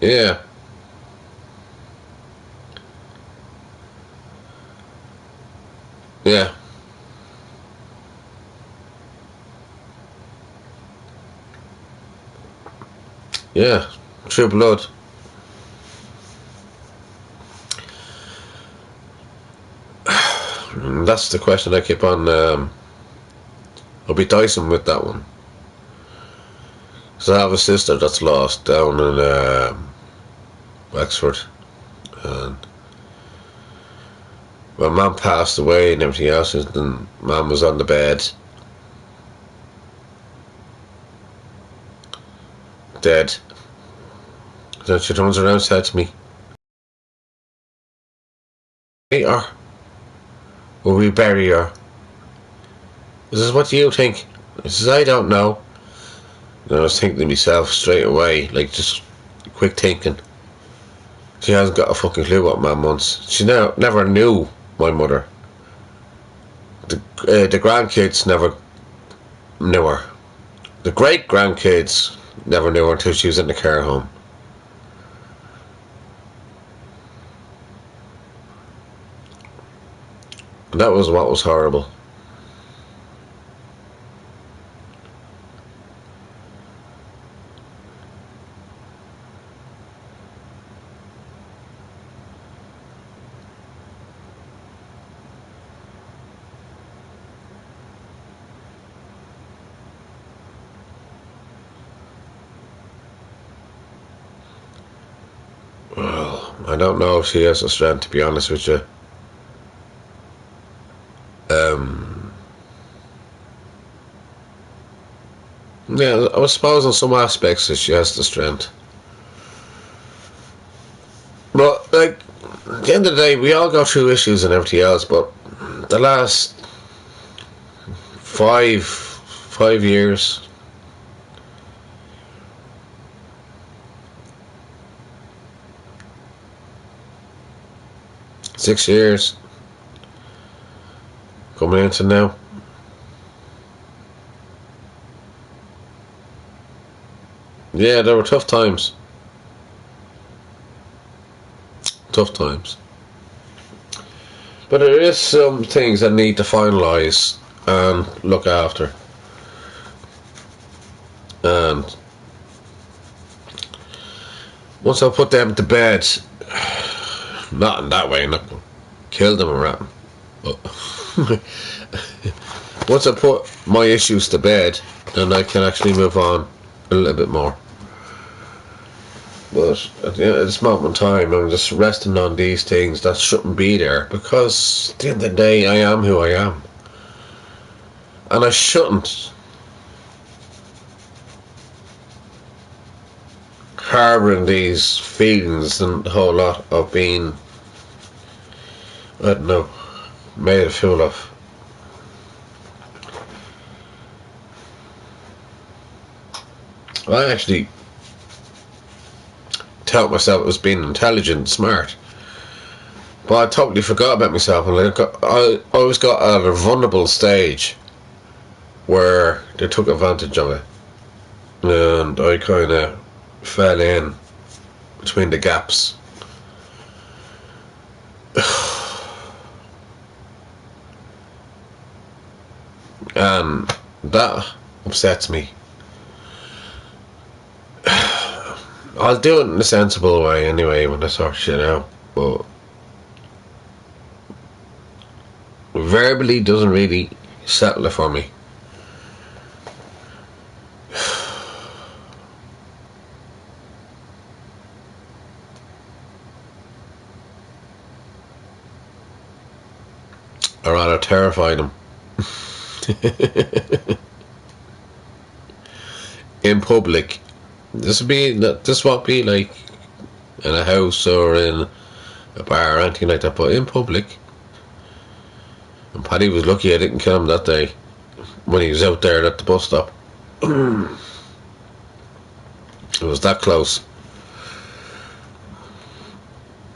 Yeah. Yeah. Yeah. True blood. That's the question I keep on. I'll be dicing with that one. So I have a sister that's lost down in Wexford, and my mum passed away and everything else, and mum was on the bed, dead. So she turns around and said to me, "Hey, or will we bury her?" This is, what do you think? I says, I don't know. And I was thinking to myself straight away, like just quick thinking. She hasn't got a fucking clue what mum wants. She never knew my mother. The grandkids never knew her. The great grandkids never knew her until she was in the care home. And that was what was horrible. Well, I don't know if she has the strength, to be honest with you. Yeah, I suppose in some aspects that she has the strength. But, like, at the end of the day, we all go through issues and everything else, but the last five years, 6 years, coming into now. Yeah, there were tough times. Tough times. But there is some things I need to finalise and look after. And once I put them to bed, not in that way, not kill them around. But once I put my issues to bed, then I can actually move on a little bit more. But at this moment in time, I'm just resting on these things that shouldn't be there, because at the end of the day, I am who I am. And I shouldn't harbouring these feelings and the whole lot of being, I don't know, made a fool of. I actually tout myself as being intelligent and smart, but I totally forgot about myself, and I always got at a vulnerable stage where they took advantage of it, and I kind of fell in between the gaps. And that upsets me. I'll do it in a sensible way anyway when I sort shit out, but verbally doesn't really settle it for me. I rather terrify them. In public. This won't be like in a house or in a bar or anything like that, but in public. And Paddy was lucky I didn't kill him that day when he was out there at the bus stop. It was that close.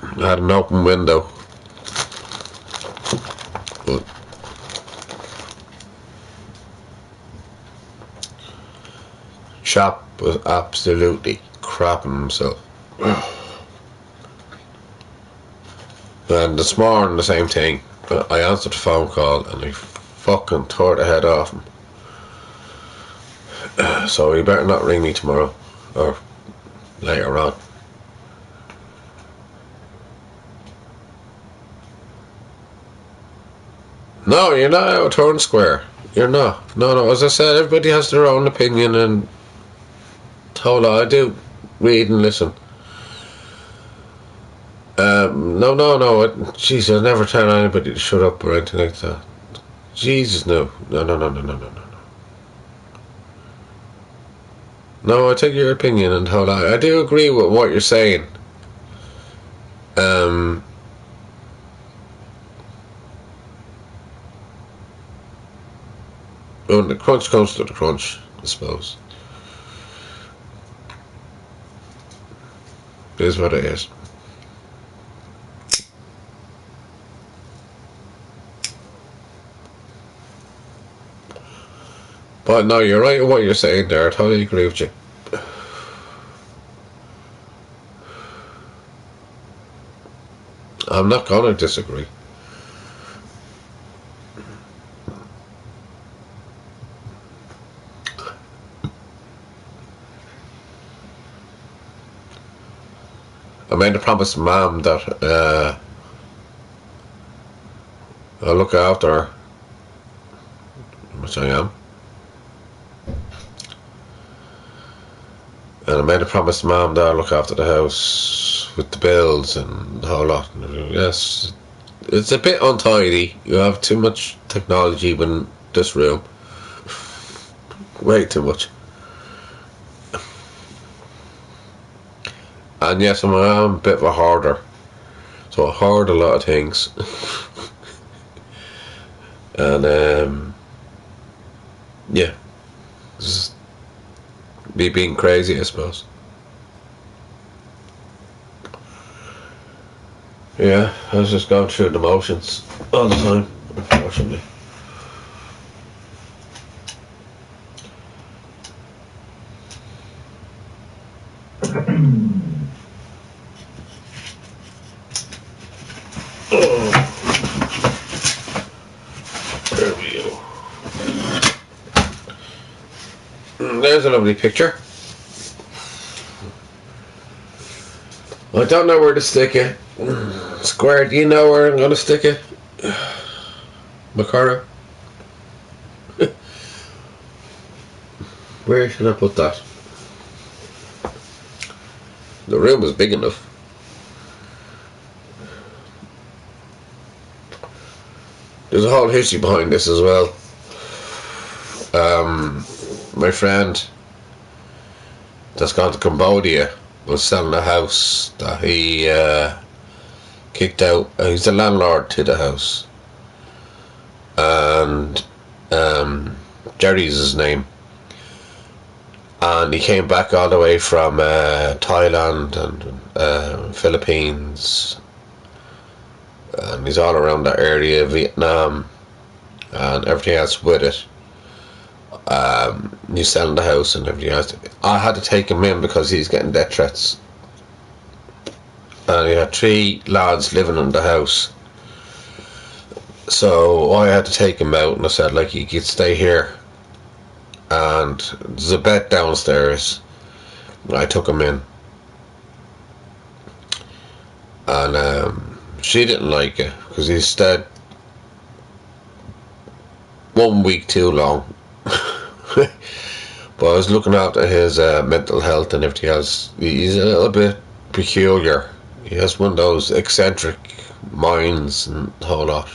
I had an open window, but chap was absolutely crapping himself. And this morning the same thing. I answered the phone call and I fucking tore the head off him. So he better not ring me tomorrow or later on. No, you're not out of turn square. You're not. No, as I said, everybody has their own opinion, and I do read and listen. No. Jeez, I'll never tell anybody to shut up or anything like that. Jesus, no. No. No, I take your opinion and I do agree with what you're saying. When the crunch comes to the crunch, I suppose. It is what it is. But no, you're right in what you're saying there. I totally agree with you. I'm not gonna disagree. I made a promise to Mum that I'll look after her, which I am. And I made a promise to Mum that I'll look after the house with the bills and the whole lot. Yes, it's a bit untidy. You have too much technology in this room. Way too much. And yes, I'm a bit of a hoarder. So I hoard a lot of things. And yeah. Just me being crazy, I suppose. Yeah, I was just going through the motions all the time, unfortunately. There's a lovely picture. I don't know where to stick it. Square, do you know where I'm going to stick it? Macaro? Where should I put that? The room is big enough. There's a whole history behind this as well. My friend that's gone to Cambodia was selling a house that he kicked out. He's the landlord to the house, and Jerry's his name. And he came back all the way from Thailand and Philippines, and he's all around that area, Vietnam, and everything else with it. He's selling the house and everything else. I had to take him in because he's getting death threats, and he had 3 lads living in the house. So I had to take him out, and I said, like, you could stay here, and there's a bed downstairs. I took him in, and she didn't like it because he stayed 1 week too long. But I was looking after his mental health and everything else. He's a little bit peculiar. He has one of those eccentric minds and the whole lot.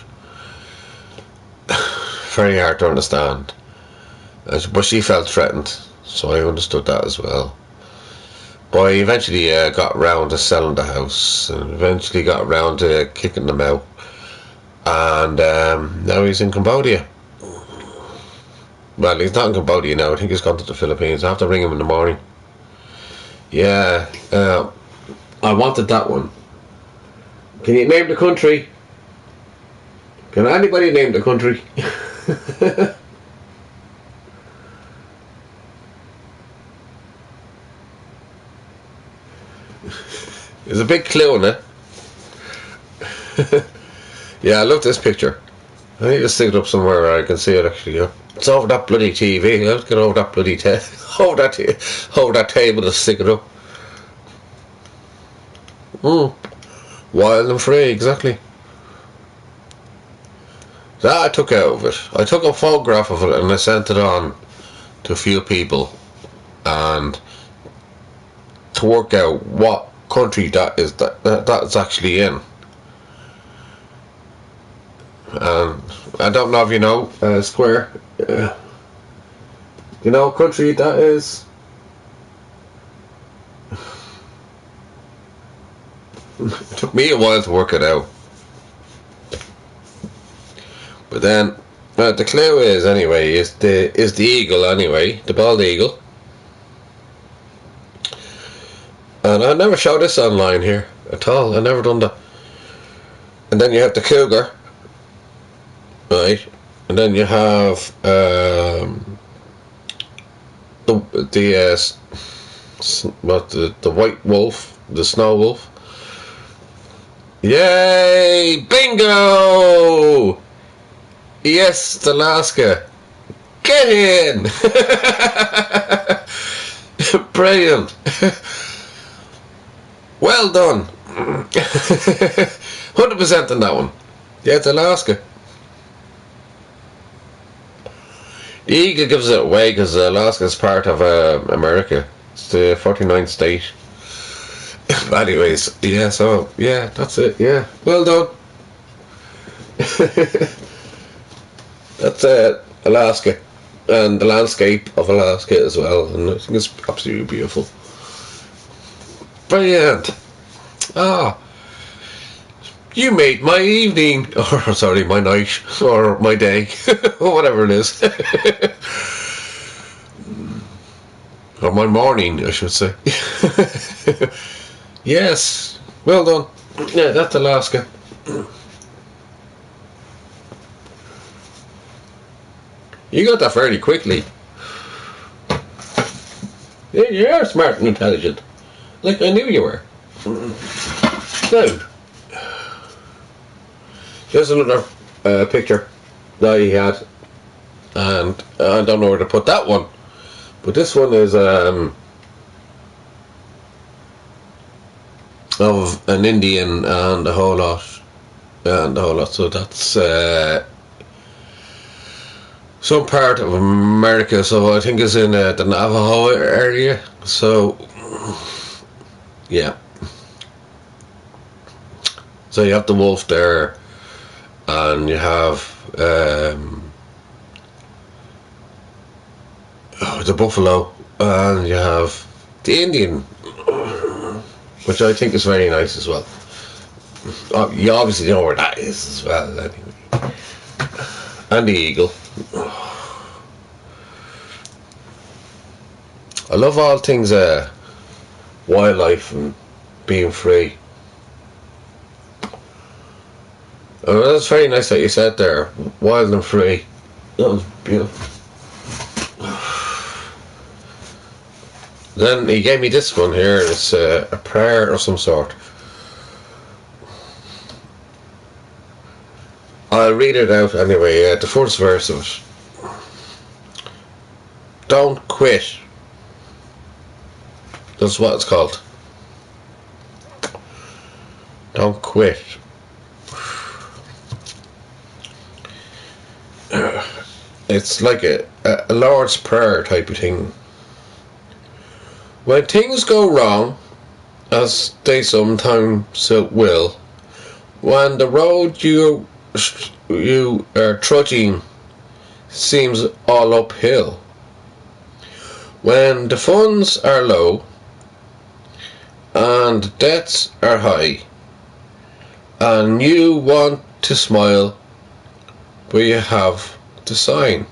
Very hard to understand. But she felt threatened, so I understood that as well. But I eventually got round to selling the house, and eventually got round to kicking them out. And now he's in Cambodia. Well, he's not in Cambodia now. I think he's gone to the Philippines. I have to ring him in the morning. Yeah, I wanted that one. Can you name the country? Can anybody name the country? There's a big clue in it. Yeah, I love this picture. I need to stick it up somewhere where I can see it actually. Yeah. It's over that bloody TV. Let's get over that bloody over that table to stick it up. Wild and free, exactly. That I took out of it. I took a photograph of it and I sent it on to a few people, and to work out what country that's actually in. I don't know if you know, Square. You know what country that is? It took me a while to work it out. But then, the clue is anyway, is the eagle anyway, the bald eagle. And I never showed this online here at all. I never done that. And then you have the cougar, right? And then you have the white wolf, the snow wolf. Yay! Bingo! Yes, it's Alaska. Get in! Brilliant. Well done. 100% on that one. Yeah, it's Alaska. The eagle gives it away because Alaska is part of America. It's the 49th state. Anyways, yeah, so, yeah, that's it, yeah. Well done. That's Alaska. And the landscape of Alaska as well. And I think it's absolutely beautiful. Brilliant. Ah. You made my evening, or sorry, my night, or my day, or whatever it is. Or my morning, I should say. Yes, well done. Yeah, that's Alaska. You got that fairly quickly. Yeah, you are smart and intelligent. Like I knew you were. Now, here's another picture that he had, and I don't know where to put that one, But this one is of an Indian and a whole lot. So that's some part of America. So I think it's in the Navajo area. So yeah. So you have the wolf there, and you have the buffalo, and you have the Indian, which I think is very nice as well. You obviously know where that is as well, anyway. And the eagle. I love all things wildlife and being free. Oh, that's very nice that you said there, wild and free. That was beautiful. Then he gave me this one here. It's a prayer of some sort. I'll read it out anyway. The first verse of it. Don't quit. That's what it's called. Don't quit. It's like a Lord's Prayer type of thing. When things go wrong, as they sometimes will, when the road you are trudging seems all uphill, when the funds are low and debts are high, and you want to smile, but you have to sign,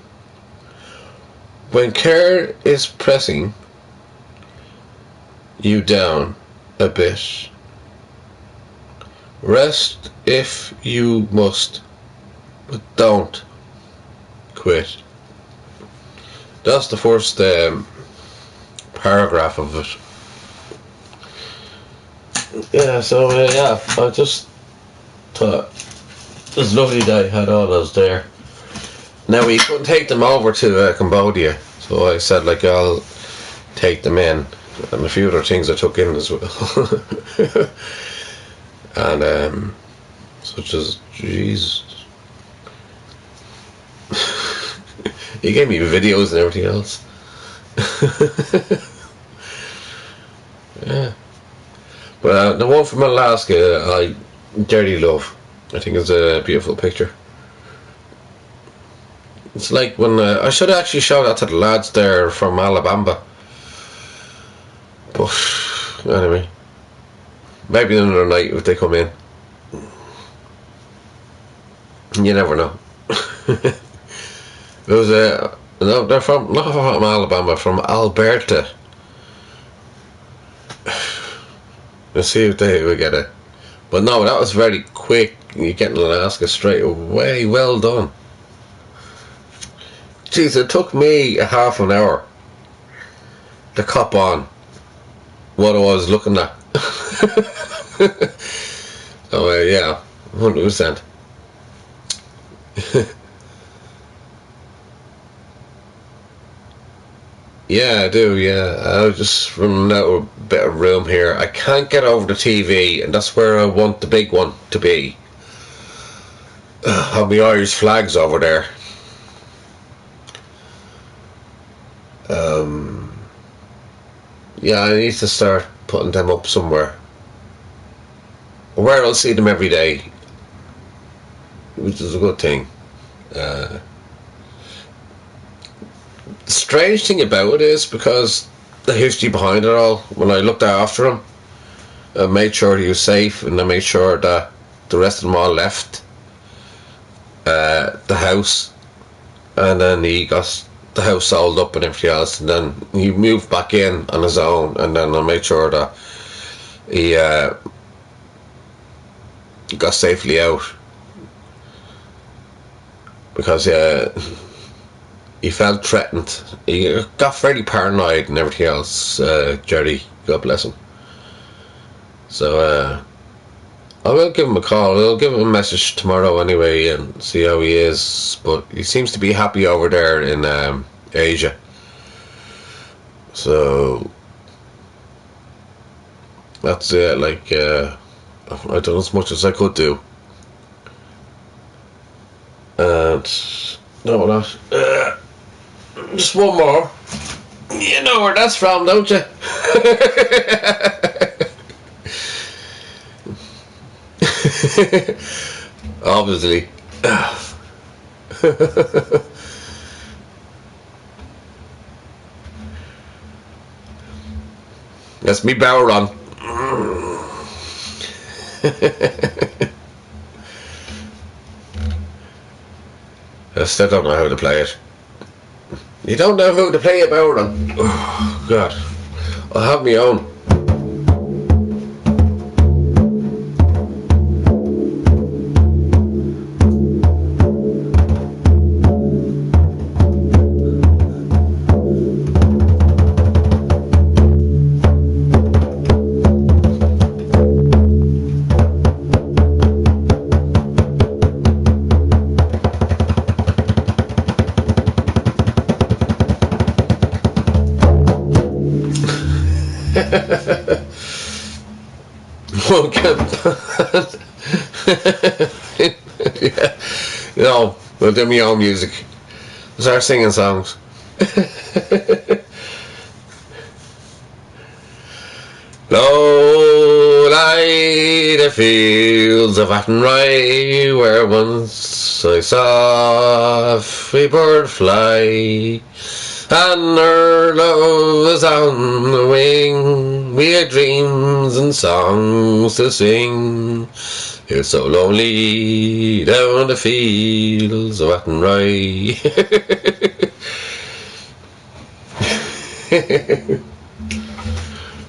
when care is pressing you down a bit, rest if you must, but don't quit. That's the first paragraph of it. Yeah, so yeah, I just thought it was lovely that I had all those there. Now we couldn't take them over to Cambodia, so I said like I'll take them in, and a few other things I took in as well. And such as Jesus. He gave me videos and everything else. Yeah. But the one from Alaska I dearly love. I think it's a beautiful picture. It's like when I should actually show that to the lads there from Alabama. But anyway, maybe another night if they come in. You never know. It was no, they're from not from Alabama, from Alberta. Let's see if they would get it. But no, that was very quick. You get in Alaska straight away. Well done. Jeez, it took me a half an hour to cop on what I was looking at. So yeah, 100%. Yeah, I do, yeah. I was just running out of a bit of room here. I can't get over the TV, and that's where I want the big one to be. Have the Irish flags over there. Yeah, I need to start putting them up somewhere. Where I'll see them every day, which is a good thing. The strange thing about it is because the history behind it all, when I looked after him, I made sure he was safe, and I made sure that the rest of them all left the house, and then he got the house sold up and everything else, and then he moved back in on his own, and then I made sure that he got safely out, because he felt threatened. He got very paranoid and everything else, Jerry, God bless him. So I will give him a call. I'll give him a message tomorrow anyway and see how he is. But he seems to be happy over there in Asia. So that's it. Like I've done as much as I could do. And no, not just one more. You know where that's from, don't you? Obviously. That's me Bower Run. I still don't know how to play it. You don't know how to play a Bower Run? Oh, God. I'll have my own. Yeah. No, we'll do my own music. Start singing songs. Low lie the fields of Athenry, where once I saw a free bird fly, and her love was on the wing. We had dreams and songs to sing. It's so lonely down the fields of Athenry.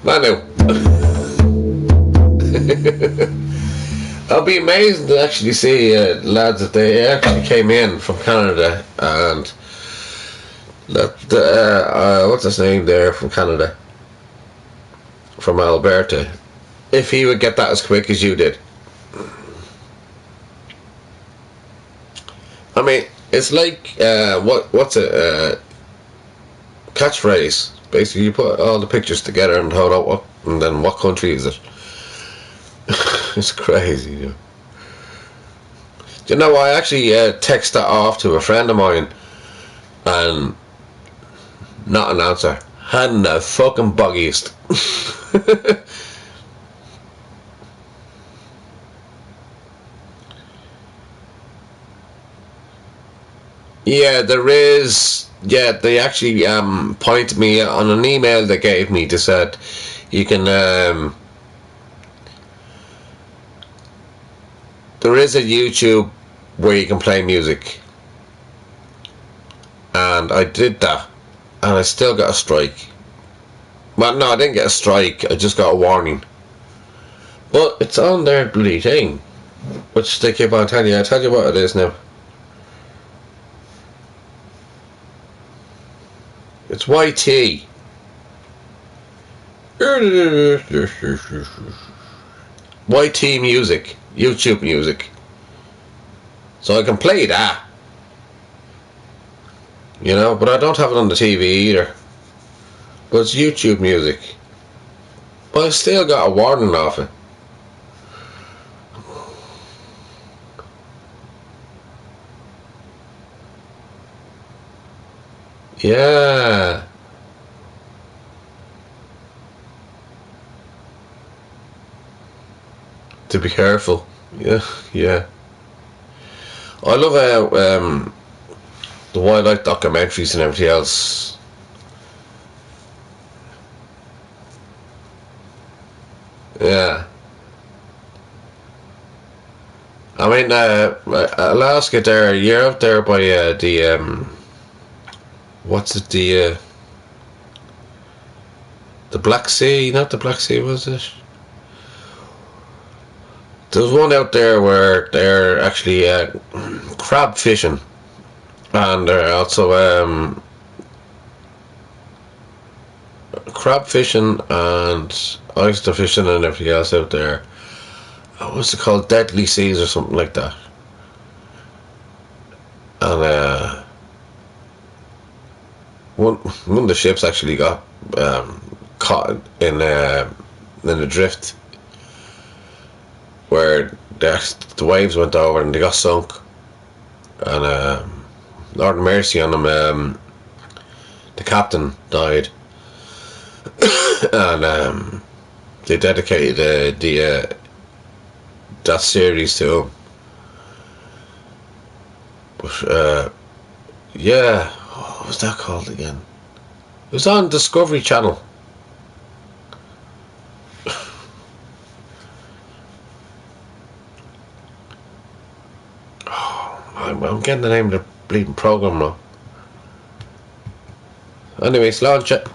Manu. I'll be amazed to actually see lads that they actually came in from Canada, and that what's his name there from Canada, from Alberta, if he would get that as quick as you did. I mean, it's like what's a catchphrase? Basically, you put all the pictures together and hold out and then what country is it? It's crazy. You know? Do you know, I actually text that off to a friend of mine, and not an answer. Hadn't the fucking buggiest. Yeah, there is. Yeah, they actually pointed me on an email they gave me. They said you can. There is a YouTube where you can play music, and I did that, and I still got a strike. Well, no, I didn't get a strike. I just got a warning. But it's on their bloody thing, which they keep on telling you. I tell you what it is now. It's YT. YT music. YouTube music. So I can play that. You know, but I don't have it on the TV either. But it's YouTube music. But I still got a warning off it. Yeah. To be careful. Yeah, yeah. I love how the wildlife documentaries and everything else. Yeah. I mean, Alaska there, you're out there by the what's it, the Black Sea, not the Black Sea, was it? There's one out there where they're actually crab fishing, and they're also crab fishing and oyster fishing and everything else out there. What's it called? Deadly Seas or something like that. And one of the ships actually got caught in a drift where the waves went over and they got sunk, and Lord mercy on them. The captain died, and they dedicated that series to him. But yeah, what was that called again? It was on Discovery Channel. I'm getting the name of the bleeding program now. Anyways, launch it.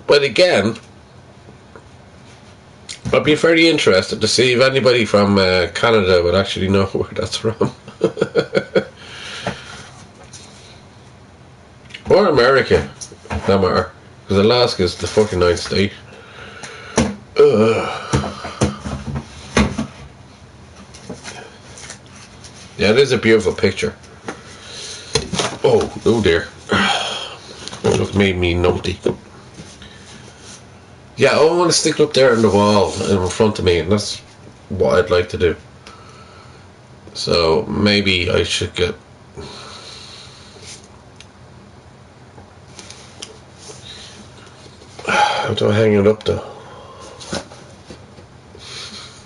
But again, I'd be very interested to see if anybody from Canada would actually know where that's from. Or America, no matter. Because Alaska's the fucking ninth state. Yeah, it is a beautiful picture. Oh dear. Look, made me numpty. Yeah, I want to stick it up there on the wall in front of me, and that's what I'd like to do. So maybe I should get... How do I hang it up though?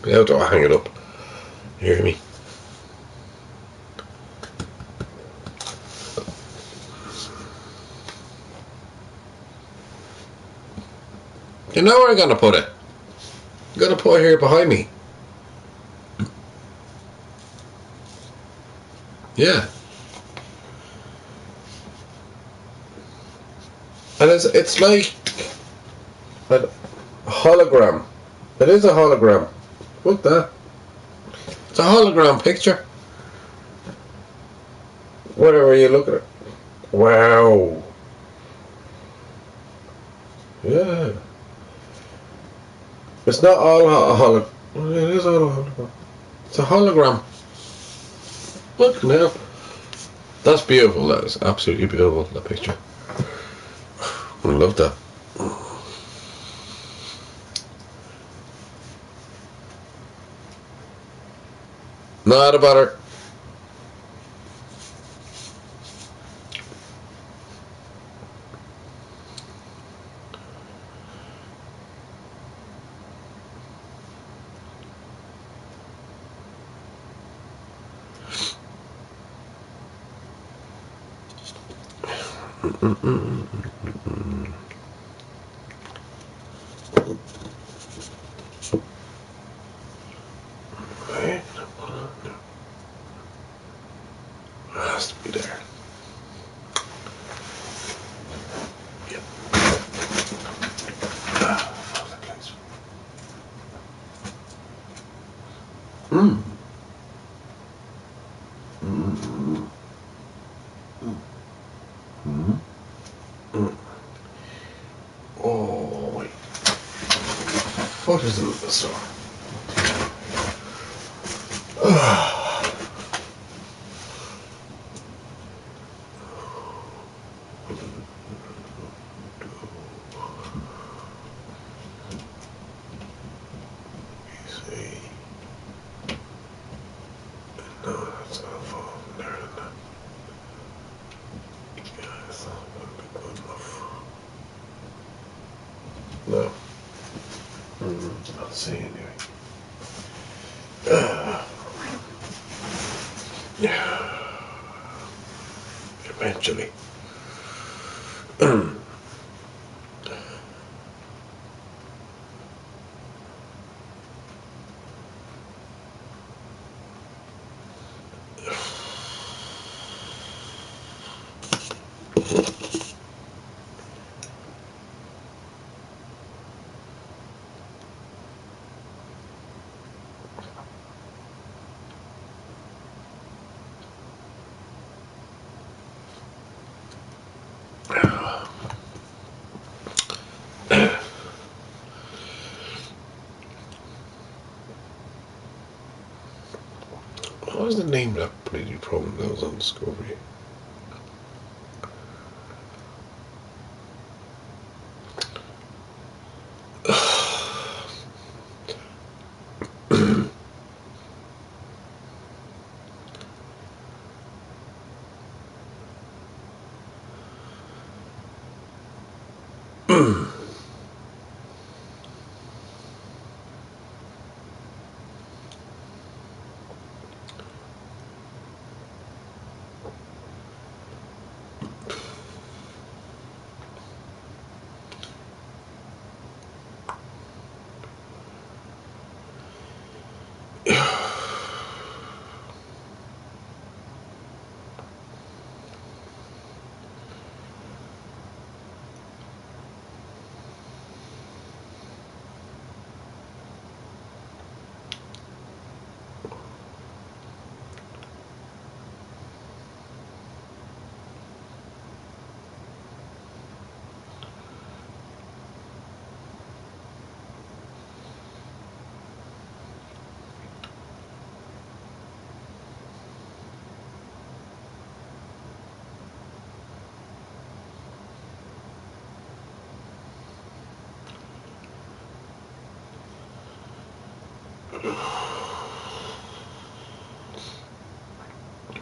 How do I hang it up? You hear me? You know where I'm gonna put it? I'm gonna put it here behind me. Yeah. And it's like a hologram. It is a hologram. Look that. It's a hologram picture. Whatever you look at it. Wow. Yeah. It's not all a hologram. It is all a hologram. It's a hologram. Look now. That's beautiful. That is absolutely beautiful, that picture. I love that. Not a bother. Has to be there. Yep. Oh wait. What is in the store? No. I'll see anyway. Yeah. Eventually. was the name of that bloody program that was on Discovery?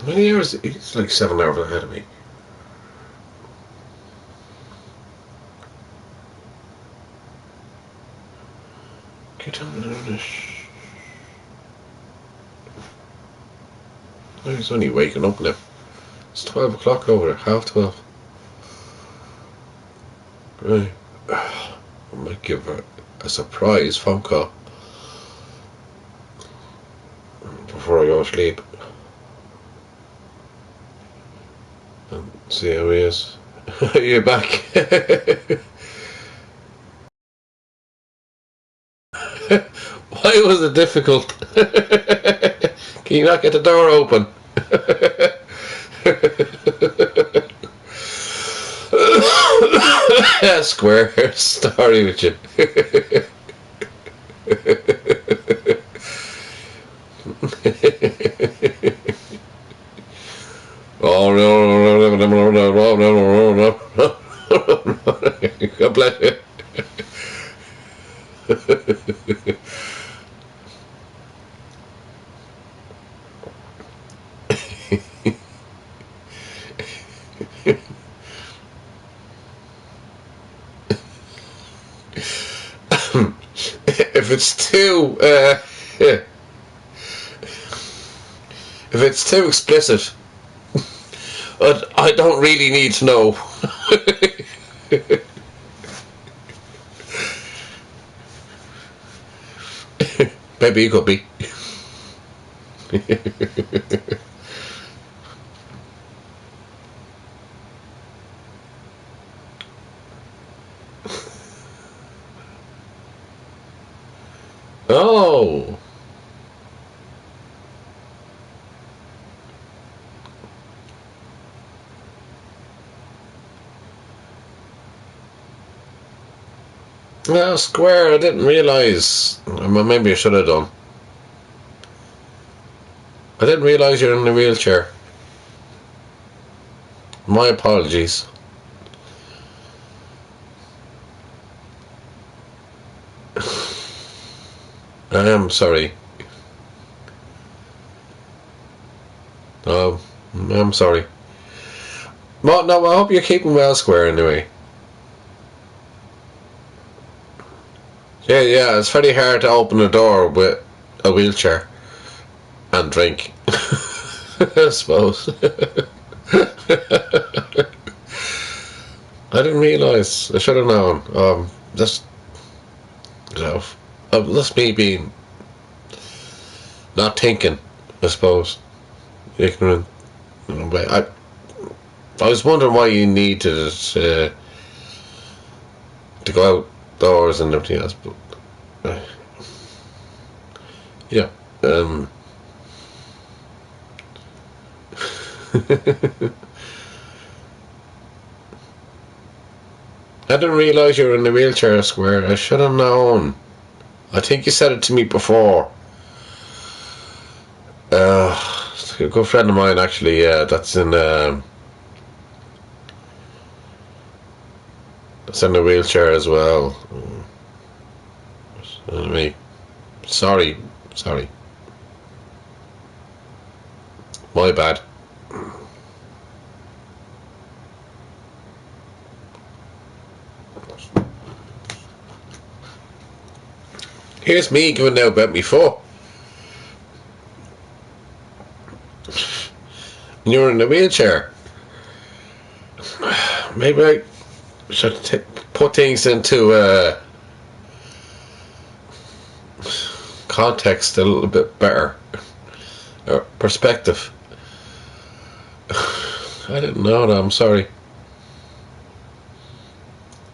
How many hours? It's like 7 hours ahead of me. Get on this. Oh, he's only waking up now. It's 12 o'clock over, 12:30. Right. I might give her a surprise phone call before I go to sleep. And see how he is. You're back. Why was it difficult? Can you not get the door open? Square story with you. Oh no! God bless you. If it's too explicit, I don't really need to know. Maybe you could be. Oh. Well, Square, I didn't realise. Well, maybe I should have done. I didn't realise you're in a wheelchair. My apologies. I am sorry. Oh, I'm sorry. Well, no, I hope you're keeping well, Square, anyway. Yeah, it's very hard to open a door with a wheelchair and drink. I suppose. I didn't realise. I should have known. That's me being not thinking, I suppose. Ignorant. I was wondering why you needed to go outdoors and everything else, but yeah. I didn't realise you were in the wheelchair, Square. I should have known. I think you said it to me before. a good friend of mine actually. That's in a wheelchair as well. Me. Sorry. My bad. Here's me giving out about me foot. And you're in a wheelchair. Maybe I should put things into context a little bit better. Or perspective. I didn't know that, I'm sorry.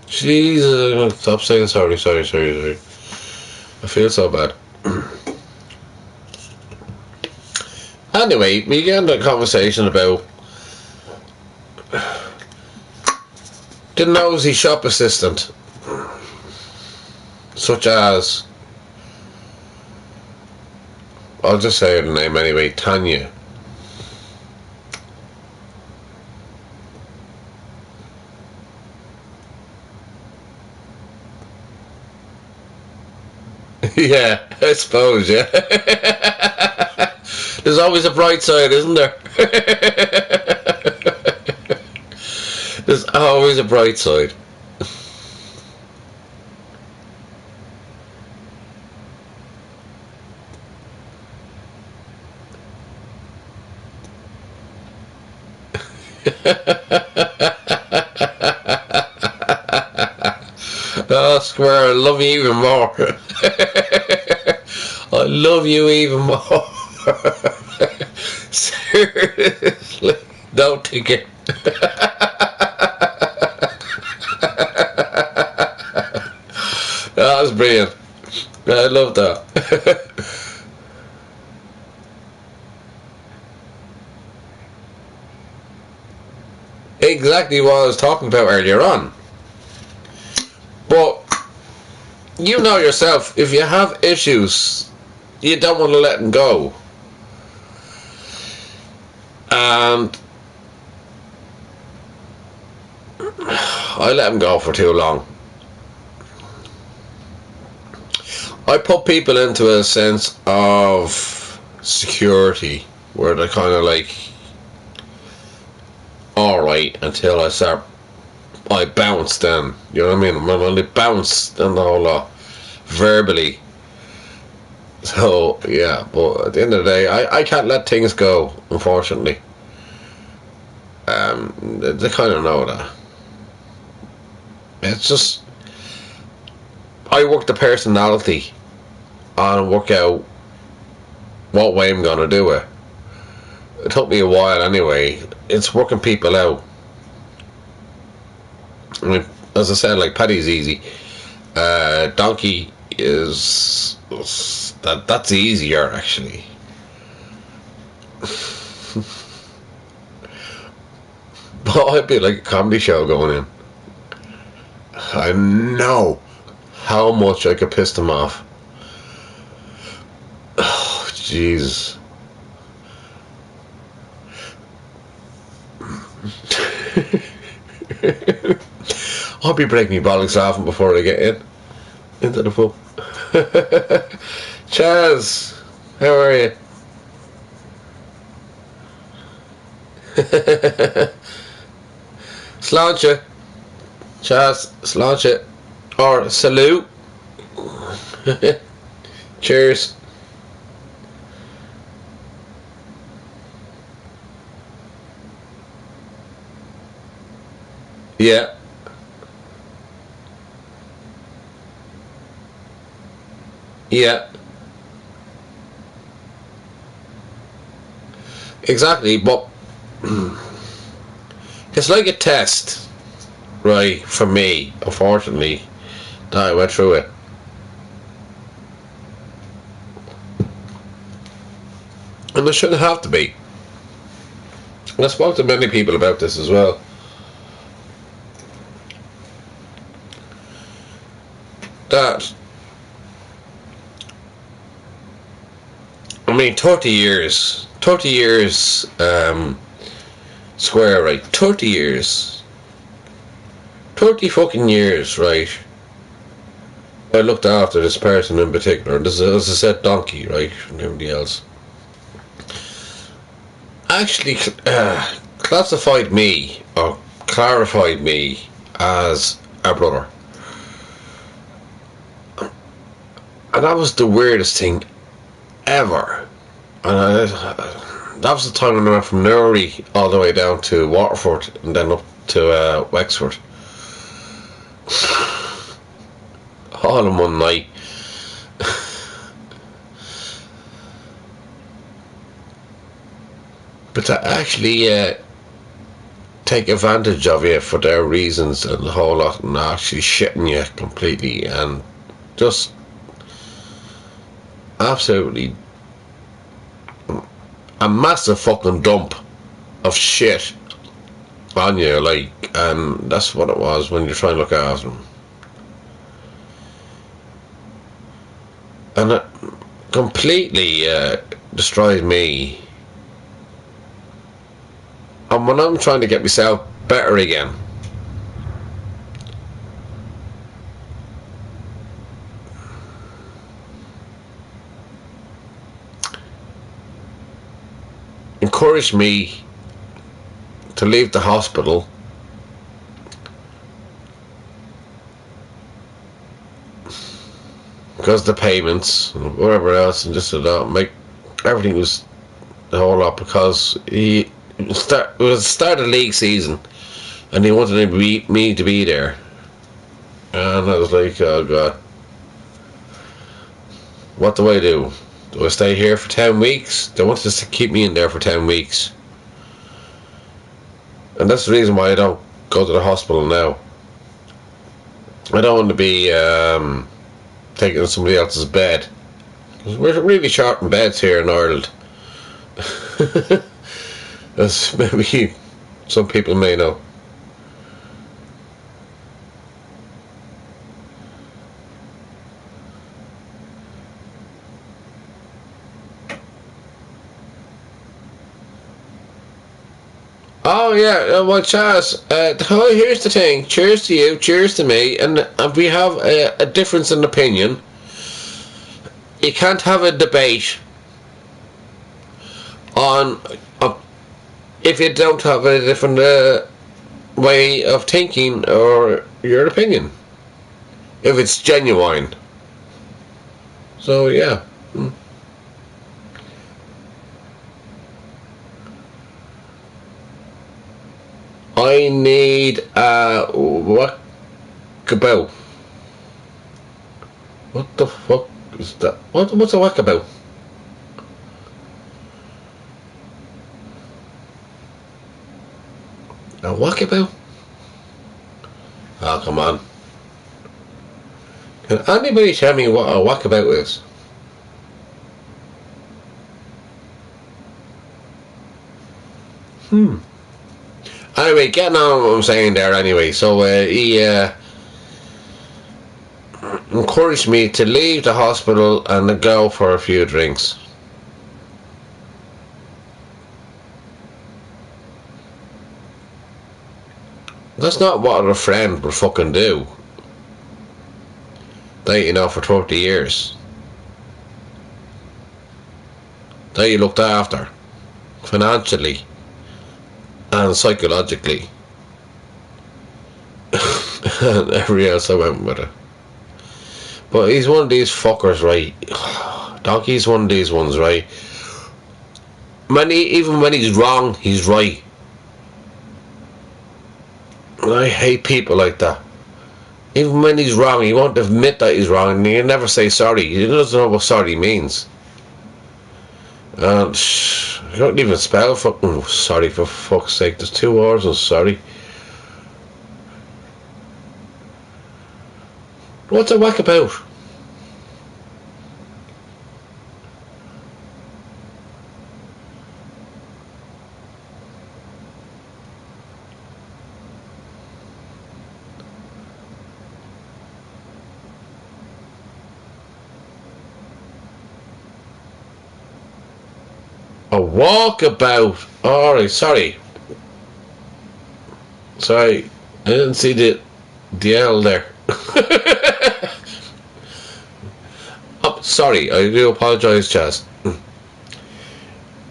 Jesus, stop saying sorry. I feel so bad. Anyway, we began the conversation about the nosy shop assistant, such as, I'll just say her name anyway, Tanya. Yeah, I suppose, yeah. There's always a bright side, isn't there? There's always a bright side. Oh, Square, I love you even more. I love you even more. Seriously, don't take it. That was brilliant. I love that. Exactly what I was talking about earlier on. But you know yourself, if you have issues, you don't want to let them go. And I let them go for too long. I put people into a sense of security where they're kind of like, alright, until I bounce then, you know what I mean? When I bounce then the whole lot, verbally. So, yeah, but at the end of the day, I can't let things go, unfortunately. They kind of know that. It's just, I work the personality and work out what way I'm going to do it. It took me a while anyway. It's working people out. I mean, as I said, like, Paddy's easy. Donkey is... That's easier, actually. But I'd be like a comedy show going in. I know how much I could piss them off. Oh, Jesus. I'll be breaking my bollocks laughing before I get into the pub. Chaz, how are you? Sláinte. Chaz, sláinte. Or salute. Cheers. Yeah. Yeah. Exactly, but it's like a test, right, for me, unfortunately, that I went through it. And it shouldn't have to be. And I spoke to many people about this as well. That, I mean, 30 years 30 years square, right? 30 years. 30 fucking years, right? I looked after this person in particular. This is, as I said, donkey, right? And everybody else. Actually, classified me, or clarified me, as a brother. And that was the weirdest thing ever. And that was the time when I went from Newry all the way down to Waterford and then up to Wexford. All in one night. But to actually take advantage of you for their reasons and the whole lot, and actually shitting you completely and just absolutely a massive fucking dump of shit on you, like, and that's what it was when you're trying to look after them. And it completely destroyed me. And when I'm trying to get myself better again, encouraged me to leave the hospital because the payments and whatever else, and just that make everything was the whole lot, because it was the start of league season and he wanted me to be there, and I was like, oh god, what do I do? Do I stay here for 10 weeks? They wanted to keep me in there for 10 weeks. And that's the reason why I don't go to the hospital now. I don't want to be taking somebody else's bed. We're really short in beds here in Ireland. As maybe some people may know. Oh yeah, well Chaz, here's the thing, cheers to you, cheers to me, and we have a difference in opinion. You can't have a debate on if you don't have a different way of thinking or your opinion, if it's genuine. So yeah. I need a walkabout. What the fuck is that? What's a walkabout? A walkabout? Oh, come on. Can anybody tell me what a walkabout is? Anyway, getting on what I'm saying there anyway. So he encouraged me to leave the hospital and go for a few drinks. That's not what a friend would fucking do. That you know for 30 years. That you looked after. Financially. And psychologically. And every else I went with it. But he's one of these fuckers, right? Donkey's one of these ones, right? Even when he's wrong, he's right. And I hate people like that. Even when he's wrong, he won't admit that he's wrong, and he'll never say sorry. He doesn't know what sorry means. And I don't even spell fucking sorry, for fuck's sake. There's 2 words of sorry. What's a whackabout? A walkabout. Alright, sorry. Sorry. I didn't see the L there. Oh, sorry, I do apologise, Chaz.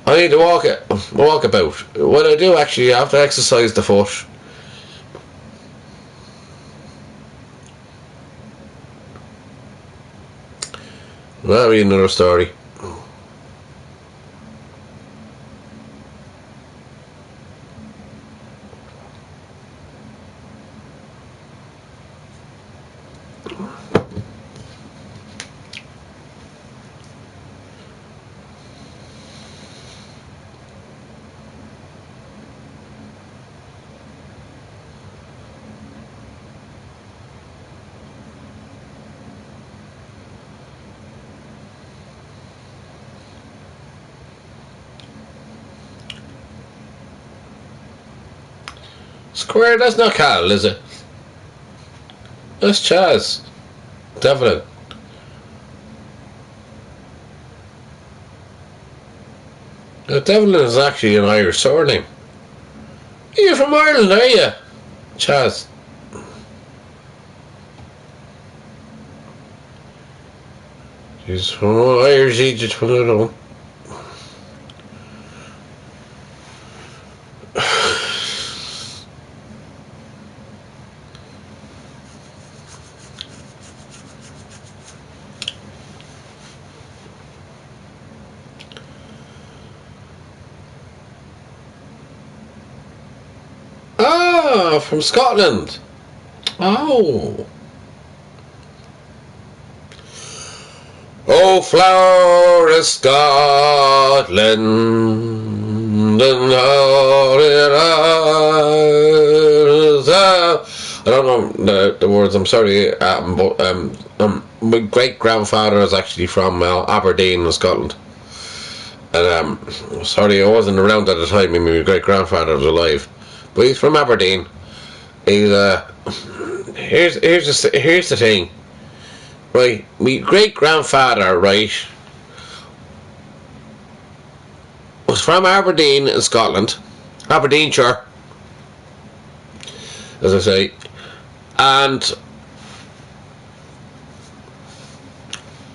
I need to walk about. What I do actually, I have to exercise the foot. That'll be another story. Square, that's not Cal, is it? That's Chaz. Devlin. Devlin is actually an Irish surname. You're from Ireland, are you? Chaz. He's from Irish Egypt, I don't know. Ah, from Scotland. Oh. Oh, flower of Scotland, and how it is. I don't know the words, I'm sorry, but my great grandfather is actually from Aberdeen in Scotland. And sorry, I wasn't around at the time when my great grandfather was alive. But he's from Aberdeen. He's here's the thing. Right, my great grandfather, right, was from Aberdeen in Scotland, Aberdeenshire, as I say, and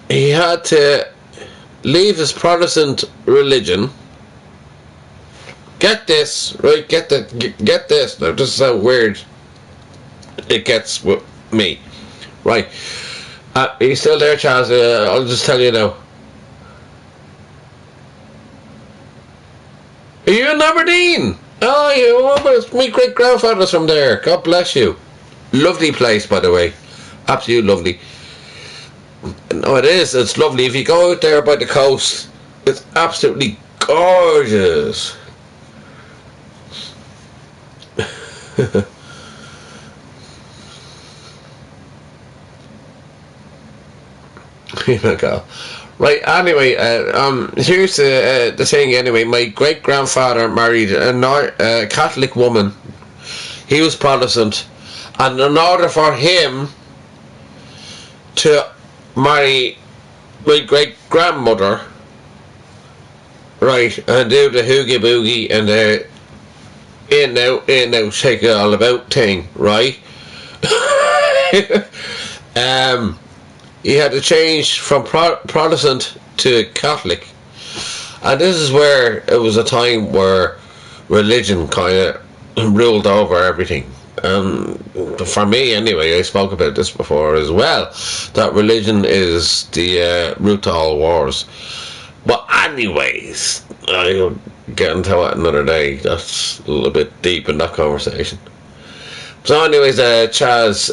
he had to leave his Protestant religion. Get this, right? Get this. Now, this is how weird it gets with me, right? He's still there, Chaz. I'll just tell you now. Are you in Aberdeen? Oh, my great grandfather's from there. God bless you. Lovely place, by the way. Absolutely lovely. No, it is. It's lovely. If you go out there by the coast, it's absolutely gorgeous. Right, anyway, here's the thing anyway. My great grandfather married a Catholic woman. He was Protestant, and in order for him to marry my great grandmother, right, and do the hoogie boogie and the in now shake it all about thing, right? He had to change from Protestant to Catholic, and this is where it was a time where religion kind of ruled over everything. For me anyway, I spoke about this before as well, that religion is the root to all wars. But anyways, I'll get into that another day. That's a little bit deep in that conversation. So anyways, Chaz,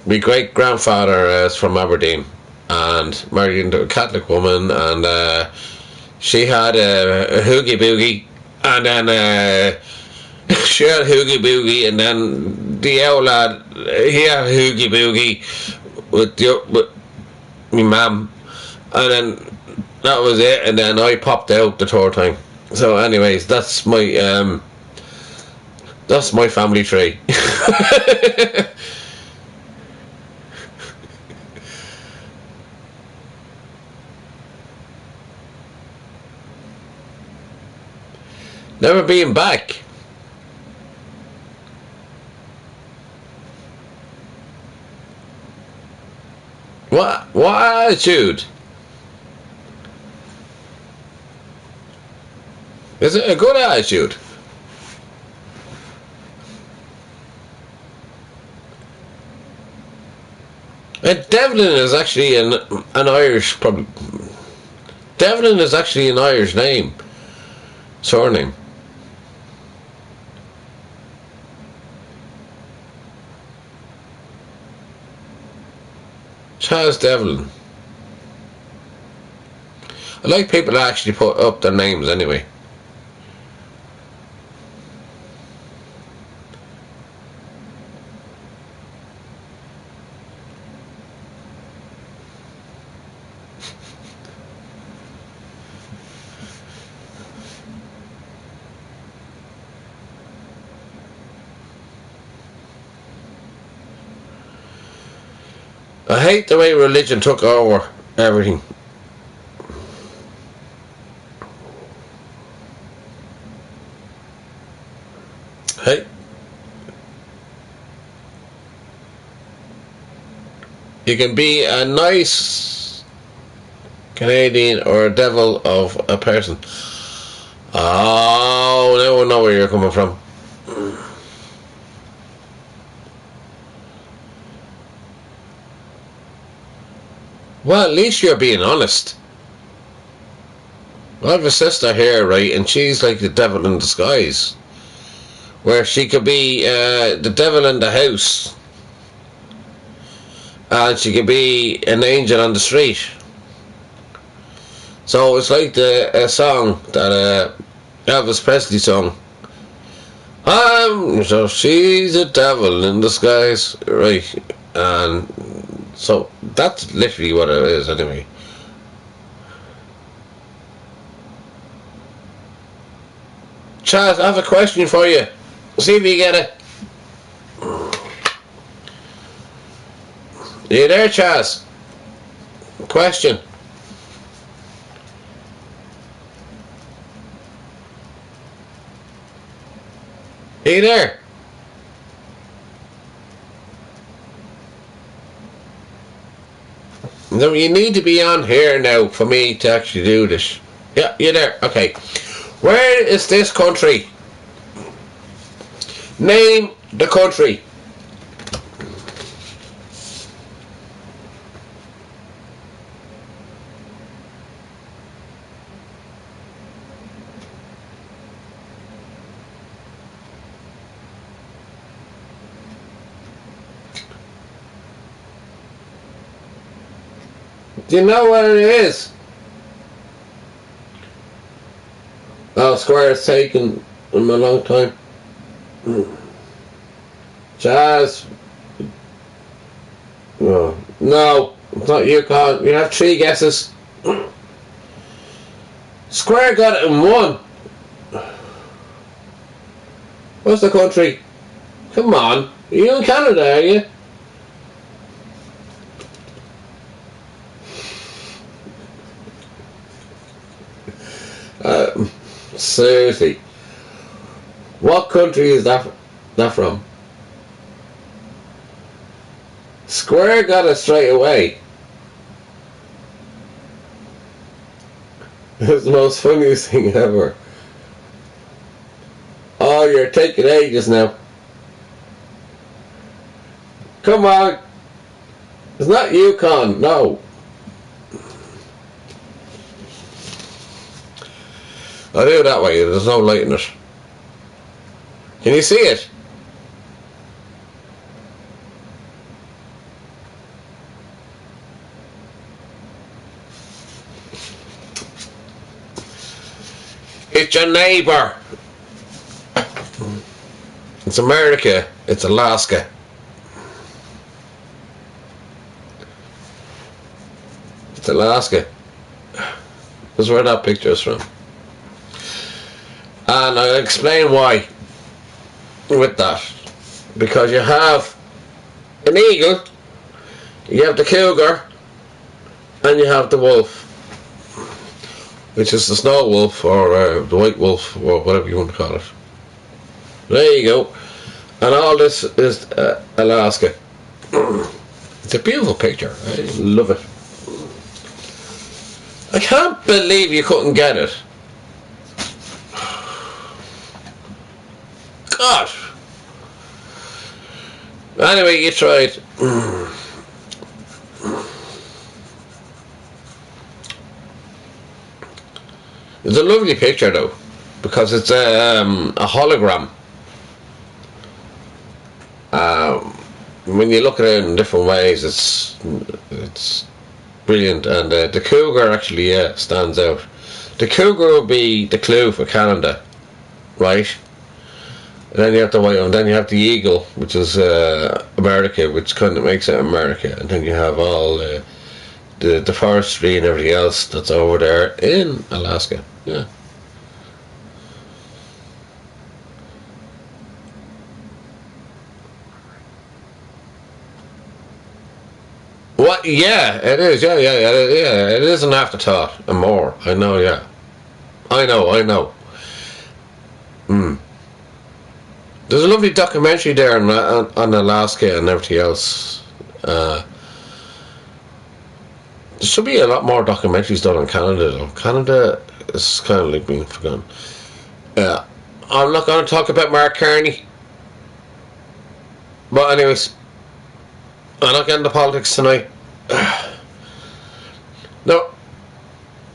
my great grandfather is from Aberdeen and married into a Catholic woman, and she had a hoogie boogie, and then she had hoogie boogie, and then the old lad, he had a hoogie boogie with my mum, and then that was it, and then I popped out the third time. So anyways, that's my family tree. Never being back. What attitude? Is it a good attitude? And Devlin is actually an Irish Devlin is actually an Irish name, surname. Chaz Devlin. I like people that actually put up their names anyway. I hate the way religion took over everything. Hey. You can be a nice Canadian or a devil of a person. Oh, now I know where you're coming from. Well, at least you're being honest. I have a sister here, right, and she's like the devil in disguise. Where she could be the devil in the house. And she could be an angel on the street. So it's like the song that Elvis Presley sung. So she's a devil in disguise, right? And so that's literally what it is, anyway. Chaz, I have a question for you. See if you get it. Are you there, Chaz? Question. Are you there? No, you need to be on here now for me to actually do this. Yeah, you're there. Okay. Where is this country? Name the country. Do you know what it is? Oh, Square's taken him a long time. Chaz. No, it's not Yukon. You have 3 guesses. Square got it in 1. What's the country? Come on. Are you in Canada, are you? Seriously. What country is that from? Square got it straight away. It's the most funniest thing ever. Oh, you're taking ages now. Come on. It's not Yukon, no. I'll do it that way, there's no light in it. Can you see it? It's your neighbour. It's America. It's Alaska. It's Alaska. That's where that picture is from. And I'll explain why with that. Because you have an eagle, you have the cougar, and you have the wolf. which is the snow wolf or the white wolf or whatever you want to call it. There you go. And all this is Alaska. It's a beautiful picture. I love it. I can't believe you couldn't get it. God. Anyway, you tried. It's a lovely picture though, because it's a hologram. When you look at it in different ways, it's brilliant, and the cougar actually stands out. The cougar would be the clue for Canada, right? And then you have the white one. Then you have the eagle, which is America, which kind of makes it America. And then you have all the forestry and everything else that's over there in Alaska. Yeah. What? Yeah, it is. Yeah. It is an afterthought and more. I know. Yeah. I know. There's a lovely documentary there on Alaska and everything else. There should be a lot more documentaries done on Canada though. Canada is kind of like being forgotten. I'm not going to talk about Mark Carney. But anyways, I'm not getting into politics tonight. No,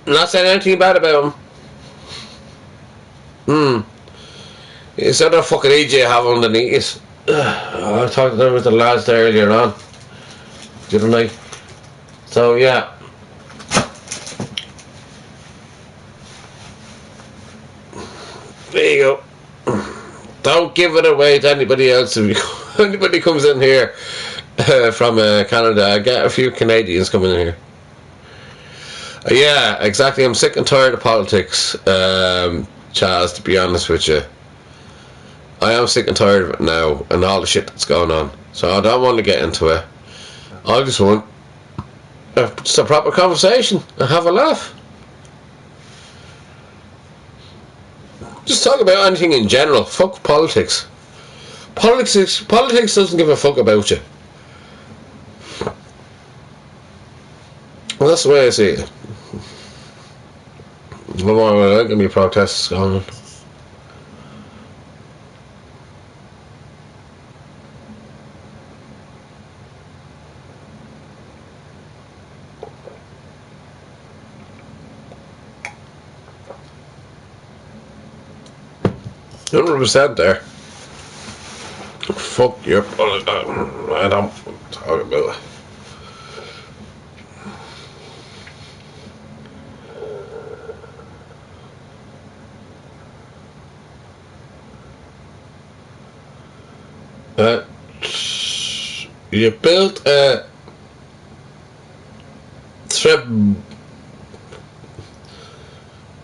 I'm not saying anything bad about him. It's that fucking EJ you have underneath it. I talked to them with the lads there earlier on, didn't I? So yeah. There you go. Don't give it away to anybody else. If anybody comes in here from Canada, I get a few Canadians coming in here. Yeah, exactly. I'm sick and tired of politics, Chaz, to be honest with you. I am sick and tired of it now and all the shit that's going on. So I don't want to get into it. I just want just a proper conversation and have a laugh. Just talk about anything in general. Fuck politics. Politics doesn't give a fuck about you. Well, that's the way I see it. No more going to be protests going on. %, there. Fuck your I don't talk about it. You built a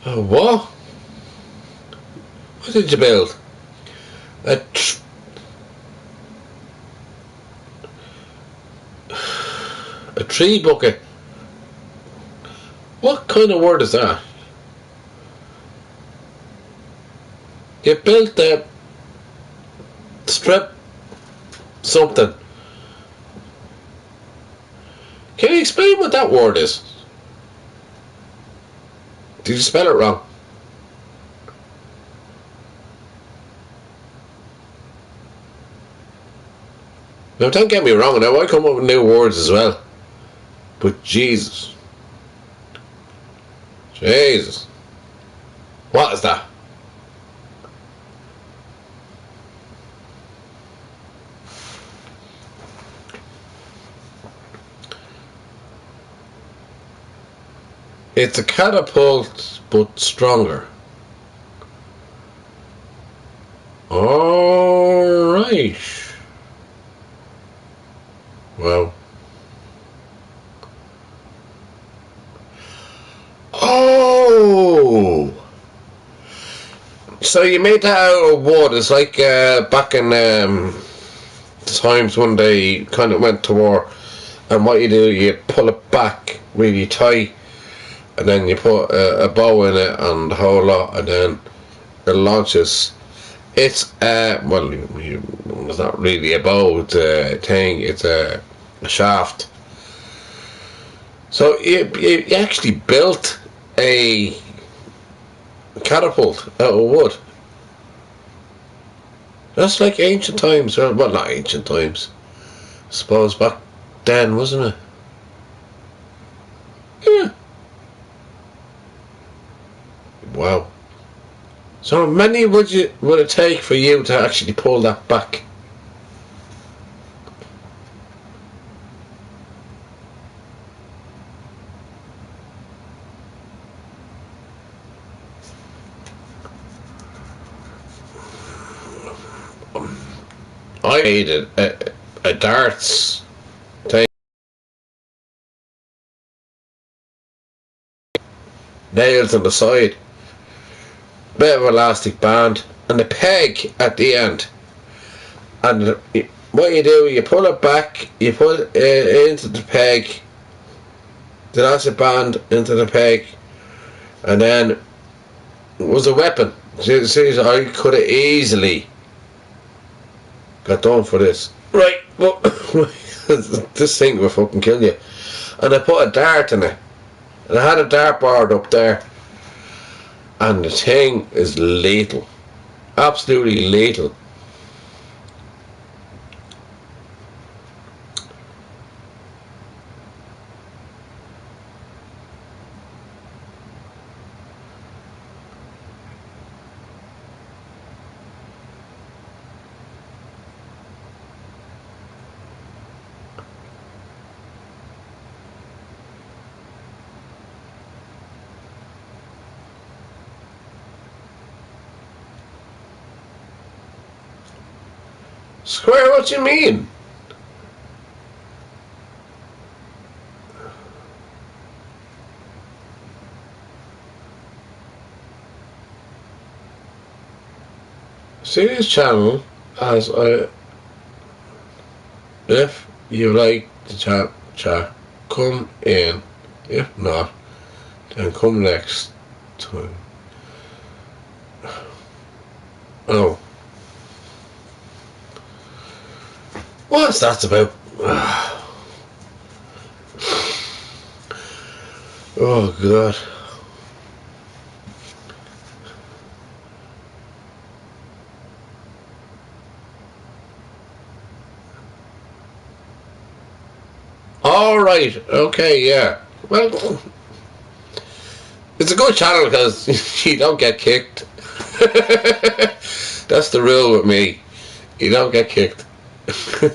what? What did you build? A tree bucket. What kind of word is that? You built a strip something. Can you explain what that word is? Did you spell it wrong? Now don't get me wrong, now I come up with new words as well. But Jesus. What is that? It's a catapult, but stronger. Alright. Well. Oh! So you made that out of wood. It's like back in times when they kind of went to war. And what you do, you pull it back really tight. and then you put a bow in it and the whole lot, and then it launches. It's well, it's not really a bow. It's a thing. It's a shaft. So you actually built a catapult out of wood. That's like ancient times, or well, not ancient times. I suppose back then, wasn't it? Yeah. Wow. So how many would it take for you to actually pull that back? I made a darts thing, nails on the side, bit of elastic band, and a peg at the end. And what you do, you pull it back, you put it into the peg, the elastic band into the peg, and then it was a weapon. Seriously, I could have easily got done for this. Right, well, this thing will fucking kill you. And I put a dart in it. And I had a dartboard up there. And the thing is lethal. Absolutely lethal. Square, what you mean? See this channel as if you like the chat, come in. If not, then come next time. Oh. What's that about? Oh God. Alright, okay, yeah. Well, it's a good channel because you don't get kicked. That's the rule with me. You don't get kicked. You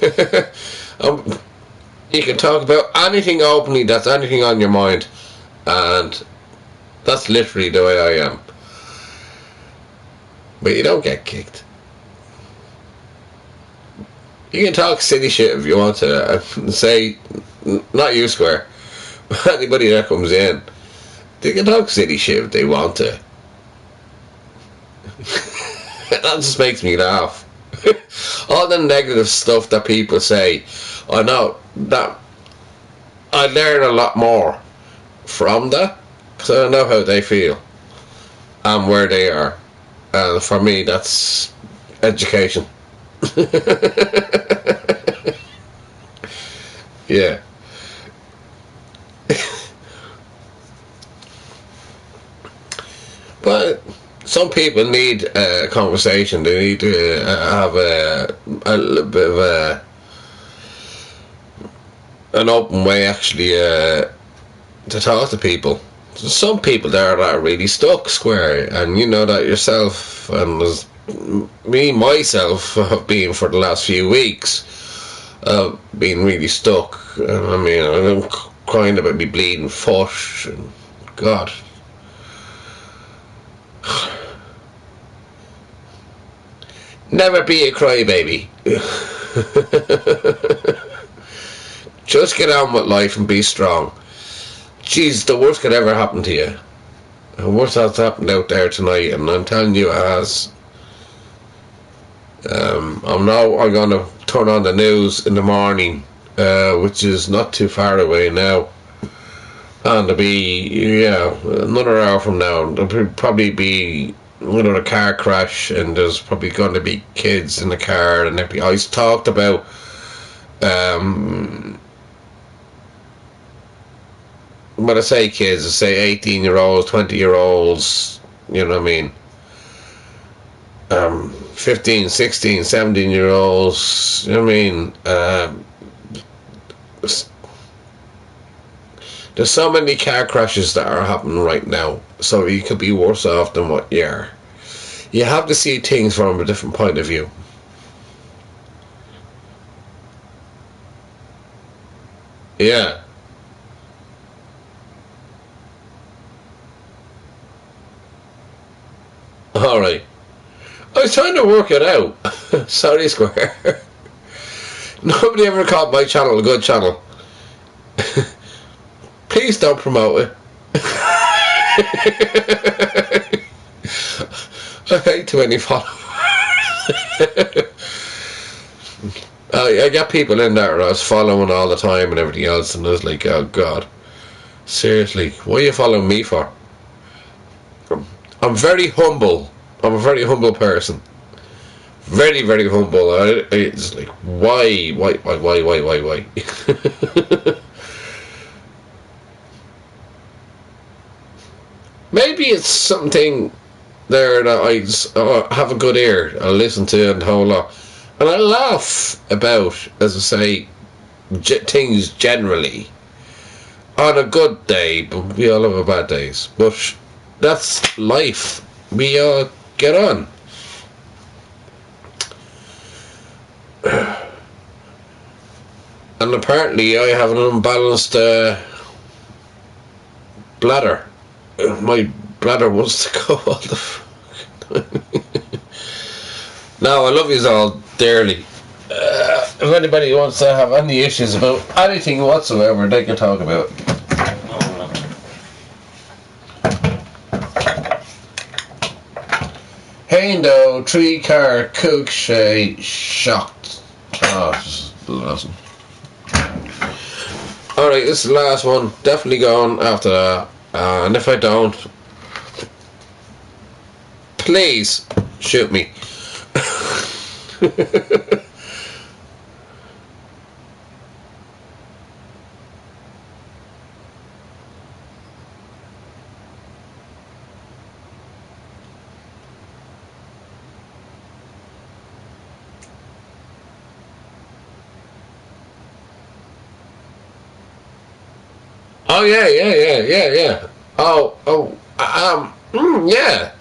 can talk about anything openly, that's anything on your mind, and that's literally the way I am. But you don't get kicked. You can talk silly shit if you want to, say, not you, Square, but anybody that comes in, they can talk silly shit if they want to. That just makes me laugh. All the negative stuff that people say, I know that I learn a lot more from that because I know how they feel and where they are, and for me that's education. Yeah. But some people need a conversation. They need to have a little bit of an open way, actually, to talk to people. Some people there that are really stuck, Square, and you know that yourself, and as myself have been for the last few weeks. Being really stuck. I mean, I'm crying about me bleeding foot, and God. Never be a crybaby. Just get on with life and be strong. Jeez, the worst could ever happen to you. The worst has happened out there tonight, and I'm telling you it has. I'm going to turn on the news in the morning, which is not too far away now. And to be, yeah, another hour from now, there'll probably be another car crash, and there's probably going to be kids in the car and everything. I talked about when I say kids, I say 18-year-olds, 20-year-olds, you know what I mean? 15, 16, 17-year-olds, you know what I mean? There's so many car crashes that are happening right now, so you could be worse off than what you are. You have to see things from a different point of view. Yeah. Alright. I was trying to work it out. Sorry, Square. Nobody ever called my channel a good channel. Please don't promote it. I hate too many followers. I get people in there I was following all the time and everything else, and I was like, oh God, seriously, what are you following me for? I'm very humble. I'm a very humble person. Very, very humble. It's like, why? Maybe it's something there that I just, have a good ear. I listen to and the whole lot, and I laugh about, as I say, things generally. On a good day, but we all have our bad days. But that's life. We all get on. And apparently I have an unbalanced bladder. My bladder wants to go all the Now, I love you all dearly. If anybody wants to have any issues about anything whatsoever, they can talk about it. Haindo, 3-car cook shot. Oh, just awesome. Alright, this is the last one. Definitely going after that. And if I don't, please shoot me. Oh yeah. Yeah.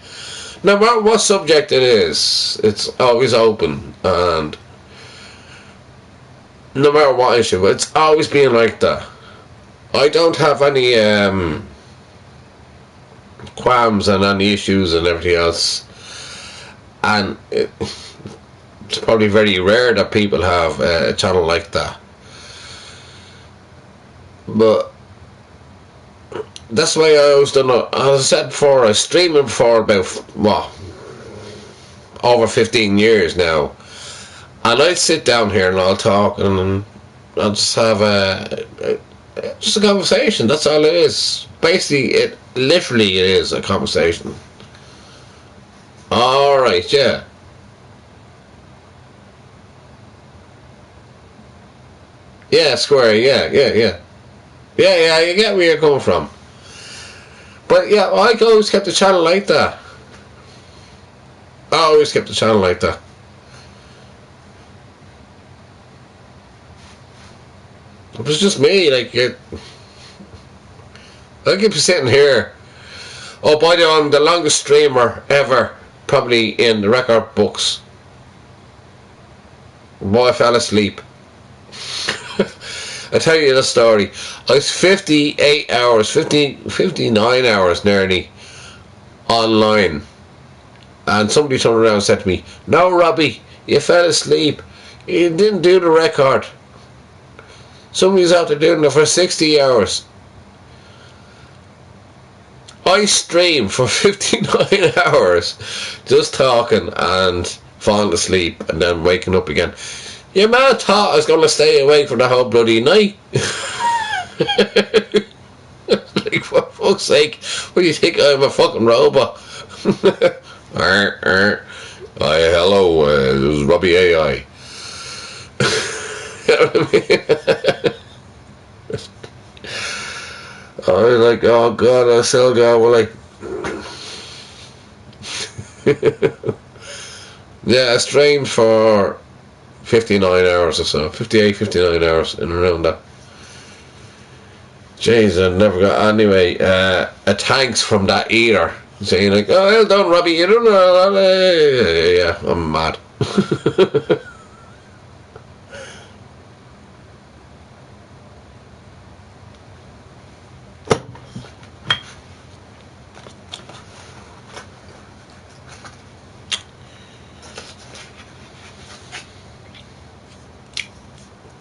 No matter what subject it is, it's always open, and no matter what issue, it's always been like that. I don't have any qualms and any issues and everything else, and it's probably very rare that people have a channel like that. But that's why I always done it. As I said before, I was streaming for about, what, over 15 years now. And I'd sit down here and I'll talk and I'll just have just a conversation. That's all it is. Basically, literally it is a conversation. Alright, yeah. Yeah, Square, yeah, you get where you're coming from. But yeah, I always kept the channel like that. I always kept the channel like that. It was just me, like, I keep sitting here. Oh, by the way, I'm the longest streamer ever, probably in the record books. Boy, I fell asleep. I tell you the story. I was 58 hours, 59 hours nearly online. And somebody turned around and said to me, "No, Robbie, you fell asleep. You didn't do the record. Somebody's out there doing it for 60 hours. I streamed for 59 hours just talking and falling asleep and then waking up again. Your man thought I was going to stay awake for the whole bloody night." fuck's sake. What do you think? I'm a fucking robot. Hi, hello, this is Robbie AI. You know what I mean? I was like, oh god, I still got, well, like, yeah, I strained for 59 hours or so, 58, 59 hours, in around that. Jeez, I never got, anyway, a thanks from that eater, saying like, oh, well done, Robbie, you don't know, yeah, I'm mad.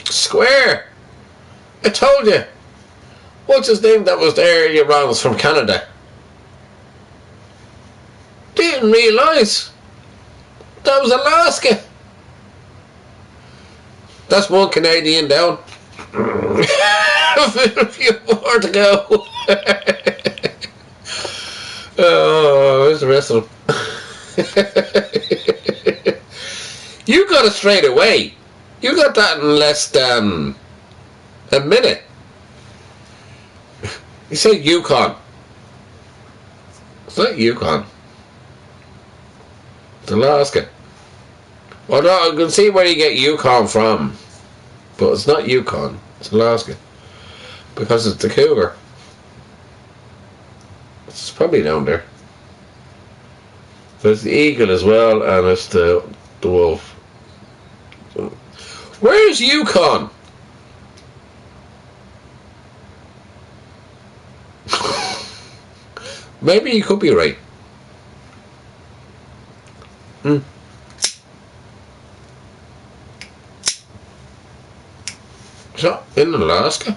Square! I told you! What's his name that was there, you was from Canada? Didn't realise. That was Alaska. That's one Canadian down. A few more to go. Oh, where's the rest of them? You got it straight away. You got that in less than a minute. You said Yukon. It's not Yukon. It's Alaska. Well, no, I can see where you get Yukon from. But it's not Yukon. It's Alaska. Because it's the cougar. It's probably down there. There's the eagle as well, and it's the wolf. Where's Yukon? Maybe you could be right. So, in Alaska?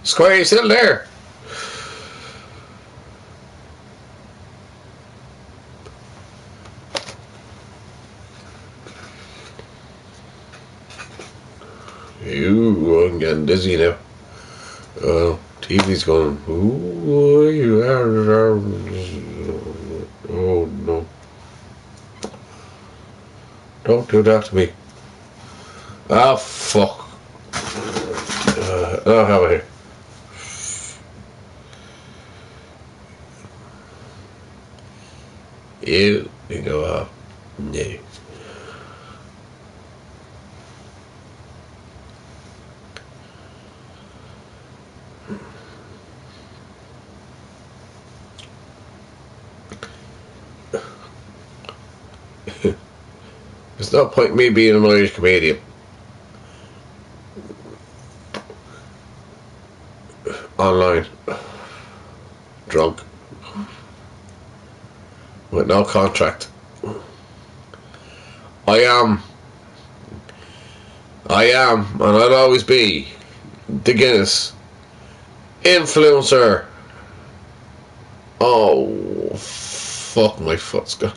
Square, you still there? Ooh, I'm getting dizzy now. TV's going. Ooh, you are. Oh no! Don't do that to me. Ah, fuck. I'll have it here. You go off. No. There's no point in me being an Irish comedian. Online. Drunk. With no contract. I am, and I'll always be, the Guinness influencer. Oh, fuck, my foot's gone.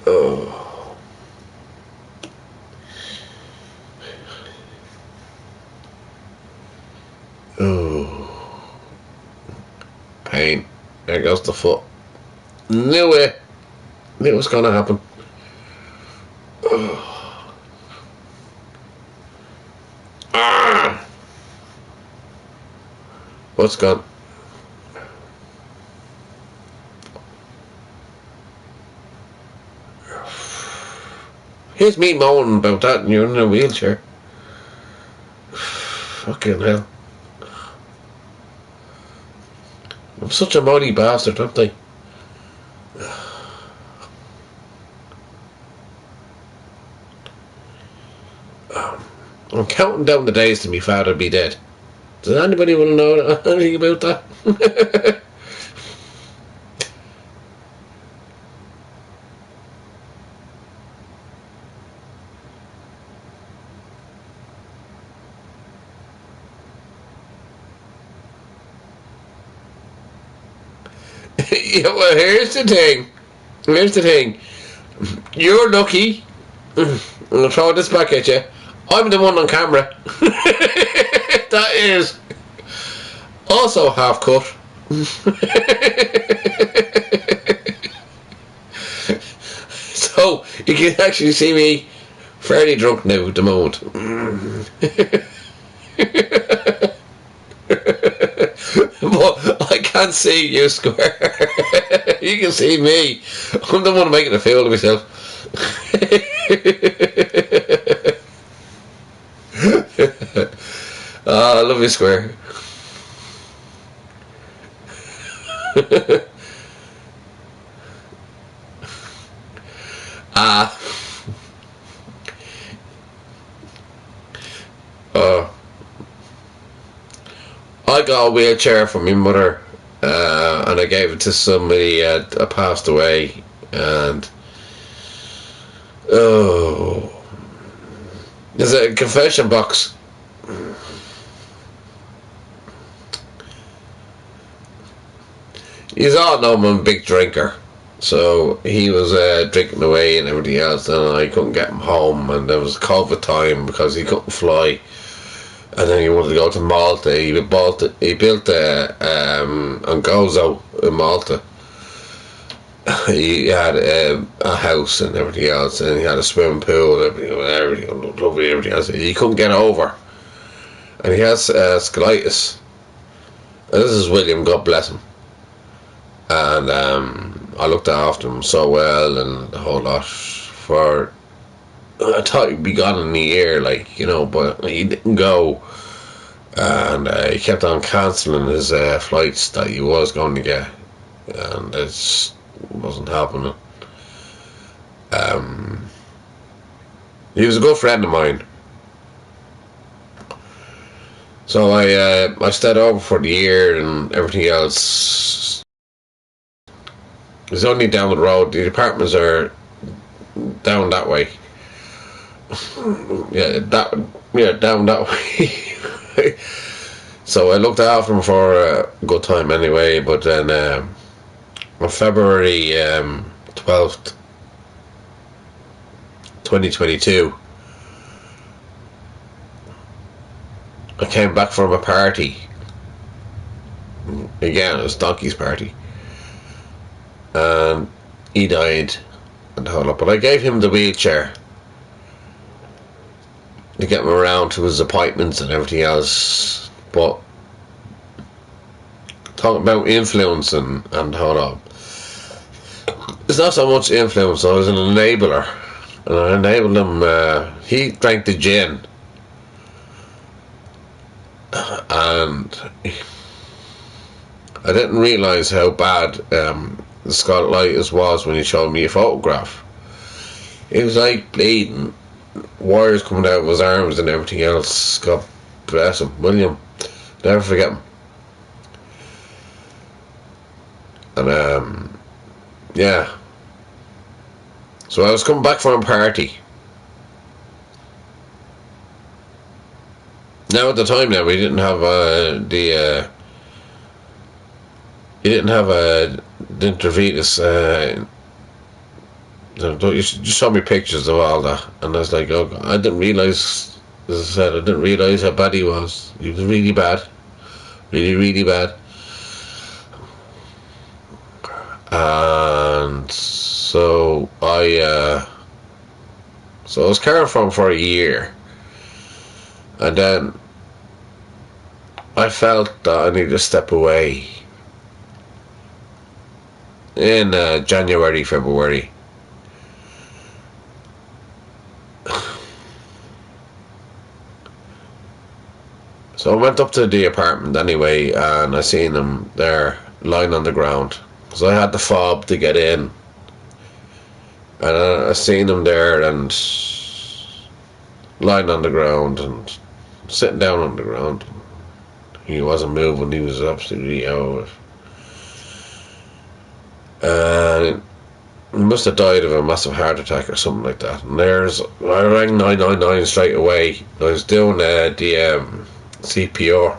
Oh. Oh. Pain. There goes the foot. Knew it. Knew it was gonna happen. Oh. Ah. What's gone? Here's me moaning about that and you're in a wheelchair. Fucking hell. I'm such a moody bastard, aren't I? I'm counting down the days till my father be dead. Does anybody want to know anything about that? Yeah, well, here's the thing. Here's the thing. You're lucky. I'll throw this back at you. I'm the one on camera. That is also half cut. So you can actually see me fairly drunk now at the moment. But I can't see you, Square. You can see me. I'm the one making a fool of myself. Oh, I love you, Square. Ah. I got a wheelchair from my mother, and I gave it to somebody that passed away, and oh, there's a confession box. You all know I'm a big drinker, so he was drinking away and everything else, and I couldn't get him home, and there was COVID time because he couldn't fly. And then he wanted to go to Malta. He built on Gozo in Malta. He had a house and everything else, and he had a swimming pool and everything lovely, everything else. He couldn't get over, and he has scolitis. And this is William, God bless him. And I looked after him so well and the whole lot for. I thought he'd be gone in a year, like, you know, but he didn't go. And he kept on cancelling his flights that he was going to get. And it just wasn't happening. He was a good friend of mine. So I stayed over for the year and everything else. It's only down the road. The apartments are down that way. Down that way. So I looked after him for a good time anyway, but then on February 12th 2022 I came back from a party. Again, it was Donkey's party, and he died and the whole lot, but I gave him the wheelchair to get him around to his appointments and everything else. But talking about influence and hold on, it's not so much influence. I was an enabler, and I enabled him. He drank the gin, and I didn't realise how bad the scoliosis was when he showed me a photograph. It was like bleeding, wires coming out of his arms and everything else. God bless him, William. Never forget him. And yeah. So I was coming back from a party. Now at the time, now we didn't have the intravenous. You just show me pictures of all that, and I was like, oh God, I didn't realise. As I said, I didn't realise how bad he was. He was really bad, really, really bad. And so I was caring for him for a year, and then I felt that I needed to step away in January, February. So I went up to the apartment anyway, and I seen him there lying on the ground. So I had the fob to get in, and I seen him there and lying on the ground and sitting down on the ground. He wasn't moving. He was absolutely out of it. And he must have died of a massive heart attack or something like that. And I rang 999 straight away. I was doing the CPR.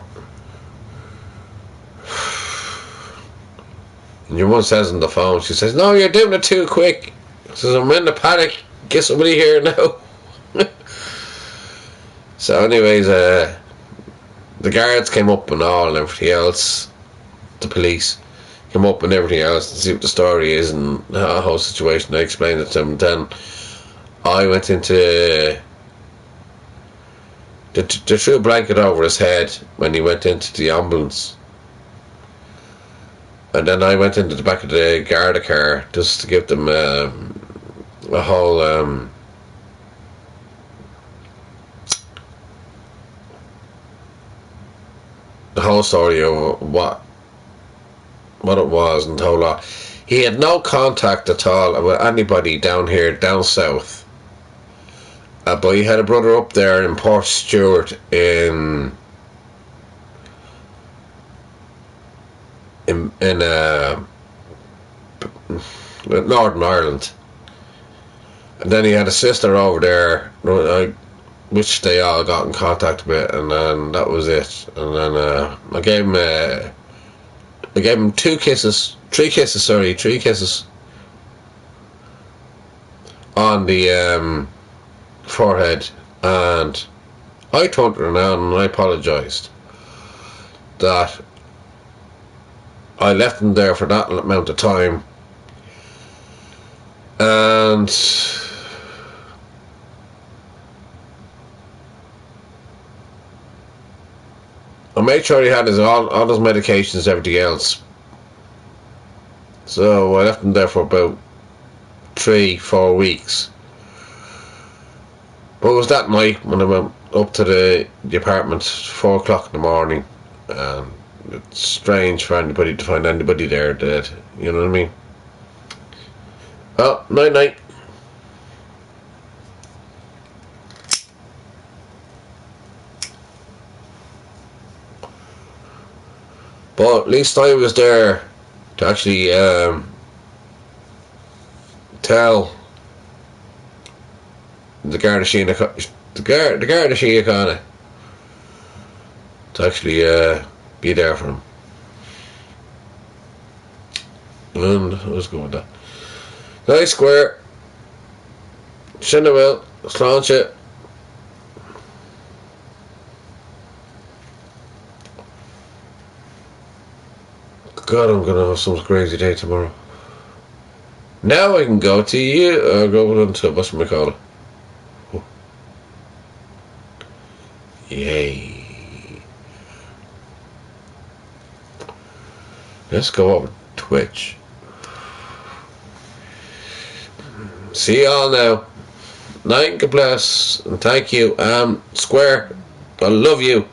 And your mum says on the phone, she says, "No, you're doing it too quick." She says, "I'm in the panic. Get somebody here now." So anyways, the guards came up and all and everything else. The police came up and everything else to see what the story is and the whole situation. I explained it to them. Then I went into... They threw a blanket over his head when he went into the ambulance. And then I went into the back of the Garda car just to give them a whole... the whole story of what it was and the whole lot. He had no contact at all with anybody down here, down south. But he had a brother up there in Port Stewart in Northern Ireland. And then he had a sister over there, which they all got in contact with, and then that was it. And then I gave him 3 kisses on the forehead, and I turned around and I apologised that I left him there for that amount of time, and I made sure he had all his medications, everything else. So I left him there for about 3-4 weeks. But it was that night when I went up to the apartment, 4 o'clock in the morning, and it's strange for anybody to find anybody there dead, you know what I mean? Well, night. But at least I was there to actually tell the Garda Síochána to actually be there for him. And I was going with that. Nice square. Shinawil, Sláinte. God, I'm gonna have some crazy day tomorrow. Now I can go to you, or go into what's my call it? Oh. Yay! Let's go over Twitch. See y'all now. Night, God bless, and thank you. Square, I love you.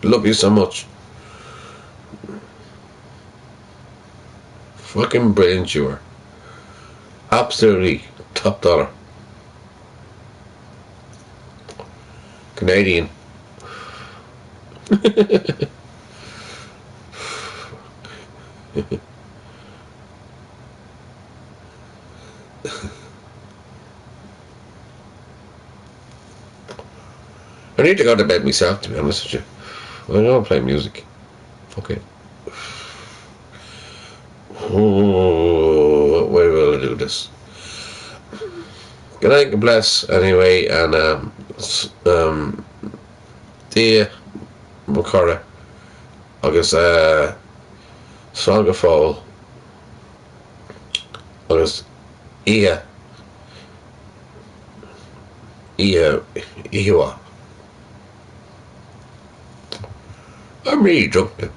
Love you so much. Fucking brilliant you are. Absolutely top dollar. Canadian. I need to go to bed myself, to be honest with you. I don't want to play music. Fuck it. Oh, where will I do this? Good night, God bless, anyway, and Dia Macora, agus Song of Fall, agus Iwa. I'm really drunk now.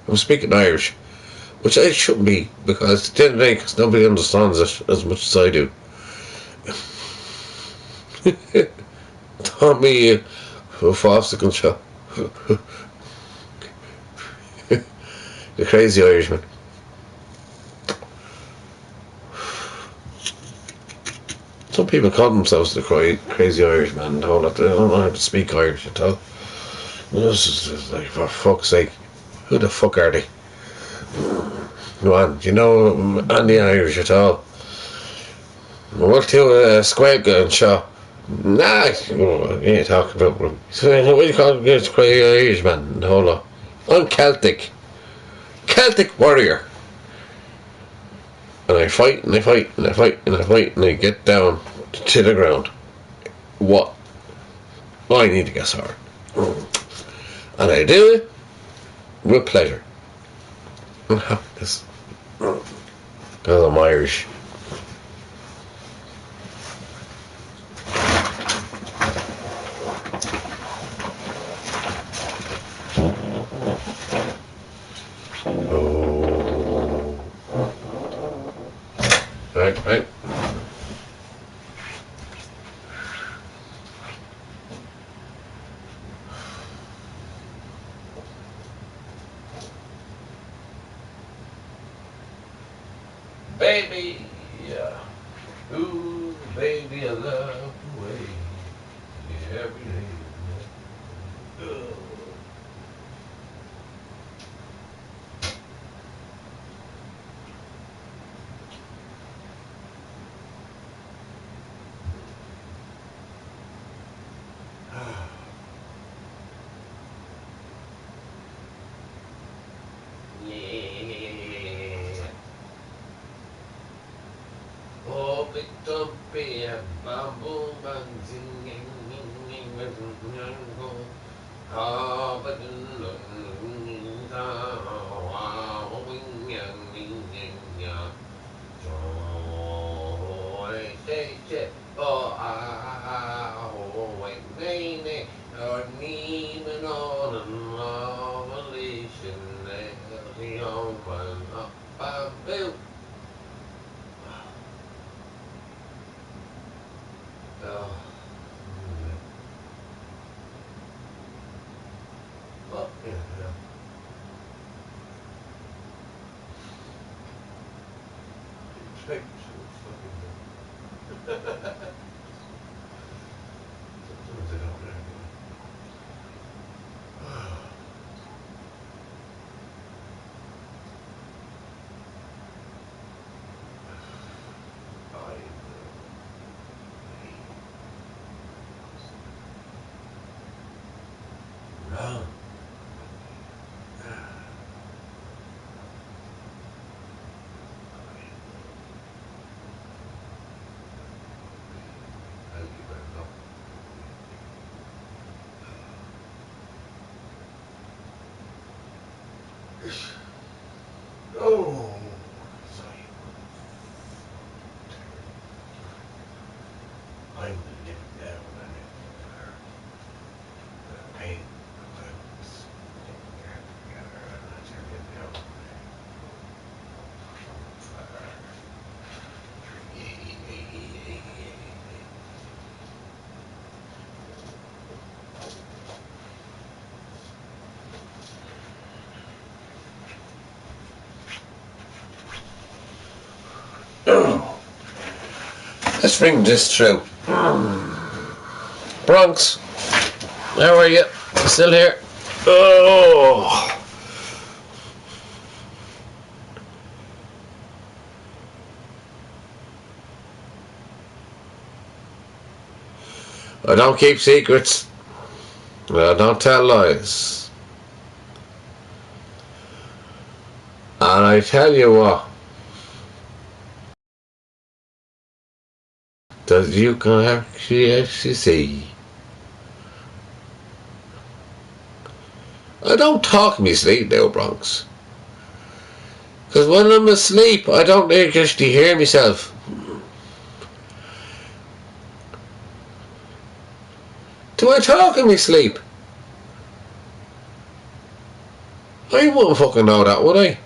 I'm speaking Irish, which I shouldn't be, because at the end of the day, because nobody understands it as much as I do. Taught me a farcical show. The crazy Irishman. Some people call themselves the crazy Irishman and all that. They don't know how to speak Irish at all. This is like, for fuck's sake, who the fuck are they? Go on, do you know any Irish at all? What to Square Gun Show? Nah, you ain't talking about them. So, what do you call this crazy Irishman? Hold on. I'm Celtic. Celtic warrior. And I fight and I fight and I fight and I fight and I get down to the ground. What? Well, I need to get sorry. And I do it with pleasure and happiness. Because I'm Irish. Oh. Right. Baby, yeah. Ooh, baby, I love the way you every day. Ugh. Yeah. Oh, big dumpy and bamboo singing. Oh, but Oh, sorry. I'm living down and the pain was together and I tell you now. Let's bring this through. Bronx, how are you? Still here? Oh. I don't keep secrets. I don't tell lies. And I tell you what, that you can actually see. I don't talk in my sleep now, Bronx. Because when I'm asleep, I don't actually hear myself. Do I talk in my sleep? I wouldn't fucking know that, would I?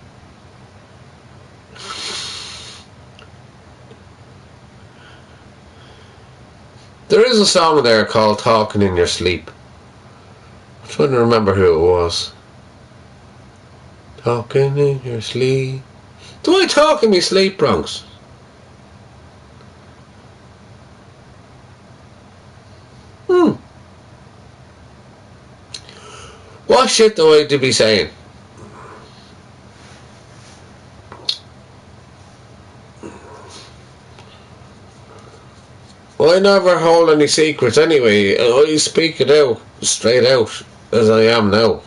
There is a song there called Talking in Your Sleep. I'm trying to remember who it was. Talking in your sleep. Do I talk in my sleep, Bronx? What shit do I to be saying? Well, I never hold any secrets anyway. I speak it out, straight out, as I am now.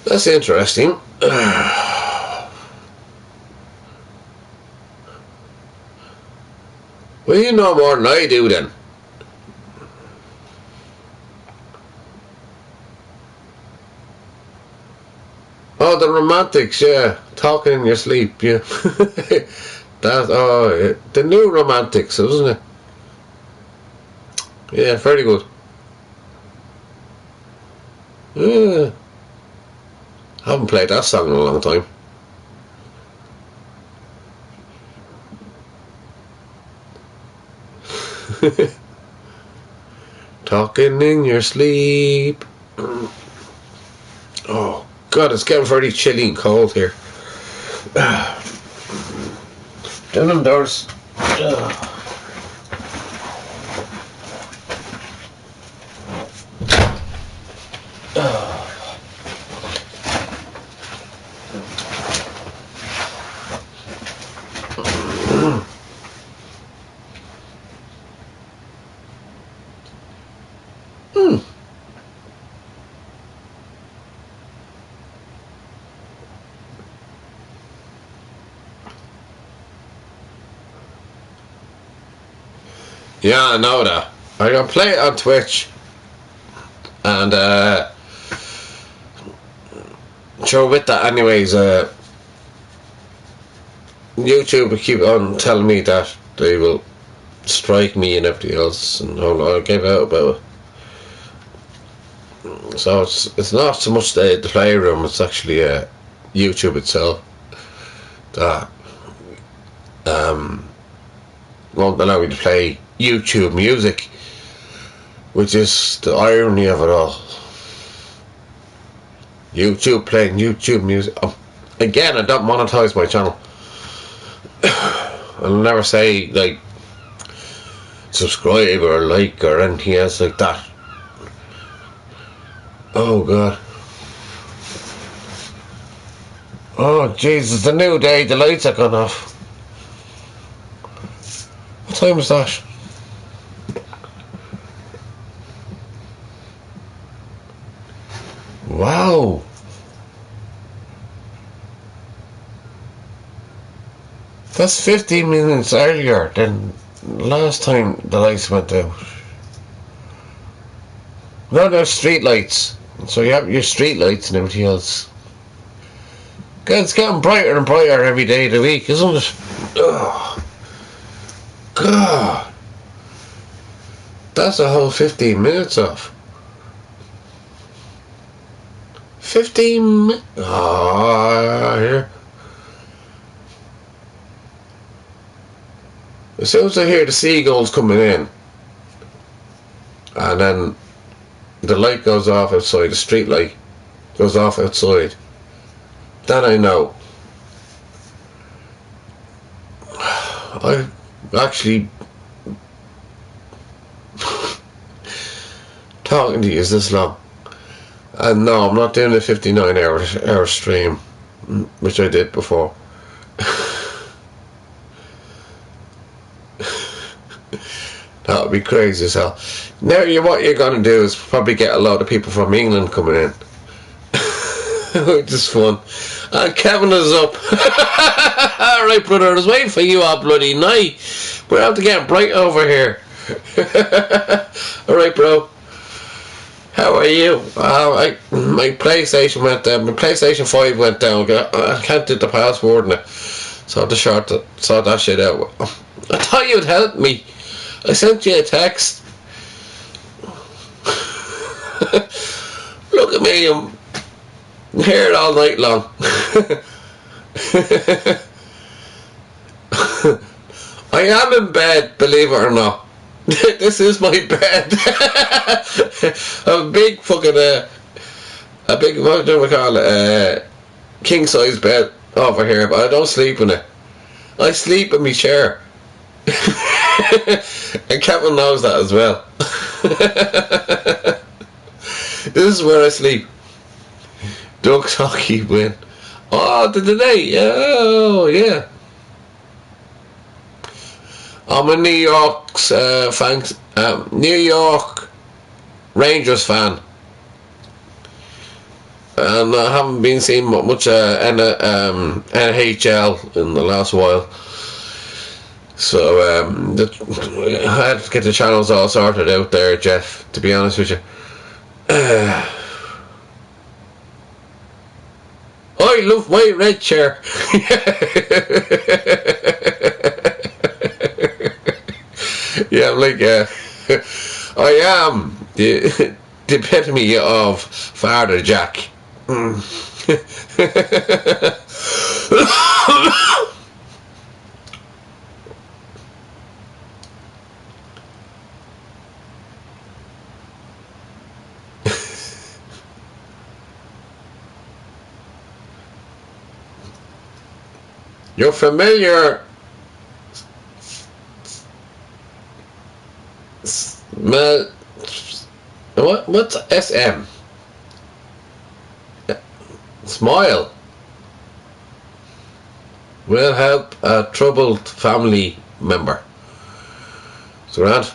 That's interesting. Well, you know more than I do then. Oh, the romantics, yeah. Talking in your sleep, yeah. The new romantics, isn't it? Yeah, very good. Yeah. Haven't played that song in a long time. Talking in your sleep. Oh, God, it's getting very chilly and cold here. Down indoors. Yeah, I know that. I can play it on Twitch. And, sure, with that anyways, YouTube will keep on telling me that they will strike me and everything else, and I'll give out about it. So it's not so much the playroom, it's actually YouTube itself that won't allow me to play YouTube music, which is the irony of it all. YouTube playing YouTube music. Again, I don't monetize my channel. I'll never say like subscribe or like or anything else like that. Oh God. Oh Jesus, the new day, the lights are gone off. What time is that? Wow. That's 15 minutes earlier than last time the lights went out. No, there's street lights. So you have your street lights and everything else. God, it's getting brighter and brighter every day of the week, isn't it? Oh, God. That's a whole 15 minutes off. 15 minutes. Ah, here. As soon as I hear the seagulls coming in, and then the light goes off outside, the street light goes off outside, then I know. I actually talking to you is this long. And no, I'm not doing a 59-hour stream, which I did before. That would be crazy as hell. Now, what you're going to do is probably get a lot of people from England coming in. Which is fun. And Kevin is up. Alright, brother, I was waiting for you all bloody night. We're out to get bright over here. Alright, bro. How are you? My PlayStation went down. My PlayStation 5 went down. I can't do the password now. So I had to sort that shit out. I thought you'd help me. I sent you a text. Look at me, I'm here all night long. I am in bed, believe it or not. This is my bed. A big fucking a big, what do we call it, king size bed over here, but I don't sleep in it. I sleep in my chair. And Kevin knows that as well. This is where I sleep. Ducks hockey win. Oh, did they? Oh, yeah. I'm a New York's New York Rangers fan. and I haven't been seeing much NHL in the last while. So I had to get the channels all sorted out there, Jeff, to be honest with you. I love my red chair. Yeah, I'm like, I am the epitome of Father Jack. You're familiar. What's SM? Smile will help a troubled family member. So Grant.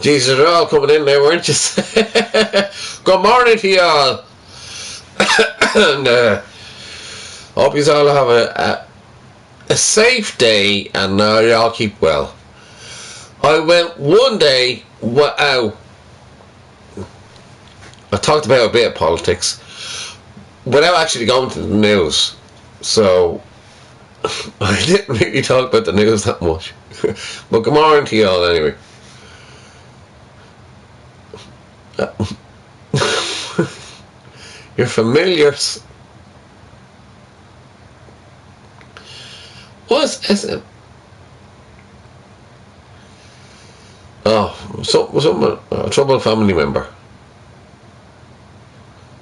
Jesus, they're all coming in there, weren't you? Good morning to you all. And hope you all have a safe day, and you all keep well. I went one day, wow. I talked about a bit of politics without actually going to the news, so I didn't really talk about the news that much. But good morning to you all anyway. You're familiar. What's SM? Oh, someone, a troubled family member.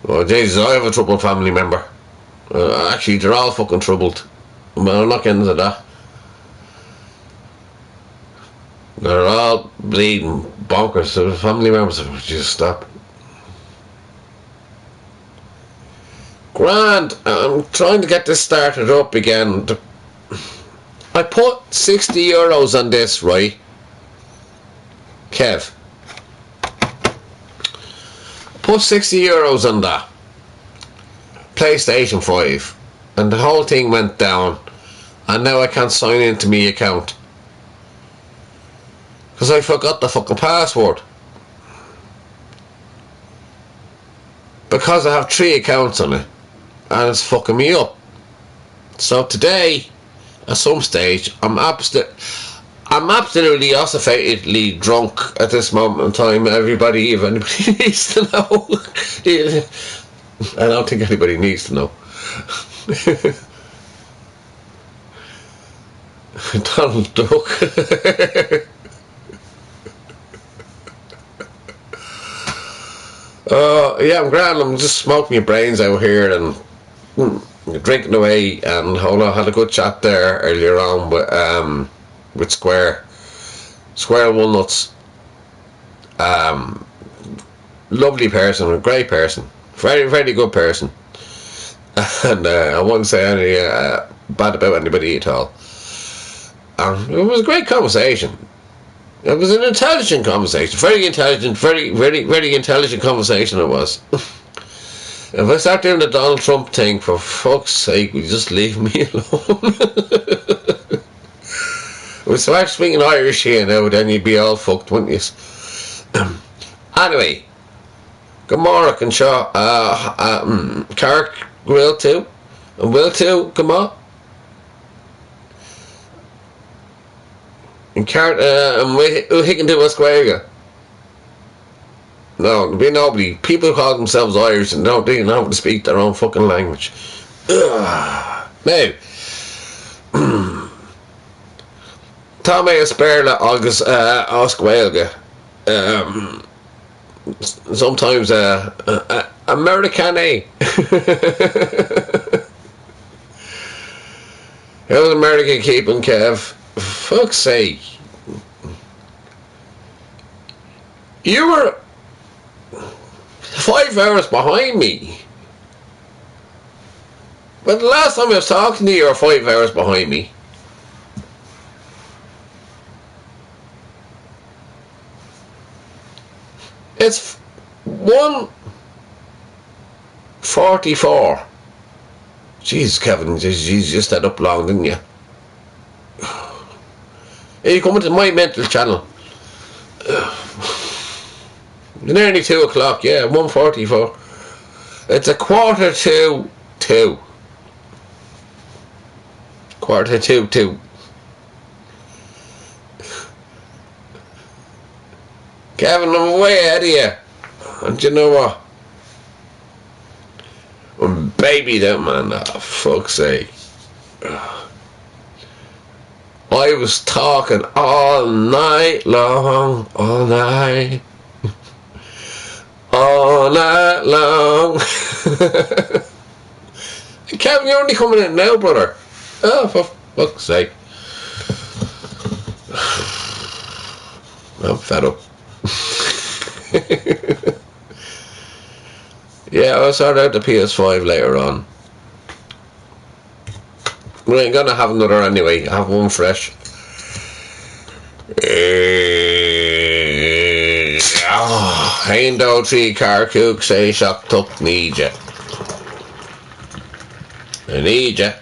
Oh, Jesus, I have a troubled family member. Actually, they're all fucking troubled. But I'm not getting into that. They're all bleeding bonkers. So the family members have just stop. Grand, I'm trying to get this started up again. I put €60 on this, right? Kev. Put €60 on that. PlayStation 5. And the whole thing went down. And now I can't sign into my account. Because I forgot the fucking password. Because I have 3 accounts on it. And it's fucking me up. So today, at some stage, I'm absolutely ossifiedly drunk at this moment in time. Everybody, if anybody needs to know. I don't think anybody needs to know. Donald Duck. Yeah, I'm grand. I'm just smoking my brains out here and drinking away. And hold on, I had a good chat there earlier on with Square Walnuts. Lovely person, a great person, very, very good person. And I won't say any bad about anybody at all. It was a great conversation. It was an intelligent conversation, very intelligent, very, very, very intelligent conversation it was. If I start doing the Donald Trump thing, for fuck's sake, will you just leave me alone? If we start speaking Irish here now, then you'd be all fucked, wouldn't you? Anyway, good morning, and Shaw. Carrick will too. And will too, come on. And Carrick, he can do what's Square. No, there'll be nobody. People call themselves Irish and don't even know how to speak their own fucking language. Now, Tommy Asperla August Osquelga. Sometimes Americane. How's America keeping, Kev? Fuck's sake. You were 5 hours behind me. But the last time I was talking to you, you were 5 hours behind me. It's 1 44. Jeez, Kevin, you just had up long, didn't you? Are you coming to my mental channel? Nearly 2 o'clock, yeah, 1:44. It's a 1:45. 1:45. Kevin, I'm way ahead of you. And you know what? I'm babied out, man. Oh, fuck's sake. I was talking all night long, all night long. Kevin, you're only coming in now, brother. Oh, for fuck's sake. I'm fed up. Yeah, I'll sort out the PS5 later on. We ain't gonna have another anyway. I have one fresh. Ain't no 3 car cook say shocked up, need ya. I need ya.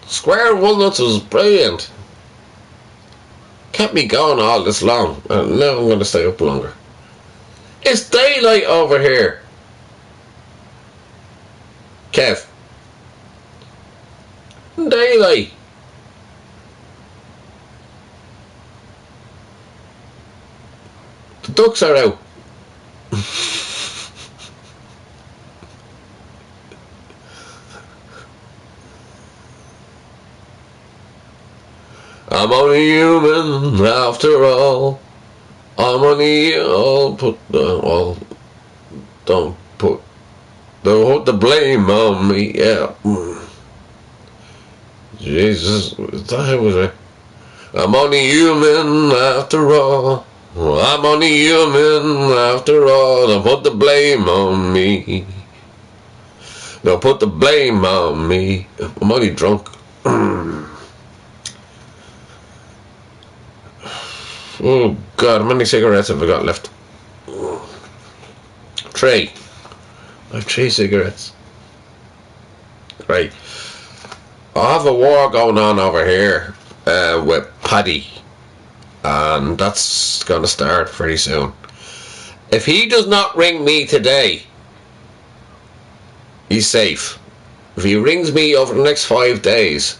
Square Walnuts was brilliant. Kept me going all this long. Now I'm going to stay up longer. It's daylight over here. Kev. Daylight. The ducks are out. I'm only human after all. I'm only all put the all. Don't put the blame on me. Yeah. Jesus, that was it. I'm only human after all. I'm only human after all. Don't put the blame on me. Don't put the blame on me. I'm only drunk. Oh God, how many cigarettes have I got left? 3. I have 3 cigarettes. Right. I have a war going on over here with Paddy, and that's gonna start pretty soon. If he does not ring me today, he's safe. If he rings me over the next 5 days,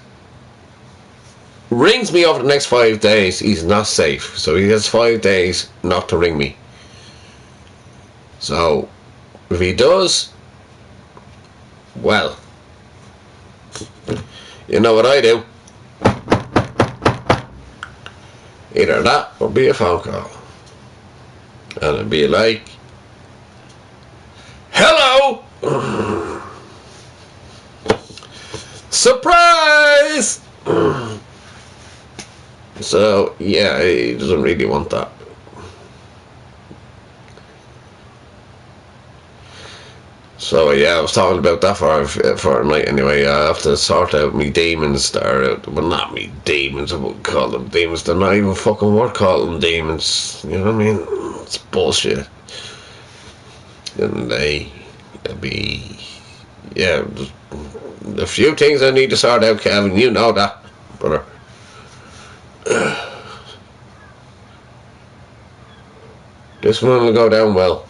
he's not safe. So he has 5 days not to ring me. So if he does, well, you know what I do. Either that or be a phone call. And it'd be like, hello! Surprise! So, yeah, he doesn't really want that. So, yeah, I was talking about that for a night anyway. I have to sort out me demons that are out. Well, not me demons, I wouldn't call them demons. They're not even fucking worth calling them demons. You know what I mean? It's bullshit. And it'll be... Yeah, a few things I need to sort out, Kevin. You know that, brother. This one will go down well.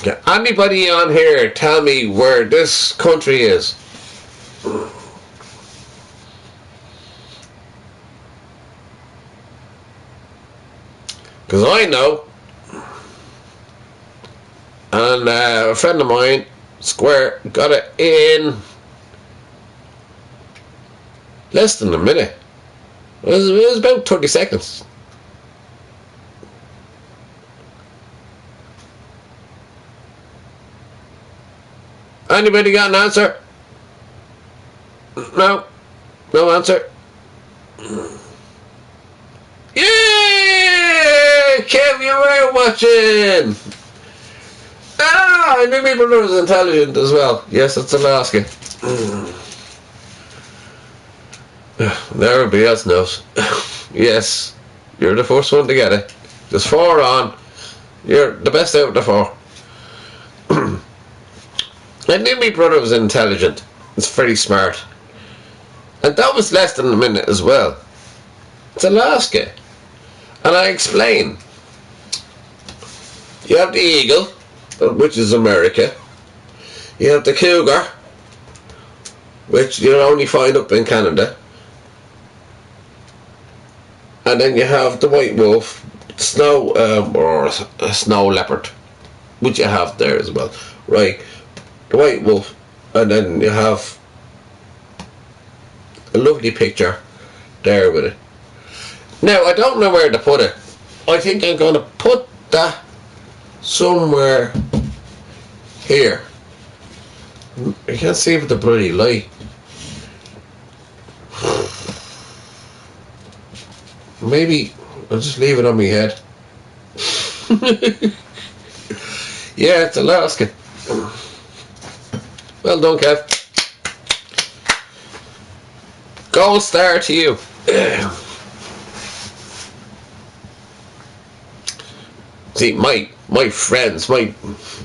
Can anybody on here tell me where this country is? Because I know. And a friend of mine, Square, got it in less than a minute. It was about 30 seconds. Anybody got an answer? No. No answer. Yeah! Kev, you were watching! Ah, I knew my brother was intelligent as well. Yes, it's Alaska. Everybody else knows. Yes, you're the first one to get it. There's 4 on. You're the best out of the 4. I knew my brother was intelligent. It's very smart. And that was less than a minute as well. It's Alaska. And I explain. You have the eagle, which is America. You have the cougar, which you'll only find up in Canada. And then you have the white wolf, snow or a snow leopard, which you have there as well, right? The white wolf, and then you have a lovely picture there with it. Now I don't know where to put it. I think I'm going to put that somewhere here. I can't see with the bloody light. Maybe I'll just leave it on my head. Yeah, it's Alaska. Well done, Kev. Gold star to you. See, my friends,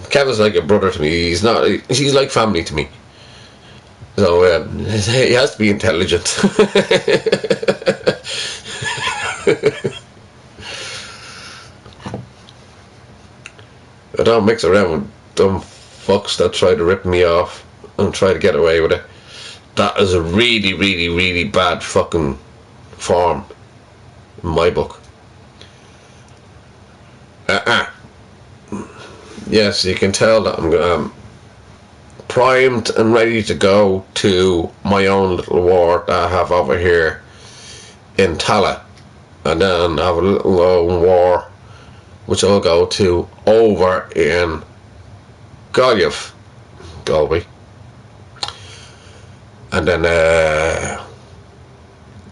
Kevin's like a brother to me. He's like family to me. So he has to be intelligent. I don't mix around with dumb fucks that try to rip me off and try to get away with it. That is a really, really, really bad fucking form in my book. Yes, you can tell that I'm primed and ready to go to my own little war that I have over here in Tala, and then have a little own war which I'll go to over in Galway, and then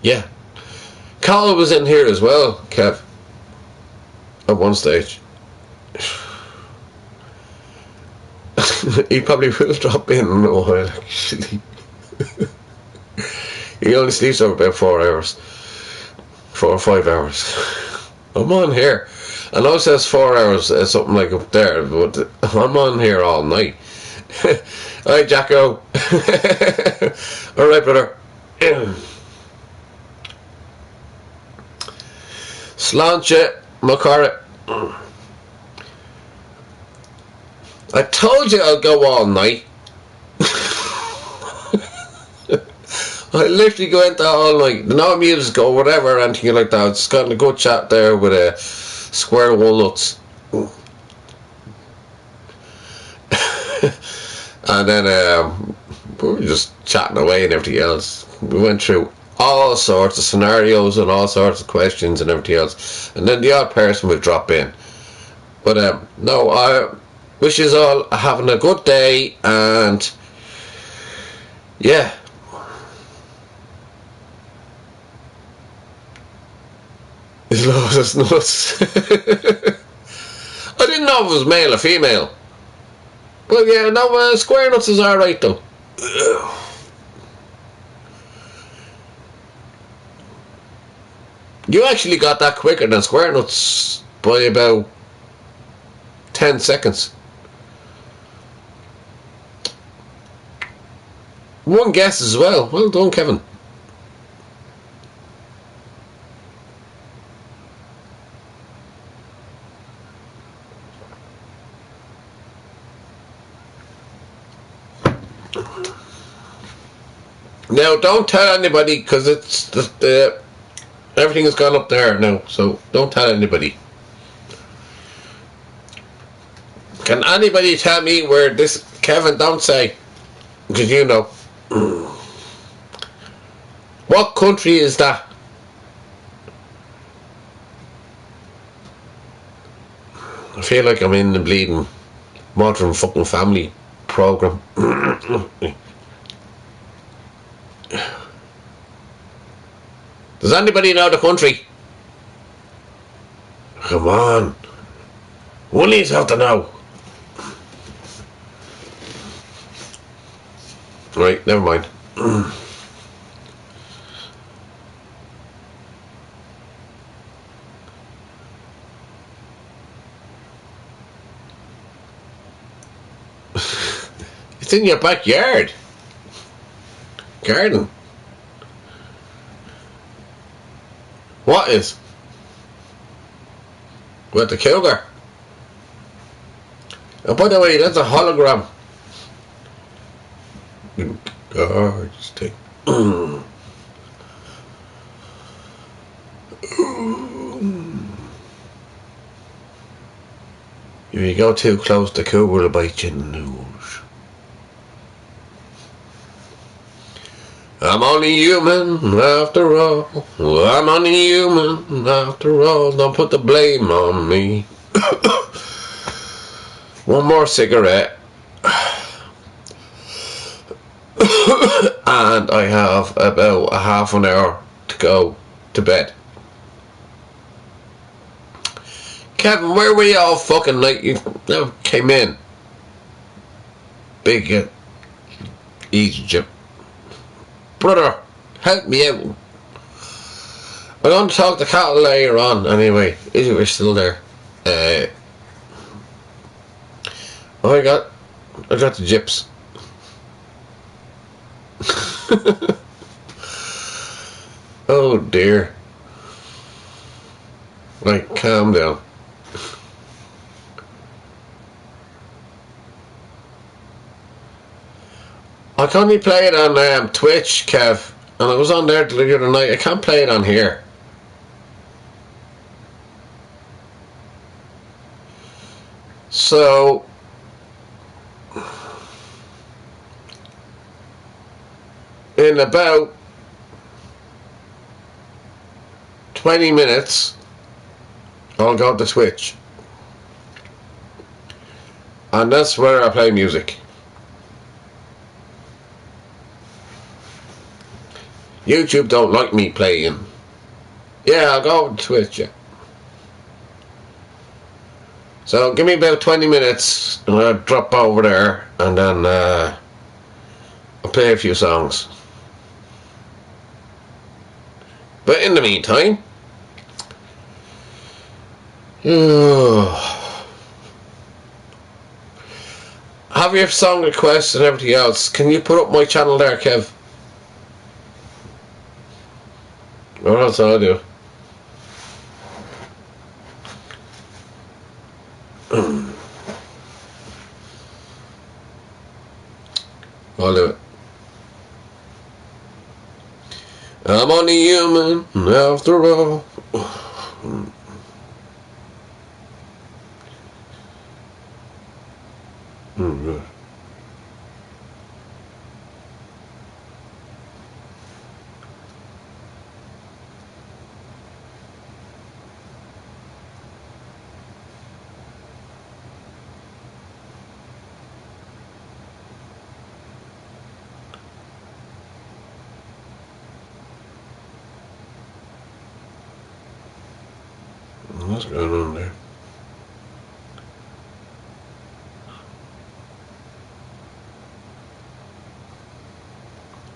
yeah, Carl was in here as well, Kev, at one stage. He probably will drop in a while, actually. He only sleeps over about 4 hours. 4 or 5 hours. I'm on here. I know it says 4 hours, something like up there, but I'm on here all night. Alright, Jacko. Alright, brother. Sláinte Macara. I told you I'll go all night. I literally go into all night. No music or whatever, anything like that. Just got a good chat there with a square walnuts. And then we were just chatting away and everything else. We went through all sorts of scenarios and all sorts of questions and everything else. And then the odd person would drop in. But no, I wish you all having a good day, and yeah. His lotus nuts. I didn't know if it was male or female. Well, yeah, no, square nuts is alright though. You actually got that quicker than square nuts by about 10 seconds. One guess as well. Well done, Kevin. Now, don't tell anybody, because it's everything has gone up there now. So don't tell anybody. Can anybody tell me where this Kevin? Don't say, because you know. What country is that? I feel like I'm in the bleeding Modern fucking Family program. Does anybody know the country? Come on. One of these have to know. Right, never mind. It's in your backyard. Garden. What is? With the cougar. And by the way, that's a hologram. Gorgeous thing. If you go too close, the cougar will bite you in the nose. I'm only human after all. I'm only human after all. Don't put the blame on me. One more cigarette. And I have about a half an hour to go to bed. Kevin, where were you all fucking night? You never came in. Big Egypt. Brother, help me out. I'm going to talk to Cattle later on. Anyway, is it still there? I got the gyps. Oh dear. Right, calm down. I can only play it on Twitch, Kev, and I was on there the other night. I can't play it on here. So in about 20 minutes I'll go to Twitch, and that's where I play music. YouTube don't like me playing. Yeah, I'll go to Twitch, yeah. So give me about 20 minutes and I'll drop over there, and then I'll play a few songs. But in the meantime, have your song requests and everything else. Can you put up my channel there, Kev? What else I'll do? I'll do it. I'm only human after all. Good. What's going on there?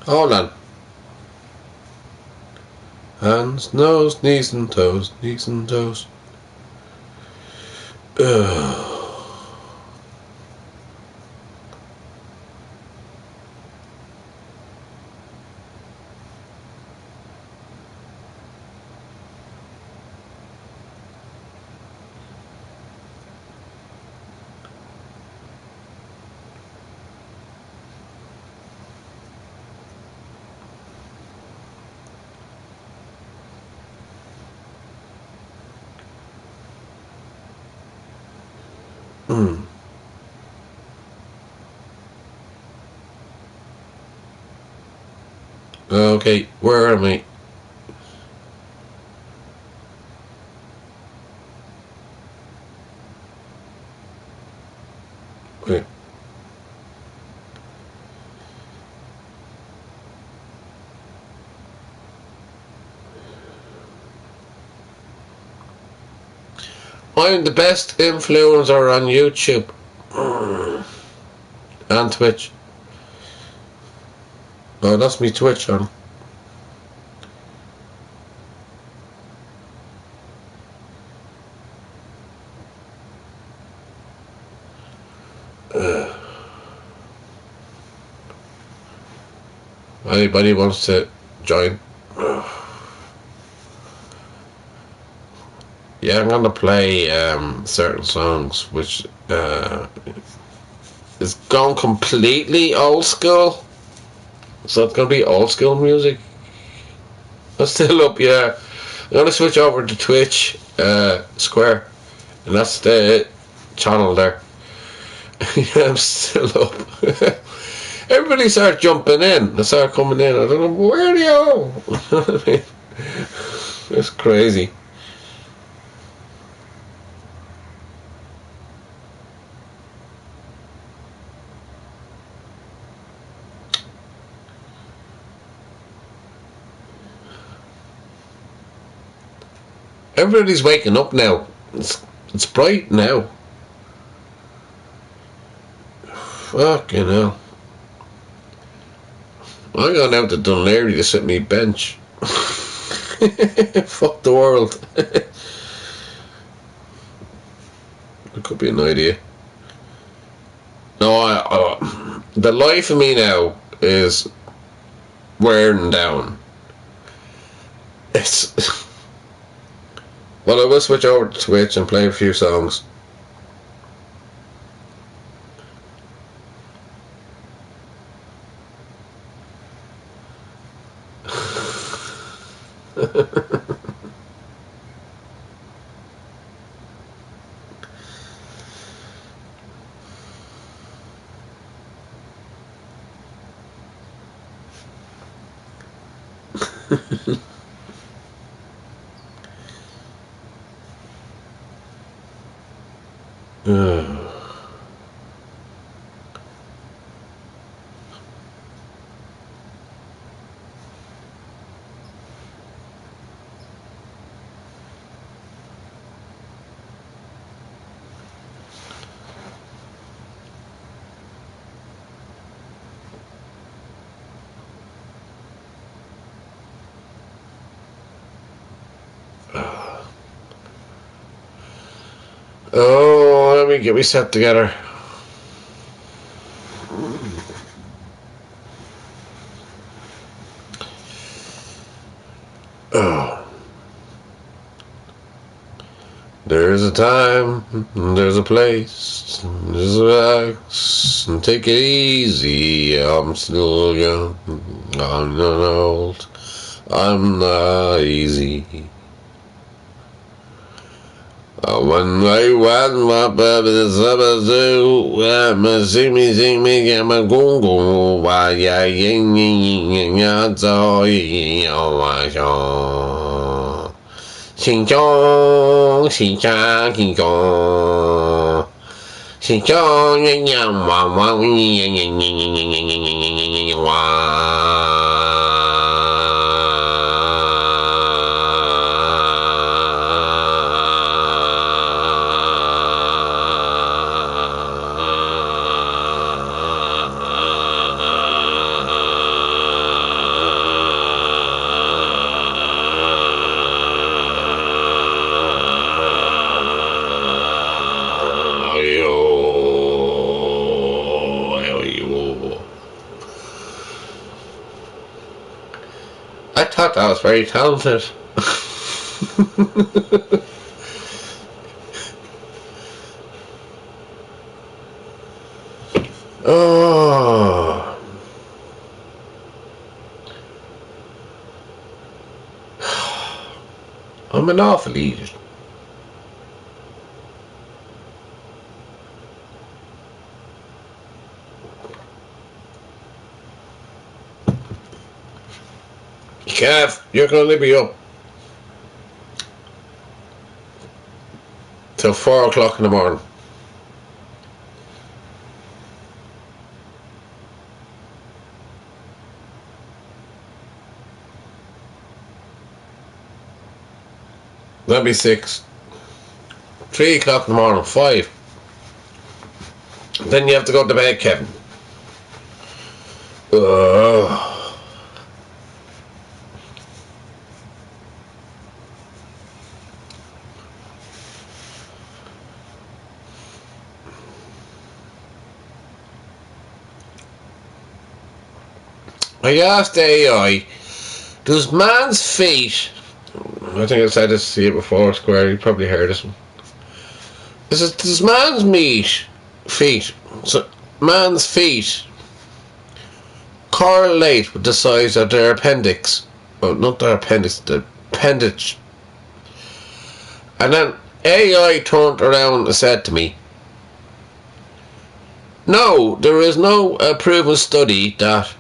Hold on. Hands, nose, knees and toes, knees and toes. Okay, where am I? Okay. I'm the best influencer on YouTube and Twitch. Oh, that's me Twitch on. Anybody wants to join? Yeah, I'm gonna play certain songs which is gone completely old school. So it's gonna be old school music. I'm still up, yeah. I'm gonna switch over to Twitch Square, and that's the channel there. Yeah, I'm still up. Everybody started jumping in. They started coming in. I don't know, where are you all? It's crazy. Everybody's waking up now. It's bright now. Fucking hell. I'm going out to Dunleary to sit me bench. Fuck the world. It could be an idea. No, the life of me now is wearing down. It's well, I will switch over to Twitch and play a few songs. Oh, let me get me set together. Oh. There's a time, there's a place, there's a box, and take it easy. I'm still young, I'm not old, I'm not easy. When I want my baby, summer zoo, sing me, get my gung gung, why, yeah, yin, yin, yin, so, yin, my song. Xing chong, xing chang, xing chong. Xing chong, yin, yang, wang, wang, yin, yin, yin, yin, wang. I thought I was very talented. Oh. I'm an awful idiot. Kev, you're going to be up till 4 o'clock in the morning. That'll be 6. 3 o'clock in the morning, 5. Then you have to go to bed, Kevin. Ugh. I asked AI, does man's feet... I think I said this to you before, Square, you probably heard this one. This is, does man's feet, so man's feet correlate with the size of their appendix? Well, not their appendix, the appendage. And then AI turned around and said to me, no, there is no proven study that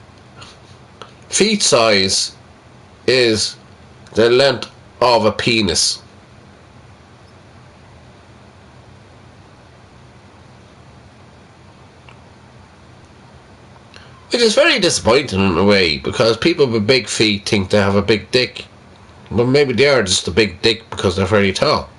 feet size is the length of a penis. Which is very disappointing in a way, because people with big feet think they have a big dick. But maybe they are just a big dick because they're very tall.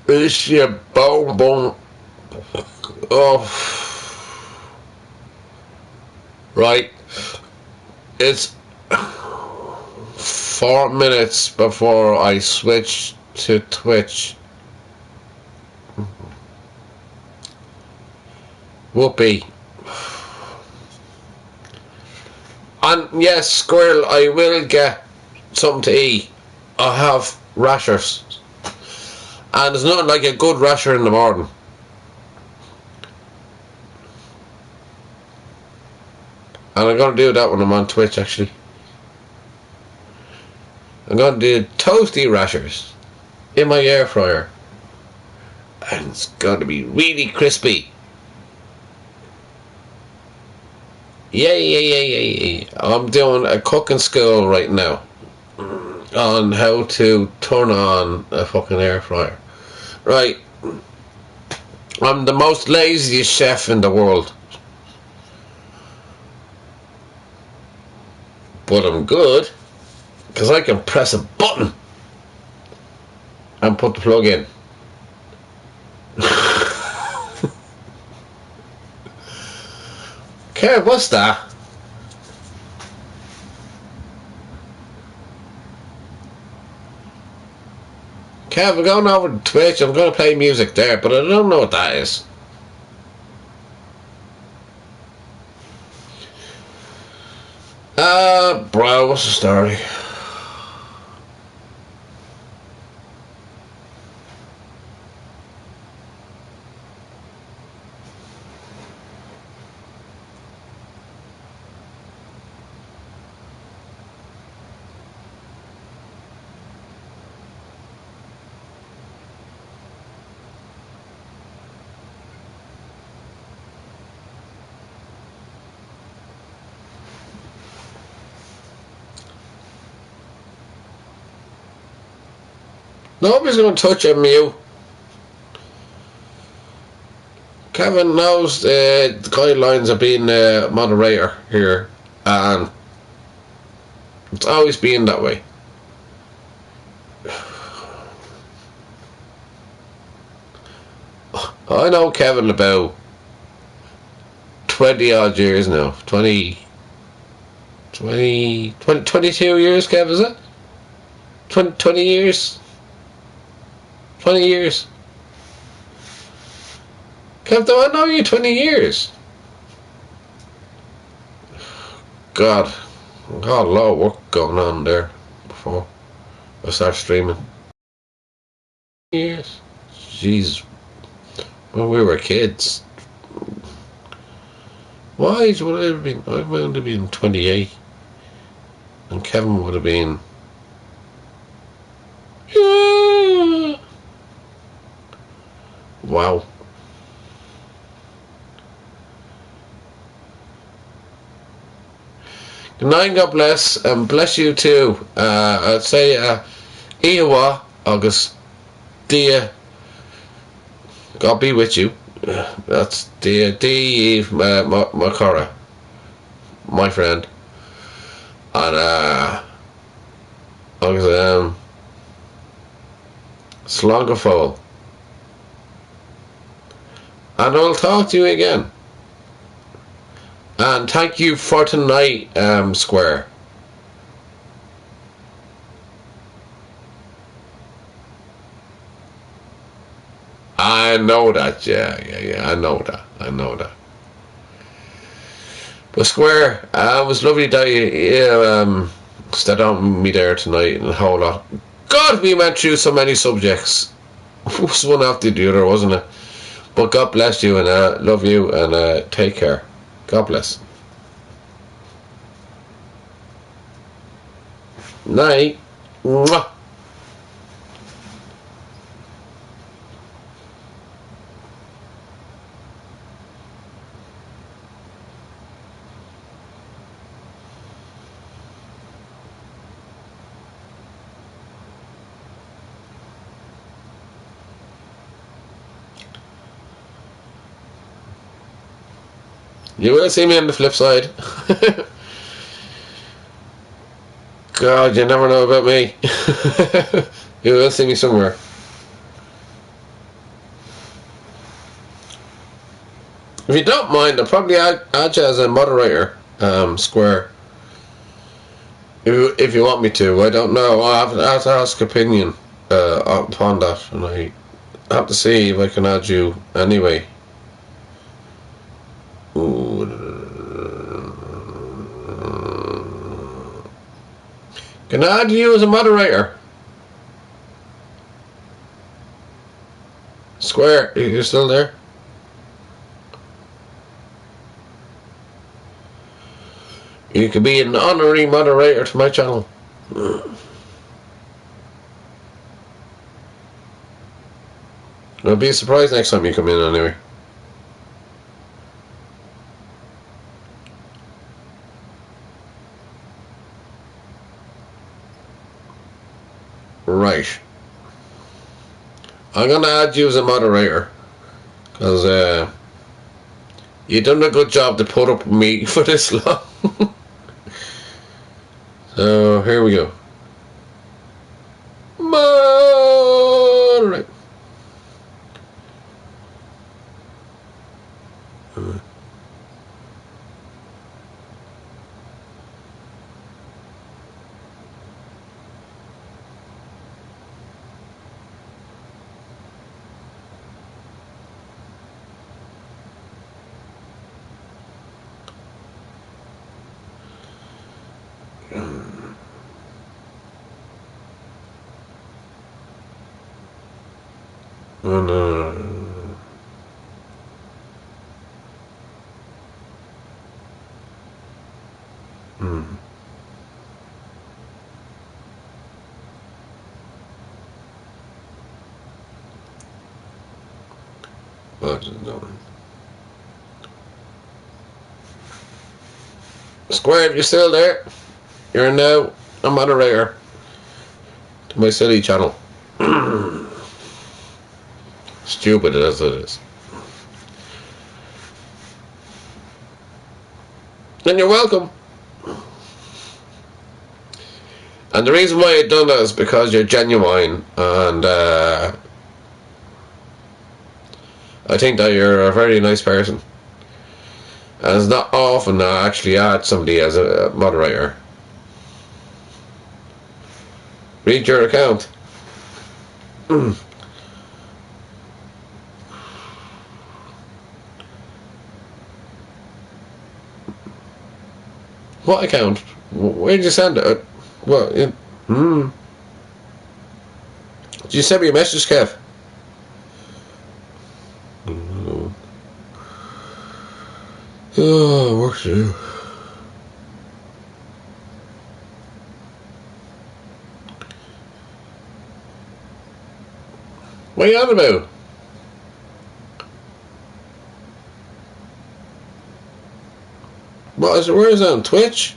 Is your bone. Oh, right. It's 4 minutes before I switch to Twitch. Whoopee. And yes, Squirrel, I will get something to eat. I have rashers. And there's nothing like a good rasher in the morning. And I'm going to do that when I'm on Twitch, actually. I'm going to do toasty rashers in my air fryer. And it's going to be really crispy. Yeah. I'm doing a cooking school right now on how to turn on a fucking air fryer. Right. I'm the most laziest chef in the world. But I'm good, because I can press a button and put the plug in. Kev, what's that? Kev, I'm going over to Twitch. I'm going to play music there, but I don't know what that is. Bro, what's the story? Nobody's going to touch him, you. Kevin knows the guidelines of being a moderator here, and it's always been that way. I know Kevin about 20 odd years now. 22 years, Kev, is it? 20 years? 20 years. Kev, do I know you 20 years? God, I got a lot of work going on there before I start streaming. Years? Jeez. When we were kids. What age would I have been? I would have been 28. And Kevin would have been... Yeah. Wow. Good night, God bless, and bless you too. I'd say, Iwa, August, Dia, God be with you. That's Dia, Eve, Makara, my friend. And, August, Slongafol. And I'll talk to you again. And thank you for tonight, Square. I know that, yeah, I know that. But Square, it was lovely that you stood on with me there tonight and a whole lot. God, we went through so many subjects. It was one after the other, wasn't it? But God bless you, and love you, and take care. God bless. Night. Mwah. You will see me on the flip side. God, you never know about me. You will see me somewhere. If you don't mind, I'll probably add you as a moderator, Square. If you want me to, I don't know. I have to ask opinion upon that, and I have to see if I can add you anyway. Ooh. Can I add you as a moderator? Square, you're still there? You could be an honorary moderator to my channel. I'll be surprised next time you come in anyway. Right. I'm gonna add you as a moderator, because you've done a good job to put up with me for this long. So here we go. Moderate. Oh, no. What is it doing? Square, if you're still there, you're now a moderator to my silly channel. Stupid as it is. And you're welcome. And the reason why I've done that is because you're genuine, and I think that you're a very nice person. And it's not often I actually add somebody as a moderator. Read your account. What account? Where did you send it? Well, Did you send me a message, Kev? Oh, work to do. What are you on about? What is it? Where is it on Twitch?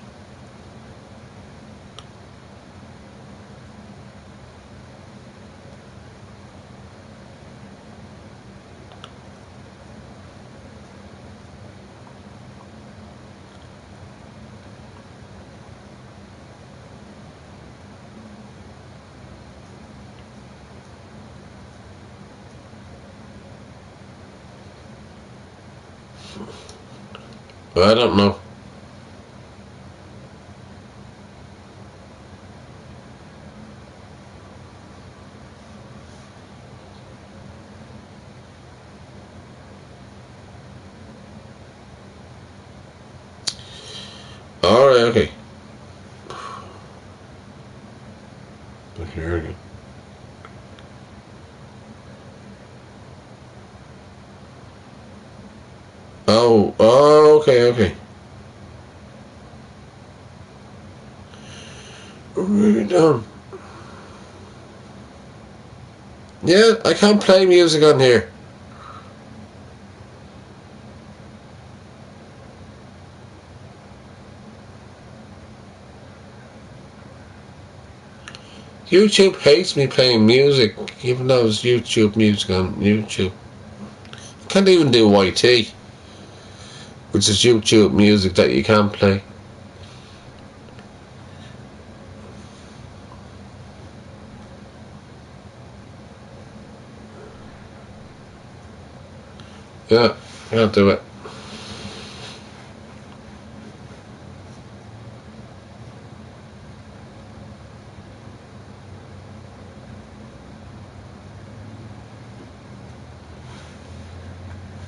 I don't know. Alright, okay. Here we go. Oh, okay, okay. Really down. Yeah, I can't play music on here. YouTube hates me playing music, even though it's YouTube music on YouTube. I can't even do YT, which is YouTube music that you can't play. Yeah, can't do it.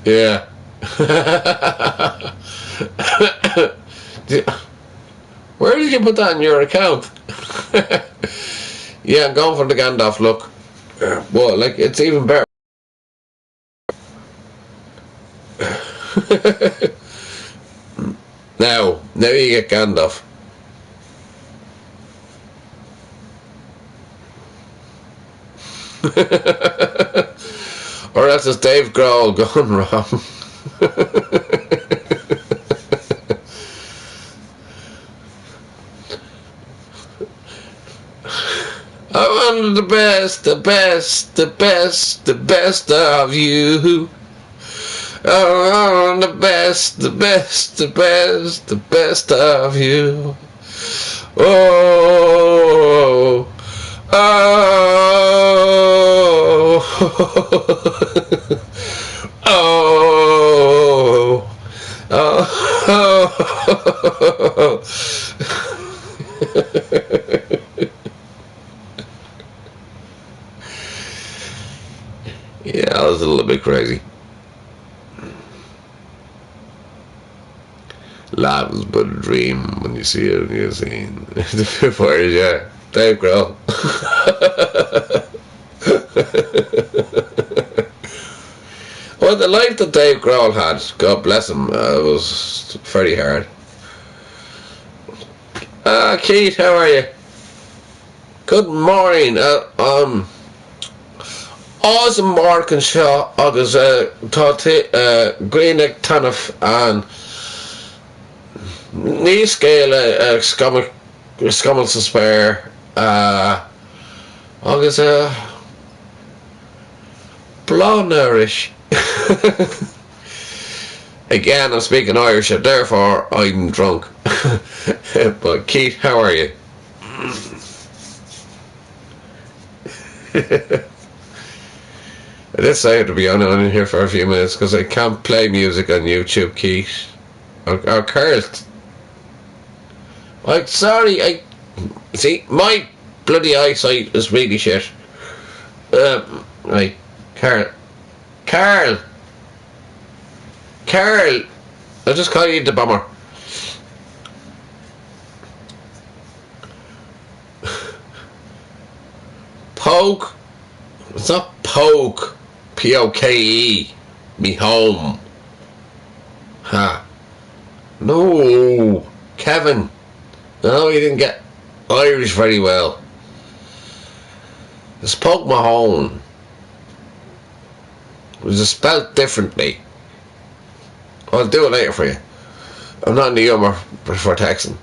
Yeah. Where did you put that in your account? Yeah, I'm going for the Gandalf look. Well, like, it's even better. Now you get Gandalf. Or that's just Dave Grohl gone wrong. I want the best, the best, the best, the best of you. I want the best, the best, the best, the best of you. Oh, oh, oh, oh. Yeah, I was a little bit crazy. Life is but a dream when you see it in your scene. The Foo Fighters, yeah. Dave Grohl. Well, the life that Dave Grohl had, God bless him, was very hard. Keith, how are you? Good morning. Awesome morning show. Agus Greenock Tanif and ní scéal scamal sa spéir agus blonerish. Again, I'm speaking Irish, and therefore I'm drunk. But Keith, how are you? I did say to be on here for a few minutes because I can't play music on YouTube, Keith. Or Carl. Like, sorry, I see my bloody eyesight is really shit. Right, Carl, I'll just call you the bomber. Poke. It's not poke. P-O-K-E. Me home. Ha. No. Kevin. No, you didn't get Irish very well. It's Poke Mahone. It was spelled differently. I'll do it later for you. I'm not in the humour for texting.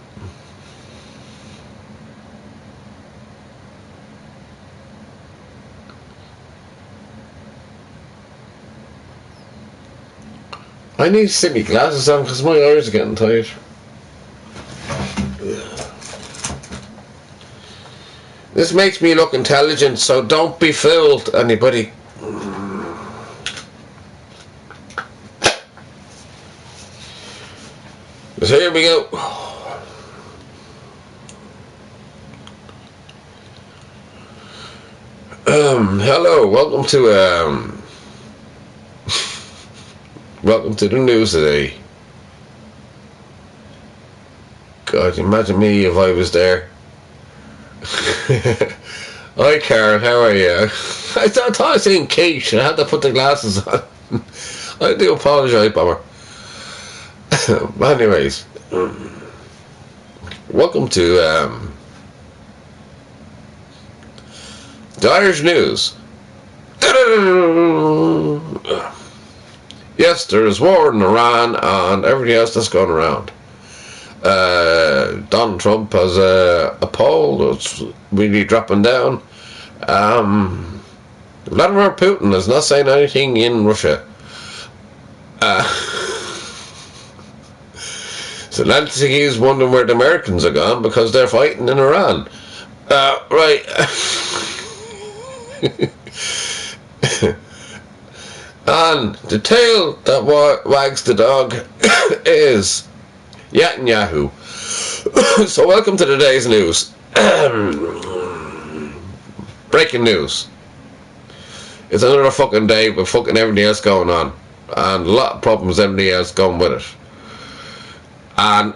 I need to sit my glasses on because my eyes are getting tired. This makes me look intelligent, so don't be fooled, anybody. So here we go. Hello, welcome to the news today. God, imagine me if I was there. Hi Karen, how are you? I thought I was saying Kate. I had to put the glasses on. I do apologise, Bomber. Anyways, welcome to the Irish news. Yes, there is war in Iran and everything else that's going around. Donald Trump has a poll that's really dropping down. Vladimir Putin is not saying anything in Russia. Zelensky is wondering where the Americans are gone because they're fighting in Iran. Right. And the tail that wags the dog is Netanyahu. So welcome to today's news. Breaking news. It's another fucking day with fucking everything else going on. And a lot of problems, everything else going with it. And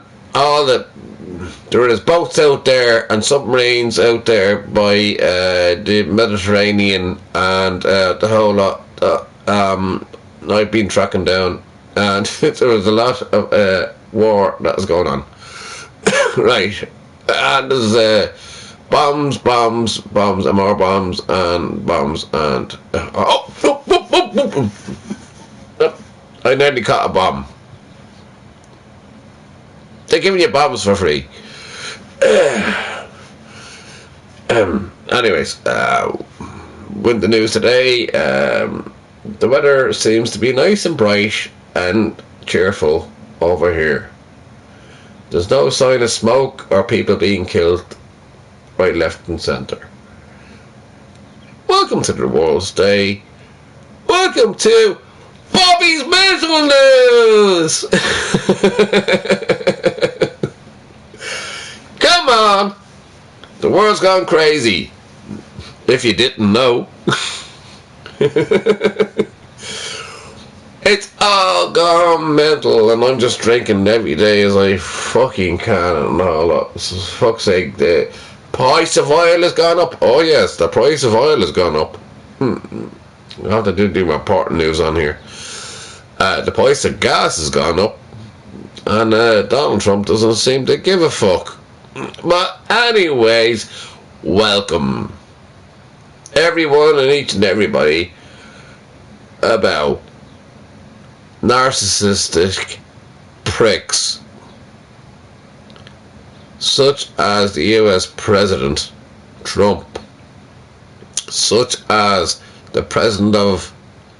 there is boats out there and submarines out there by the Mediterranean and the whole lot I've been tracking down, and there was a lot of war that was going on. Right, and there's bombs, and more bombs, and I nearly caught a bomb. They're giving you bombs for free. Anyways, with the news today, the weather seems to be nice and bright and cheerful over here. There's no sign of smoke or people being killed right, left and centre. Welcome to the World's Day. Welcome to Bobby's Mental News! Come on! The world's gone crazy. If you didn't know. It's all gone mental, and I'm just drinking every day as I fucking can and all that. For fuck's sake, the price of oil has gone up. Oh yes, the price of oil has gone up. I have to do my important news on here. The price of gas has gone up, and Donald Trump doesn't seem to give a fuck. But anyways, welcome everyone and each and everybody about narcissistic pricks such as the US President Trump, such as the President of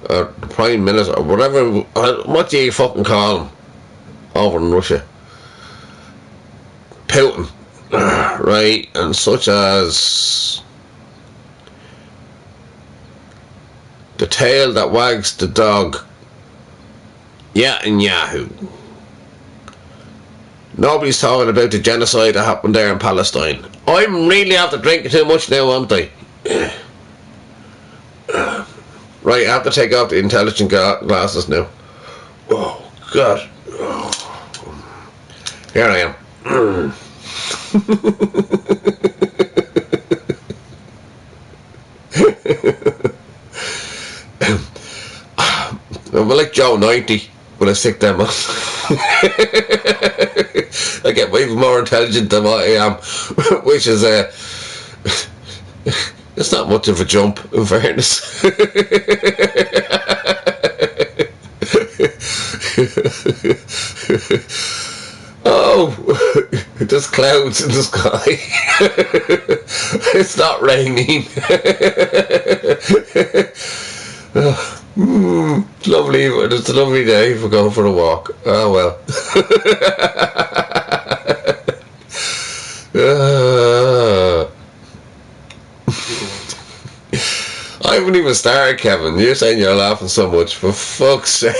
the Prime Minister or whatever, what do you fucking call him over in Russia, Putin, right, and such as the tail that wags the dog, Netanyahu. Nobody's talking about the genocide that happened there in Palestine. I'm really after drinking too much now, aren't I? Right, I have to take off the intelligent glasses now. Oh, God. Oh. Here I am. I'm like Joe 90 when I stick them on. I get even more intelligent than what I am, which is it's not much of a jump, in fairness. Oh, there's clouds in the sky. It's not raining. It's lovely. It's a lovely day for going for a walk. Oh well. I haven't even started, Kevin. You're saying you're laughing so much. For fuck's sake.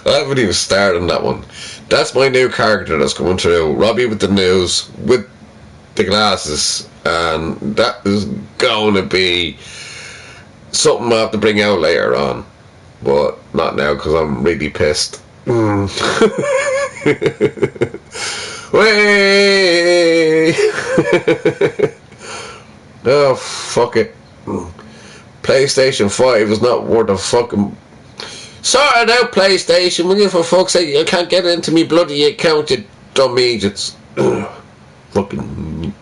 I haven't even started on that one. That's my new character that's coming through. Robbie with the news, with the glasses, and that is going to be something I have to bring out later on, but not now because I'm really pissed. Way. Oh, fuck it. PlayStation 5 is not worth a fucking... Sort it out, PlayStation, will you, for fuck's sake? You can't get into me bloody account, you dumb idiots. Fucking...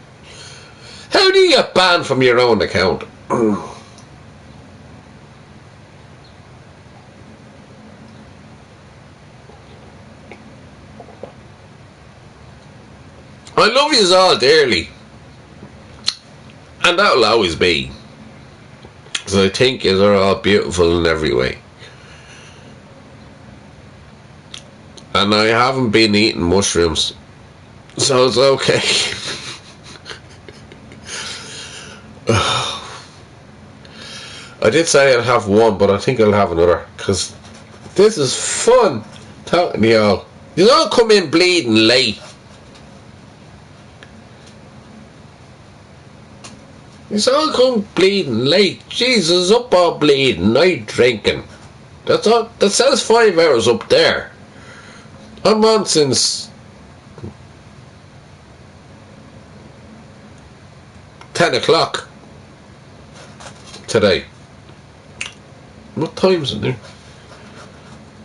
How do you get banned from your own account? I love yous all dearly, and that'll always be, because I think yous are all beautiful in every way, and I haven't been eating mushrooms, so it's okay. I did say I'd have one, but I think I'll have another, because this is fun talking to y'all. You don't come in bleeding late. It's all come bleeding late. Jesus, up all bleeding, night drinking. That's all. That says 5 hours up there. I'm on since 10 o'clock today. What time is it now?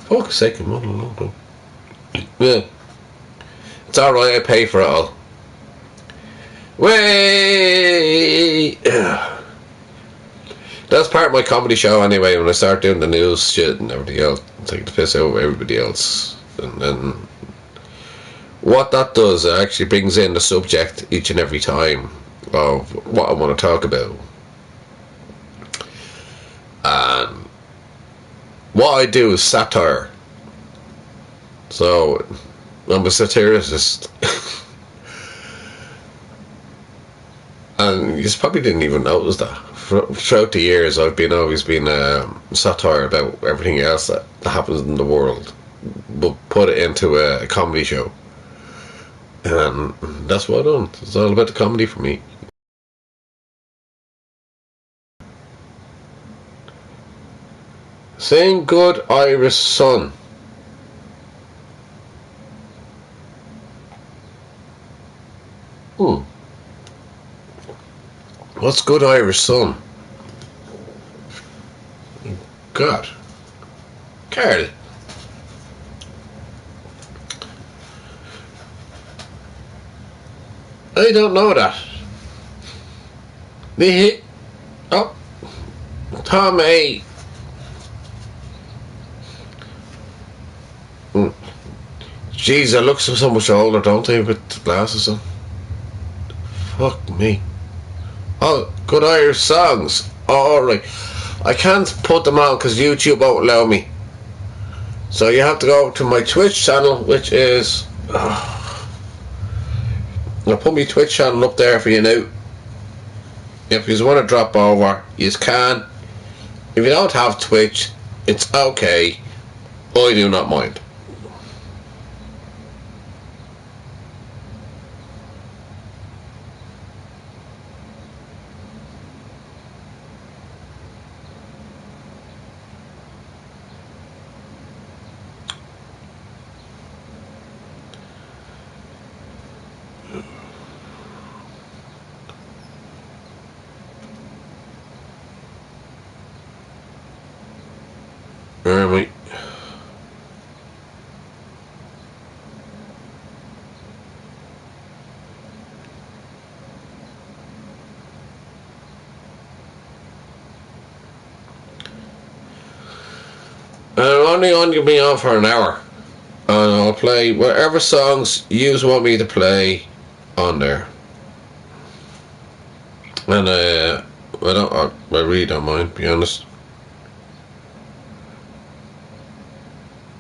Fuck's sake, I'm on a load. Yeah. It's alright, I pay for it all. Way. That's part of my comedy show anyway. When I start doing the news shit and everything else, take the piss out of everybody else, and then what that does, it actually brings in the subject each and every time of what I want to talk about, and what I do is satire. So I'm a satirist. And you probably didn't even notice that. Throughout the years, I've always been satire about everything else that happens in the world, but put it into a comedy show. And that's what I've done. It's all about the comedy for me. Sing Good Irish Sun. What's Good Irish Sun? God. Carl. I don't know that. Oh. Tom A. Jeez, I look so much older, don't I, with the glasses on? Fuck me. Oh, Good Irish Songs. Oh, alright. I can't put them on because YouTube won't allow me. So you have to go to my Twitch channel, which is... I'll put my Twitch channel up there for you now. If you want to drop over, you can. If you don't have Twitch, it's okay. I do not mind. Alright. I'm only going to be on for an hour, and I'll play whatever songs you want me to play on there. And I really don't mind, to be honest.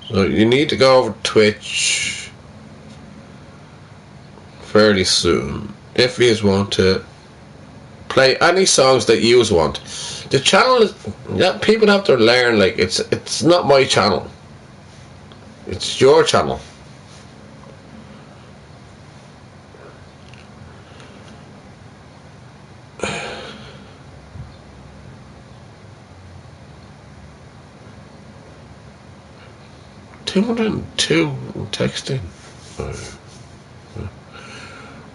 So you need to go over to Twitch fairly soon if you want to play any songs that you want. The channel is, yeah, people have to learn, like, it's not my channel. It's your channel. $202 texting.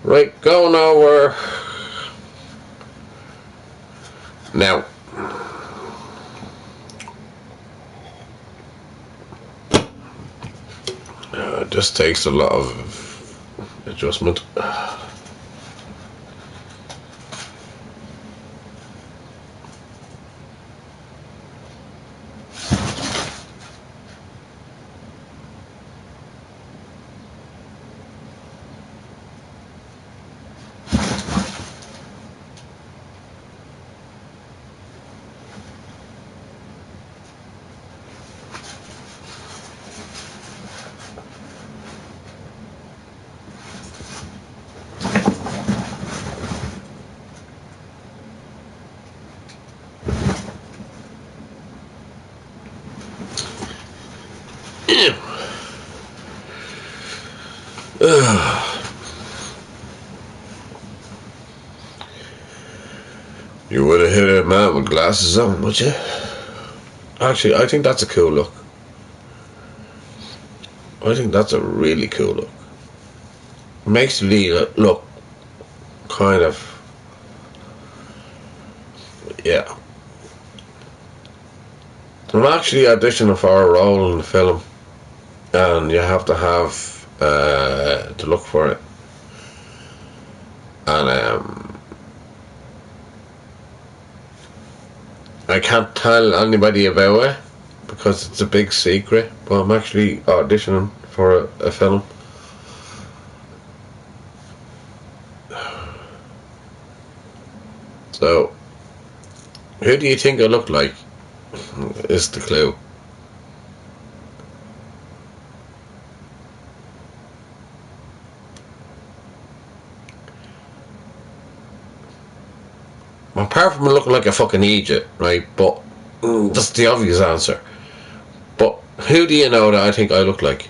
Right, going over now. It just takes a lot of adjustment. You would have hit a man with glasses on, would you? Actually, I think that's a cool look. I think that's a really cool look. Makes Lee look kind of, yeah. I'm actually auditioning for a role in the film, and you have to have to look for it. And I can't tell anybody about it because it's a big secret, but I'm actually auditioning for a film. So, who do you think I look like? Is the clue. Apart from looking like a fucking idiot, right? But that's the obvious answer. But who do you know that I think I look like?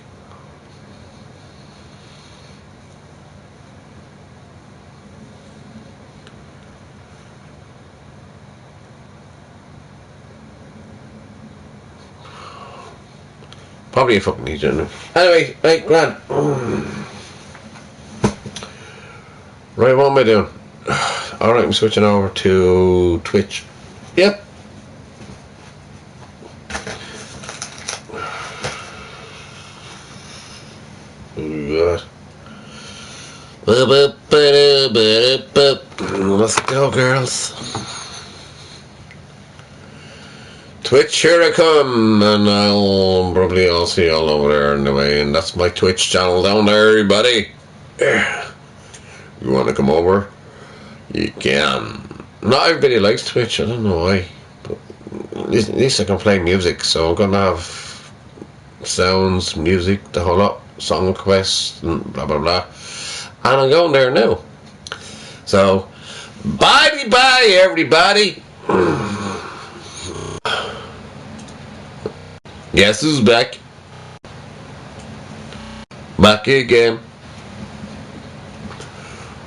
Probably a fucking idiot. Anyway, right, Grant. Right, what am I doing? Alright, I'm switching over to Twitch. Yep. Let's go, girls. Twitch, here I come, and I'll probably all see you all over there anyway, and that's my Twitch channel down there, everybody. You want to come over? You can. Not everybody likes Twitch, I don't know why, but at least I can play music, so I'm gonna have sounds, music, the whole lot, song requests, and blah blah blah, and I'm going there now. So, bye everybody. Guess who's back? Back again.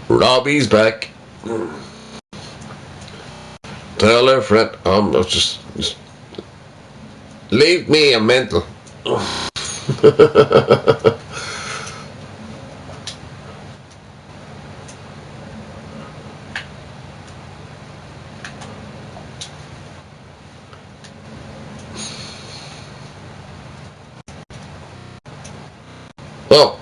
Robbie's back. Tell her friend, just leave me a mental. Well,